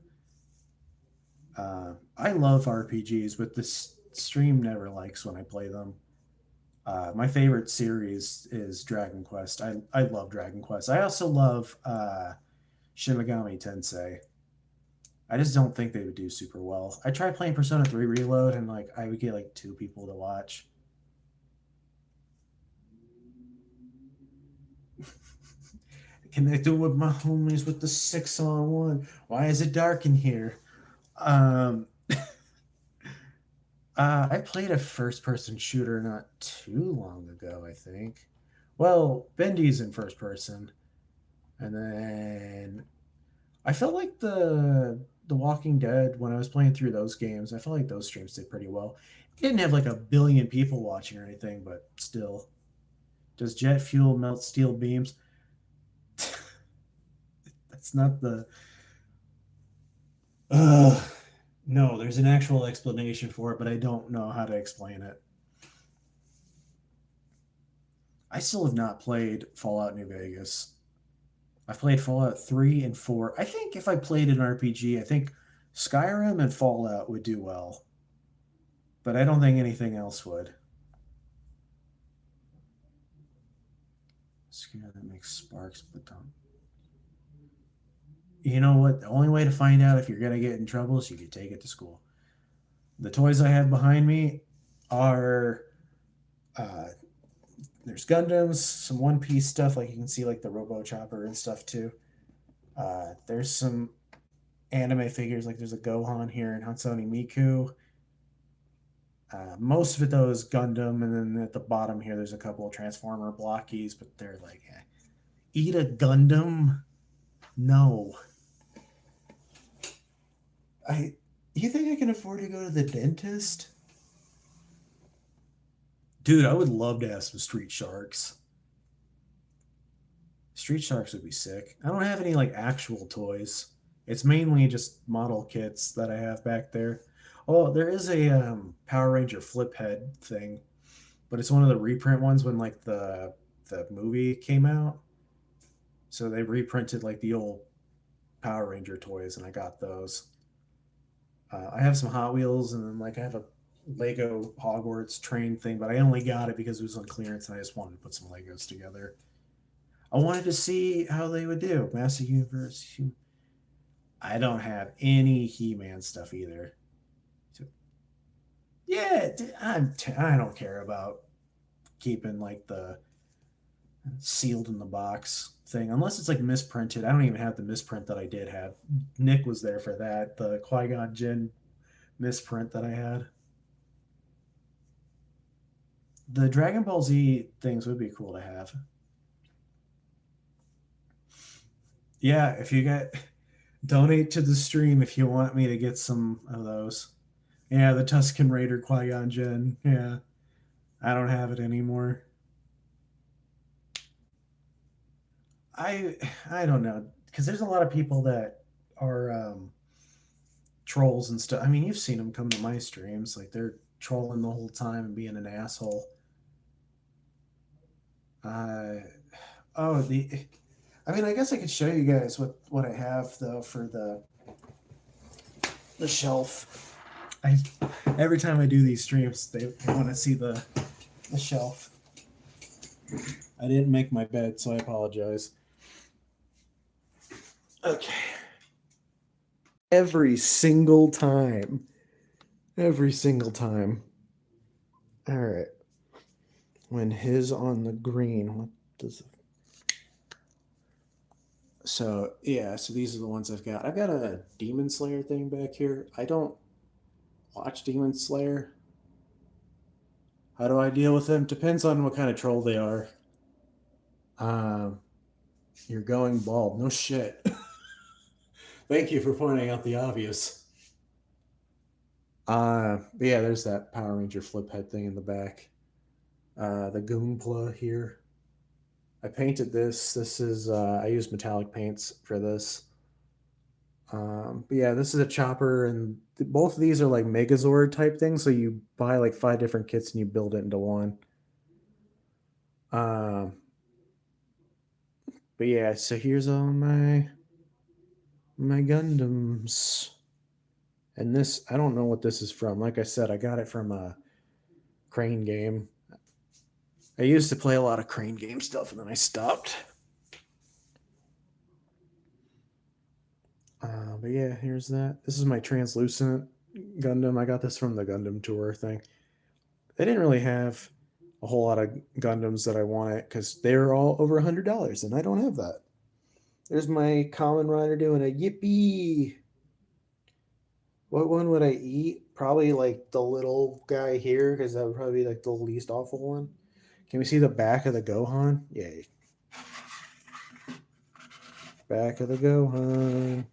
I love RPGs, but this stream never likes when I play them. My favorite series is Dragon Quest. I love Dragon Quest. I also love Shin Megami Tensei. I just don't think they would do super well. I tried playing Persona 3 Reload and like I would get like 2 people to watch. Connected with my homies with the 6-on-1. Why is it dark in here? I played a first-person shooter not too long ago, I think. Well, Bendy's in first person, and then I felt like the Walking Dead when I was playing through those games. I felt like those streams did pretty well. It didn't have like a billion people watching or anything, but still. Does jet fuel melt steel beams? That's not the. No, there's an actual explanation for it, but I don't know how to explain it. I still have not played Fallout New Vegas. I've played Fallout 3 and 4. I think if I played an RPG, I think Skyrim and Fallout would do well. But I don't think anything else would. Scare that makes sparks, but don't. You know what? The only way to find out if you're going to get in trouble is you could take it to school. The toys I have behind me are there's Gundams, some One Piece stuff, like you can see like the Robo Chopper and stuff too. There's some anime figures, like there's a Gohan here and Hatsune Miku. Most of it though is Gundam, and then at the bottom here there's a couple of Transformer blockies, but they're like, eat a Gundam? No. You think I can afford to go to the dentist? Dude, I would love to have some Street Sharks. Street Sharks would be sick. I don't have any like actual toys. It's mainly just model kits that I have back there. Oh, there is a Power Ranger flip head thing, but it's one of the reprint ones when like the movie came out. So they reprinted like the old Power Ranger toys, and I got those. I have some Hot Wheels, and then like I have a Lego Hogwarts train thing, but I only got it because it was on clearance, and I just wanted to put some Legos together. I wanted to see how they would do. Master Universe. I don't have any He-Man stuff either. Yeah, I don't care about keeping like the sealed in the box thing unless it's like misprinted. I don't even have the misprint that I did have. Nick was there for that, the Qui-Gon Jinn misprint that I had. The Dragon Ball Z things would be cool to have. Yeah, if you get donate to the stream if you want me to get some of those. Yeah, the Tusken Raider Qui-Gon Jinn. Yeah, I don't have it anymore. I don't know because there's a lot of people that are trolls and stuff. I mean, you've seen them come to my streams, like they're trolling the whole time and being an asshole. Oh, I mean, I guess I could show you guys what I have though for the shelf. Every time I do these streams, they want to see the shelf. I didn't make my bed, so I apologize. Okay. Every single time. Every single time. All right. When his on the green, what does it... So, yeah, so these are the ones I've got. I've got a Demon Slayer thing back here. I don't watch Demon Slayer. How do I deal with them? Depends on what kind of troll they are. You're going bald. No shit. Thank you for pointing out the obvious. But yeah, there's that Power Ranger flip head thing in the back. The Goompla here. I painted this. This is I used metallic paints for this. But yeah, this is a chopper, and both of these are like Megazord type things. So you buy like 5 different kits and you build it into one. But yeah, so here's all my Gundams. And this, I don't know what this is from. Like I said, I got it from a Crane game. I used to play a lot of Crane game stuff, and then I stopped. But yeah, here's that. This is my translucent Gundam. I got this from the Gundam tour thing. They didn't really have a whole lot of Gundams that I wanted because they're all over $100, and I don't have that. There's my Kamen Rider doing a yippee. What one would I eat? Probably like the little guy here, because that would probably be like the least awful one. Can we see the back of the Gohan? Yay. Back of the Gohan.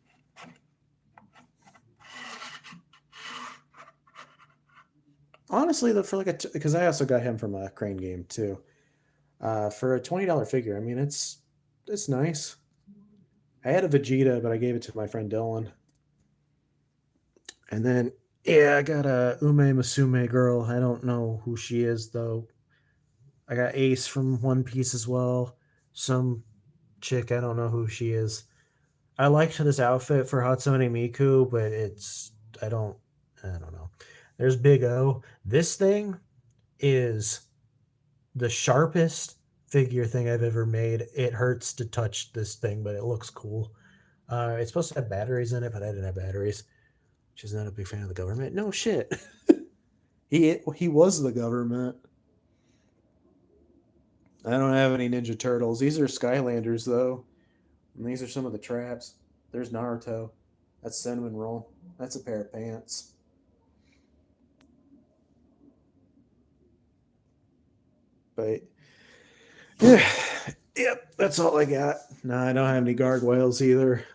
Honestly, for like because I also got him from a Crane game too. For a $20 figure, I mean it's nice. I had a Vegeta, but I gave it to my friend Dylan. And then yeah, I got a Ume Musume girl. I don't know who she is though. I got Ace from One Piece as well. Some chick, I don't know who she is. I liked this outfit for Hatsune Miku, but I don't know. There's Big O. This thing is the sharpest figure thing I've ever made. It hurts to touch this thing, but it looks cool. It's supposed to have batteries in it, but I didn't have batteries. She's not a big fan of the government. No shit. He was the government. I don't have any Ninja Turtles. These are Skylanders, though. And these are some of the traps. There's Naruto. That's Cinnamon Roll. That's a pair of pants. But, yeah. Yep, that's all I got. No, I don't have any gargoyles either.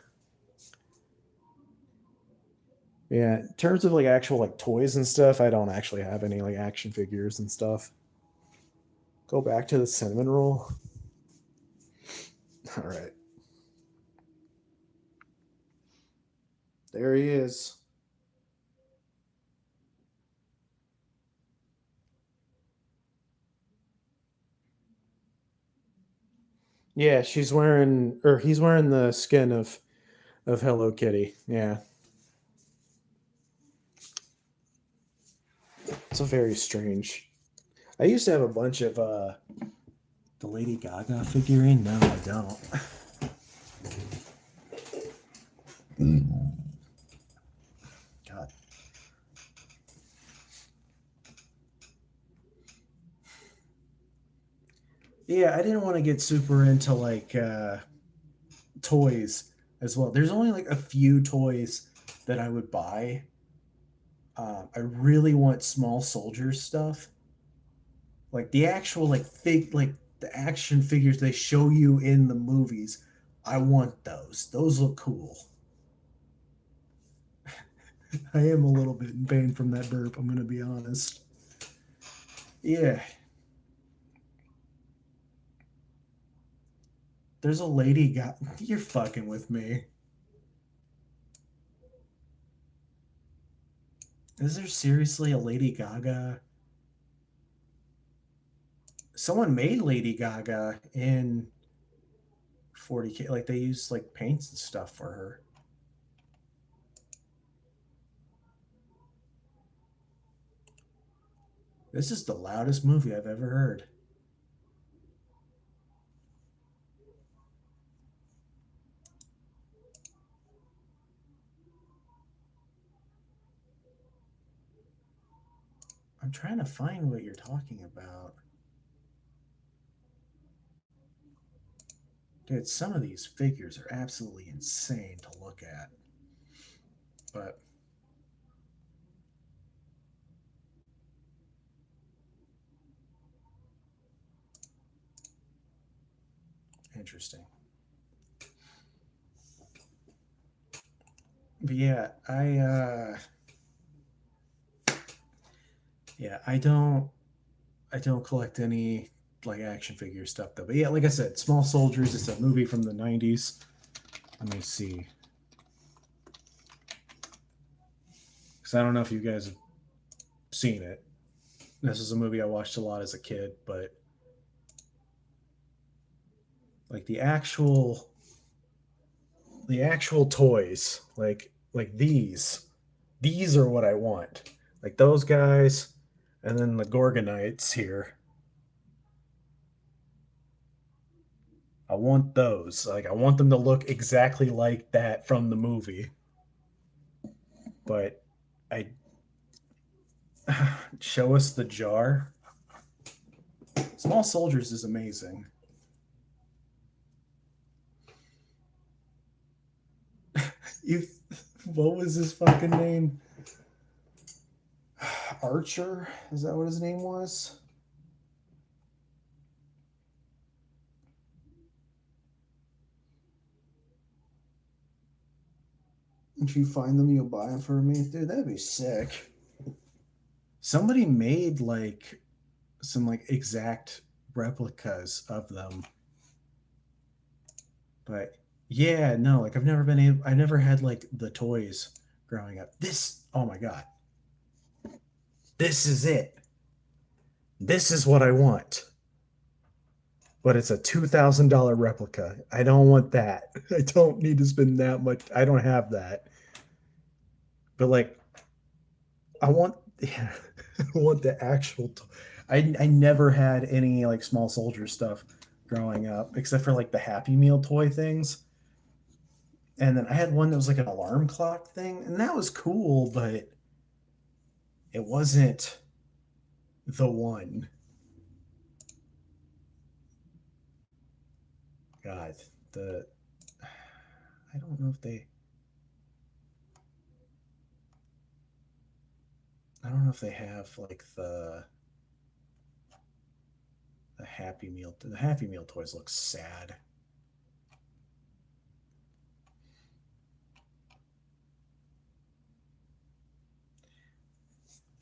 Yeah, in terms of like actual like toys and stuff, I don't actually have any like action figures and stuff. Go back to the Cinnamon Roll. All right. There he is. Yeah, he's wearing the skin of Hello Kitty. Yeah. It's a very strange. I used to have a bunch of the Lady Gaga figurine. No, I don't. God. Yeah, I didn't want to get super into like toys as well. There's only like a few toys that I would buy. I really want small soldiers stuff, like the actual like the action figures they show you in the movies. I want those. Those look cool. I am a little bit in pain from that burp. I'm gonna be honest. Yeah, there's a lady got. You're fucking with me. Is there seriously a Lady Gaga? Someone made Lady Gaga in 40K. Like they used like paints and stuff for her. This is the loudest movie I've ever heard. I'm trying to find what you're talking about. Dude, some of these figures are absolutely insane to look at. But interesting. But yeah, I don't collect any like action figure stuff though. But yeah, like I said, Small Soldiers is a movie from the 90s. Let me see. Because I don't know if you guys have seen it. This is a movie I watched a lot as a kid, but like the actual toys, like these are what I want. Like those guys, and then the Gorgonites here. I want those. Like I want them to look exactly like that from the movie. But I show us the jar. Small Soldiers is amazing. If what was his fucking name? Archer? Is that what his name was? If you find them, you'll buy them for me. Dude, that'd be sick. Somebody made like some like exact replicas of them. But yeah, no, like I never had like the toys growing up. Oh my God. This is it. This is what I want. But it's a $2,000 replica. I don't want that. I don't need to spend that much. I don't have that. But like, I want, yeah, I want the actual. I never had any like Small Soldier stuff growing up, except for like the Happy Meal toy things. And then I had one that was like an alarm clock thing, and that was cool, but it wasn't the one. God, the I don't know if they I don't know if they have like the Happy Meal. The Happy Meal toys look sad.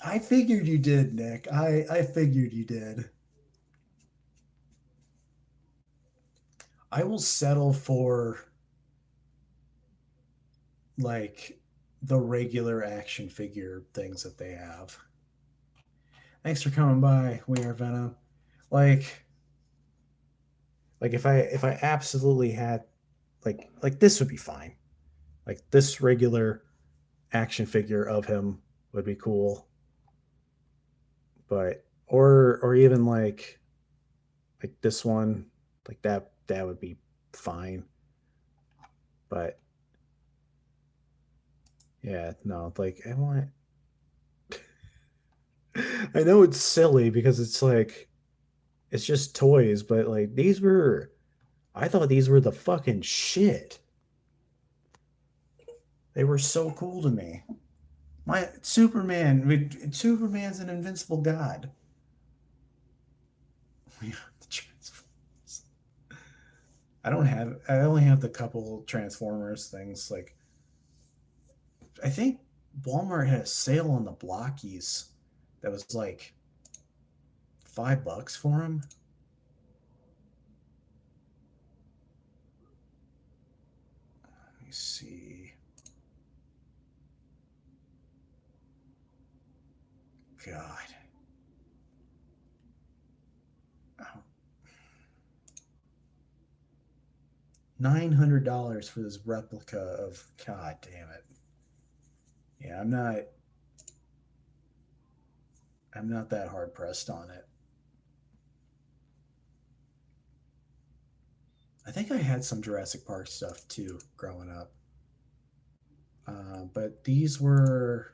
I figured you did, Nick. I figured you did. I will settle for like the regular action figure things that they have. Thanks for coming by, We Are Venom. Like if I absolutely had like this would be fine. Like this regular action figure of him would be cool. But or even like this one, like that would be fine. But yeah, no, like I want I know it's silly because it's like it's just toys, but like these were, I thought these were the fucking shit. They were so cool to me. Superman's an invincible god. The Transformers. I only have the couple Transformers things. Like, I think Walmart had a sale on the Blockies that was like $5 for them. Let me see. God. Oh. $900 for this replica of, God damn it. Yeah, I'm not that hard pressed on it. I think I had some Jurassic Park stuff too growing up. But these were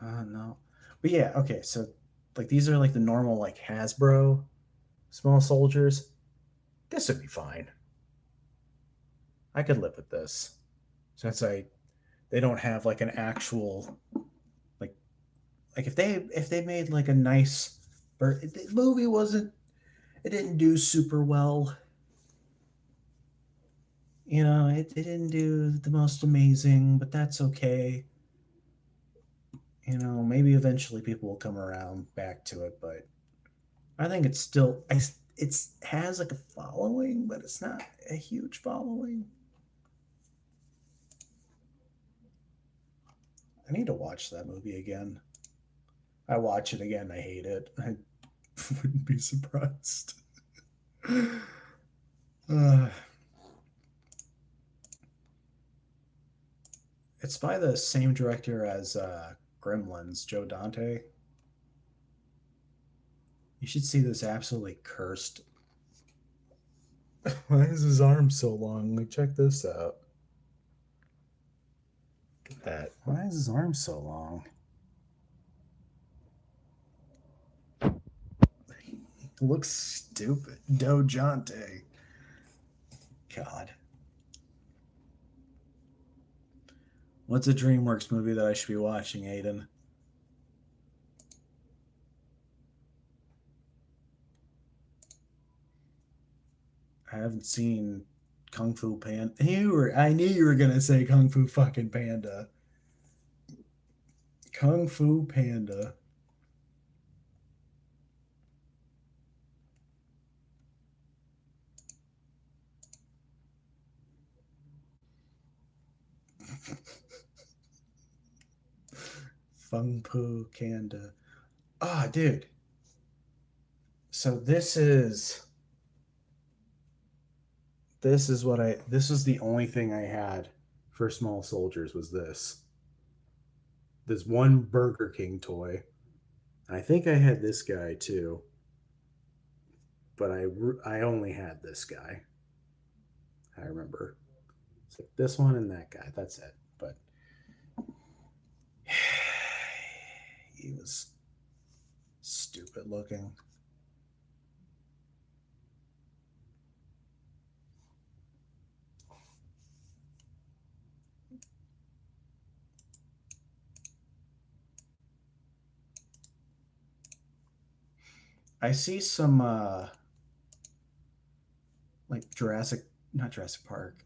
no. But yeah, okay, so like these are like the normal like Hasbro small soldiers. This would be fine. I could live with this. Since they don't have like an actual like if they made like a nice the movie it didn't do super well. You know, it didn't do the most amazing, but that's okay. You know, maybe eventually people will come around back to it, but I think it's still it has like a following, but it's not a huge following. I need to watch that movie again. I watch it again, I hate it. I wouldn't be surprised. It's by the same director as Gremlins, Joe Dante. You should see this absolutely cursed. Why is his arm so long? Like, check this out. Look at that. Why is his arm so long? It looks stupid. Joe Dante. God. What's a DreamWorks movie that I should be watching, Aiden? I haven't seen Kung Fu Panda. I knew you were gonna say Kung Fu fucking Panda. Kung Fu Panda. Fung Fu Panda. Ah, dude. So this is the only thing I had for Small Soldiers was this one Burger King toy. And I think I had this guy too, but I only had this guy. I remember it's like this one and that guy. That's it. But he was stupid looking. I see some like not Jurassic Park,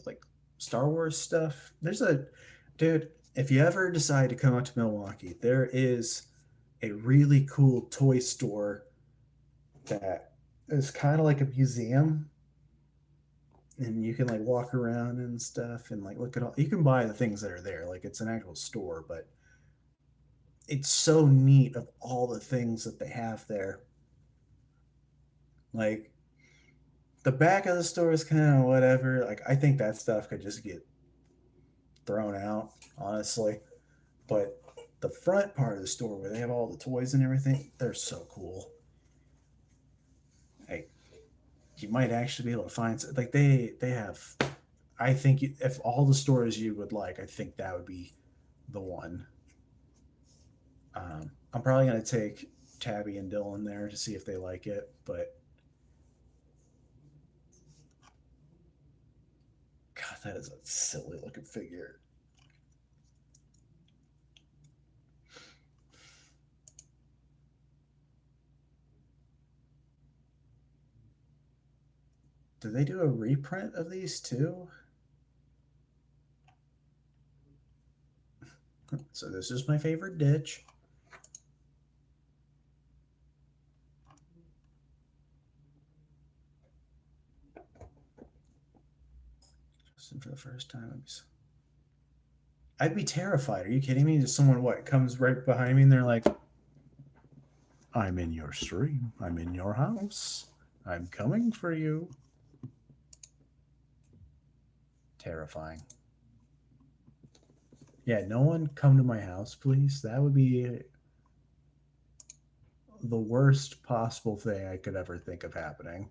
like Star Wars stuff. There's a dude, if you ever decide to come out to Milwaukee, there is a really cool toy store that is kind of like a museum. And you can like walk around and stuff and like look at all you can buy the things that are there. Like it's an actual store, but it's so neat of all the things that they have there. Like the back of the store is kind of whatever. Like I think that stuff could just get thrown out, honestly. But the front part of the store where they have all the toys and everything, they're so cool. Like you might actually be able to find like they have. I think if all the stores you would like, I think that would be the one. I'm probably gonna take Tabby and Dylan there to see if they like it, but God, that is a silly looking figure. Did they do a reprint of these too? So this is my favorite ditch. Just for the first time. I'd be terrified. Are you kidding me? Just someone comes right behind me and they're like, I'm in your stream. I'm in your house. I'm coming for you. Terrifying. Yeah, no one come to my house, please. That would be the worst possible thing I could ever think of happening.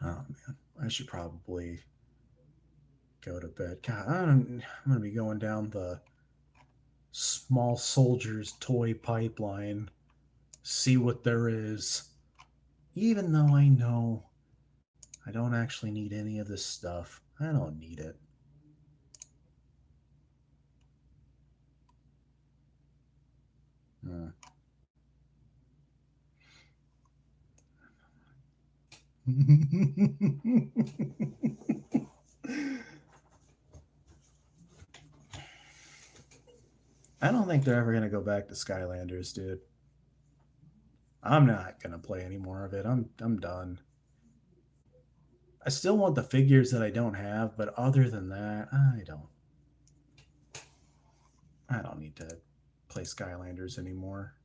Oh man, I should probably go to bed. God, I'm gonna be going down the small soldiers toy pipeline, see what there is. Even though I know I don't actually need any of this stuff. I don't need it. I don't think they're ever going to go back to Skylanders, dude. I'm not going to play any more of it. I'm done. I still want the figures that I don't have, but other than that, I don't need to play Skylanders anymore.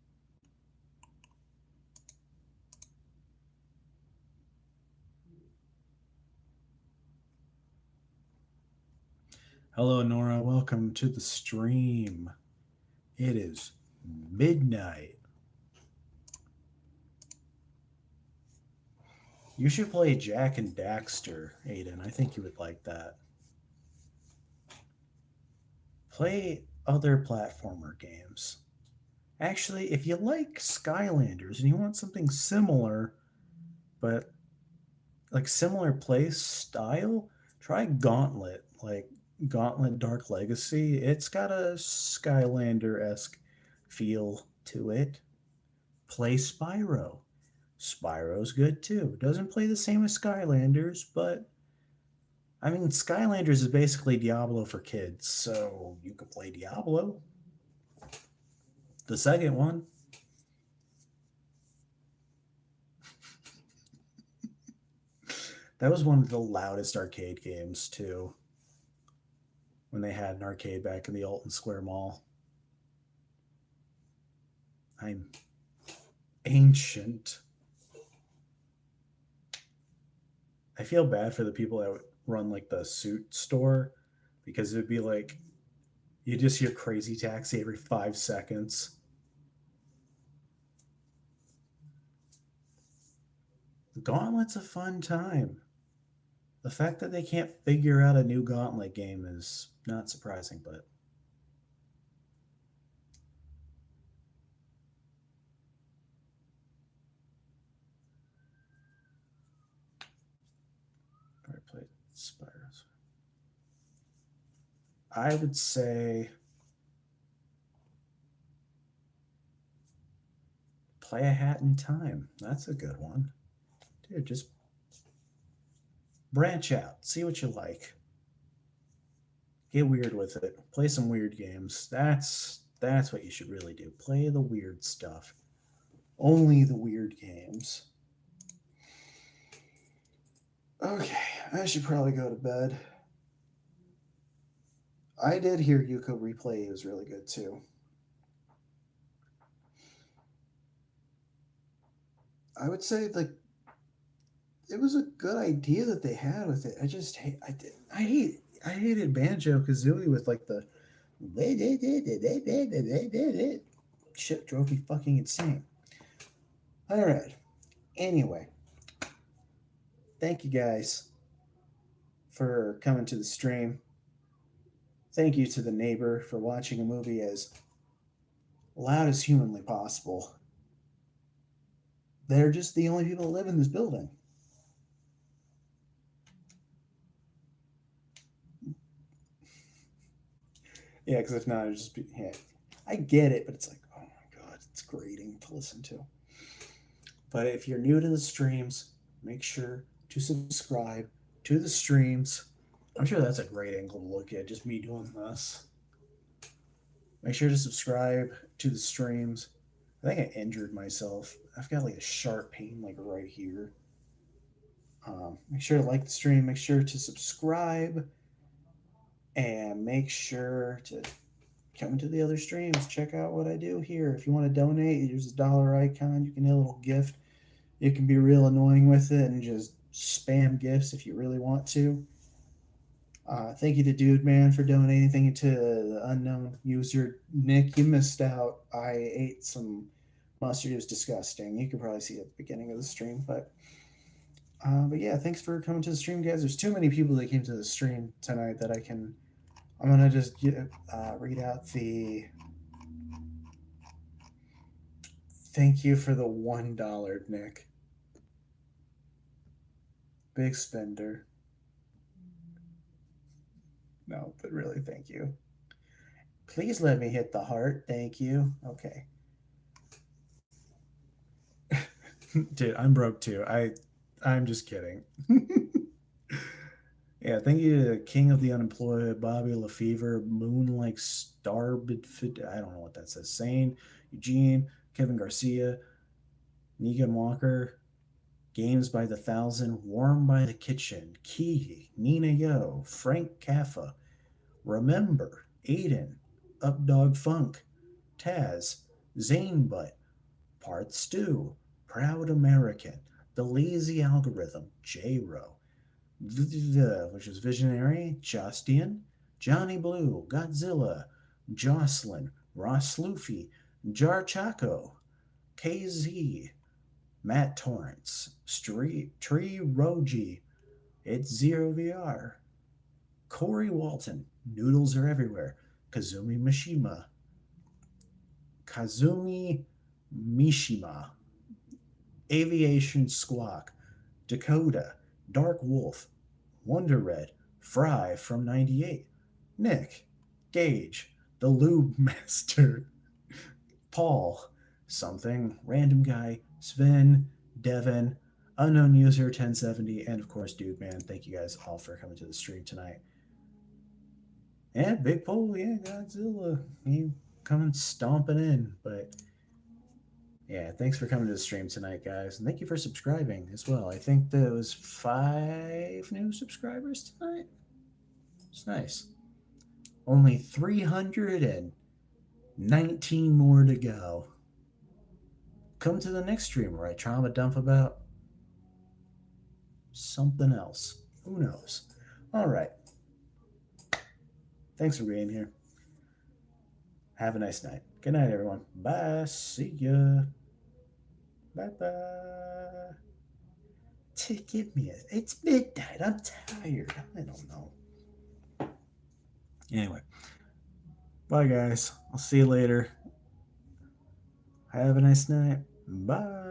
Hello, Nora. Welcome to the stream. It is midnight. You should play Jak and Daxter, Aiden. I think you would like that. Play other platformer games. Actually, if you like Skylanders and you want something similar, but like similar play style, try Gauntlet. Like Gauntlet Dark Legacy. It's got a Skylander-esque feel to it. Play Spyro. Spyro's good too. Doesn't play the same as Skylanders, but I mean, Skylanders is basically Diablo for kids, so you could play Diablo. The second one. That was one of the loudest arcade games too. When they had an arcade back in the Alton Square Mall. I'm ancient. I feel bad for the people that would run like the suit store because it would be like you just hear Crazy Taxi every 5 seconds. Gauntlet's a fun time. The fact that they can't figure out a new Gauntlet game is not surprising, but I played Spyros. I would say play A Hat in Time. That's a good one. Dude, just branch out. See what you like. Get weird with it. Play some weird games. That's what you should really do. Play the weird stuff. Only the weird games. Okay, I should probably go to bed. I did hear Yuko Replay was really good too. I would say like it was a good idea that they had with it. I hated Banjo Kazooie with like the shit drove me fucking insane. All right. Anyway, thank you guys for coming to the stream. Thank you to the neighbor for watching a movie as loud as humanly possible. They're just the only people that live in this building. Yeah, because if not, it'd just be. Yeah, I get it, but it's like, oh my god, it's grating to listen to. But if you're new to the streams, make sure to subscribe to the streams. I'm sure that's a great angle to look at, just me doing this. Make sure to subscribe to the streams. I think I injured myself. I've got like a sharp pain like right here. Make sure to like the stream. Make sure to subscribe. And make sure to come to the other streams. Check out what I do here. If you want to donate, use the dollar icon. You can get a little gift. You can be real annoying with it and just spam gifts if you really want to. Thank you to Dude Man for donating. Thank you to the unknown user Nick. You missed out. I ate some mustard. It was disgusting. You could probably see it at the beginning of the stream, but yeah, thanks for coming to the stream, guys. There's too many people that came to the stream tonight that I'm gonna just read out the thank you for the $1, Nick. Big spender. No, but really, thank you. Please let me hit the heart. Thank you. Okay. Dude, I'm broke too. I'm just kidding. Yeah, thank you to King of the Unemployed, Bobby Lefevre, Moonlike Starbid, I don't know what that says. Sane, Eugene, Kevin Garcia, Negan Walker, Games by the Thousand, Warm by the Kitchen, Key, Nina Yo, Frank Caffa, Remember, Aiden, Updog Funk, Taz, Zane Butt, Part Stew, Proud American, The Lazy Algorithm, J-Ro, which is Visionary, Justian, Johnny Blue, Godzilla, Jocelyn, Ross Luffy, Jar Chaco, KZ, Matt Torrance, Tree Roji, It's Zero VR, Corey Walton, Noodles Are Everywhere, Kazumi Mishima, Aviation Squawk, Dakota, Dark Wolf, Wonder Red, Fry from 98, Nick, Gage, The Lube Master, Paul, Something, Random Guy, Sven, Devin, Unknown User 1070, and of course, Dude Man. Thank you guys all for coming to the stream tonight. And Big Pole, yeah, Godzilla, he coming stomping in, but yeah, thanks for coming to the stream tonight, guys. And thank you for subscribing as well. I think there was 5 new subscribers tonight. It's nice. Only 319 more to go. Come to the next stream where I trauma dump about something else. Who knows? All right. Thanks for being here. Have a nice night. Good night, everyone. Bye. See ya. Bye-bye. Give me it's midnight. I'm tired. I don't know. Anyway. Bye, guys. I'll see you later. Have a nice night. Bye.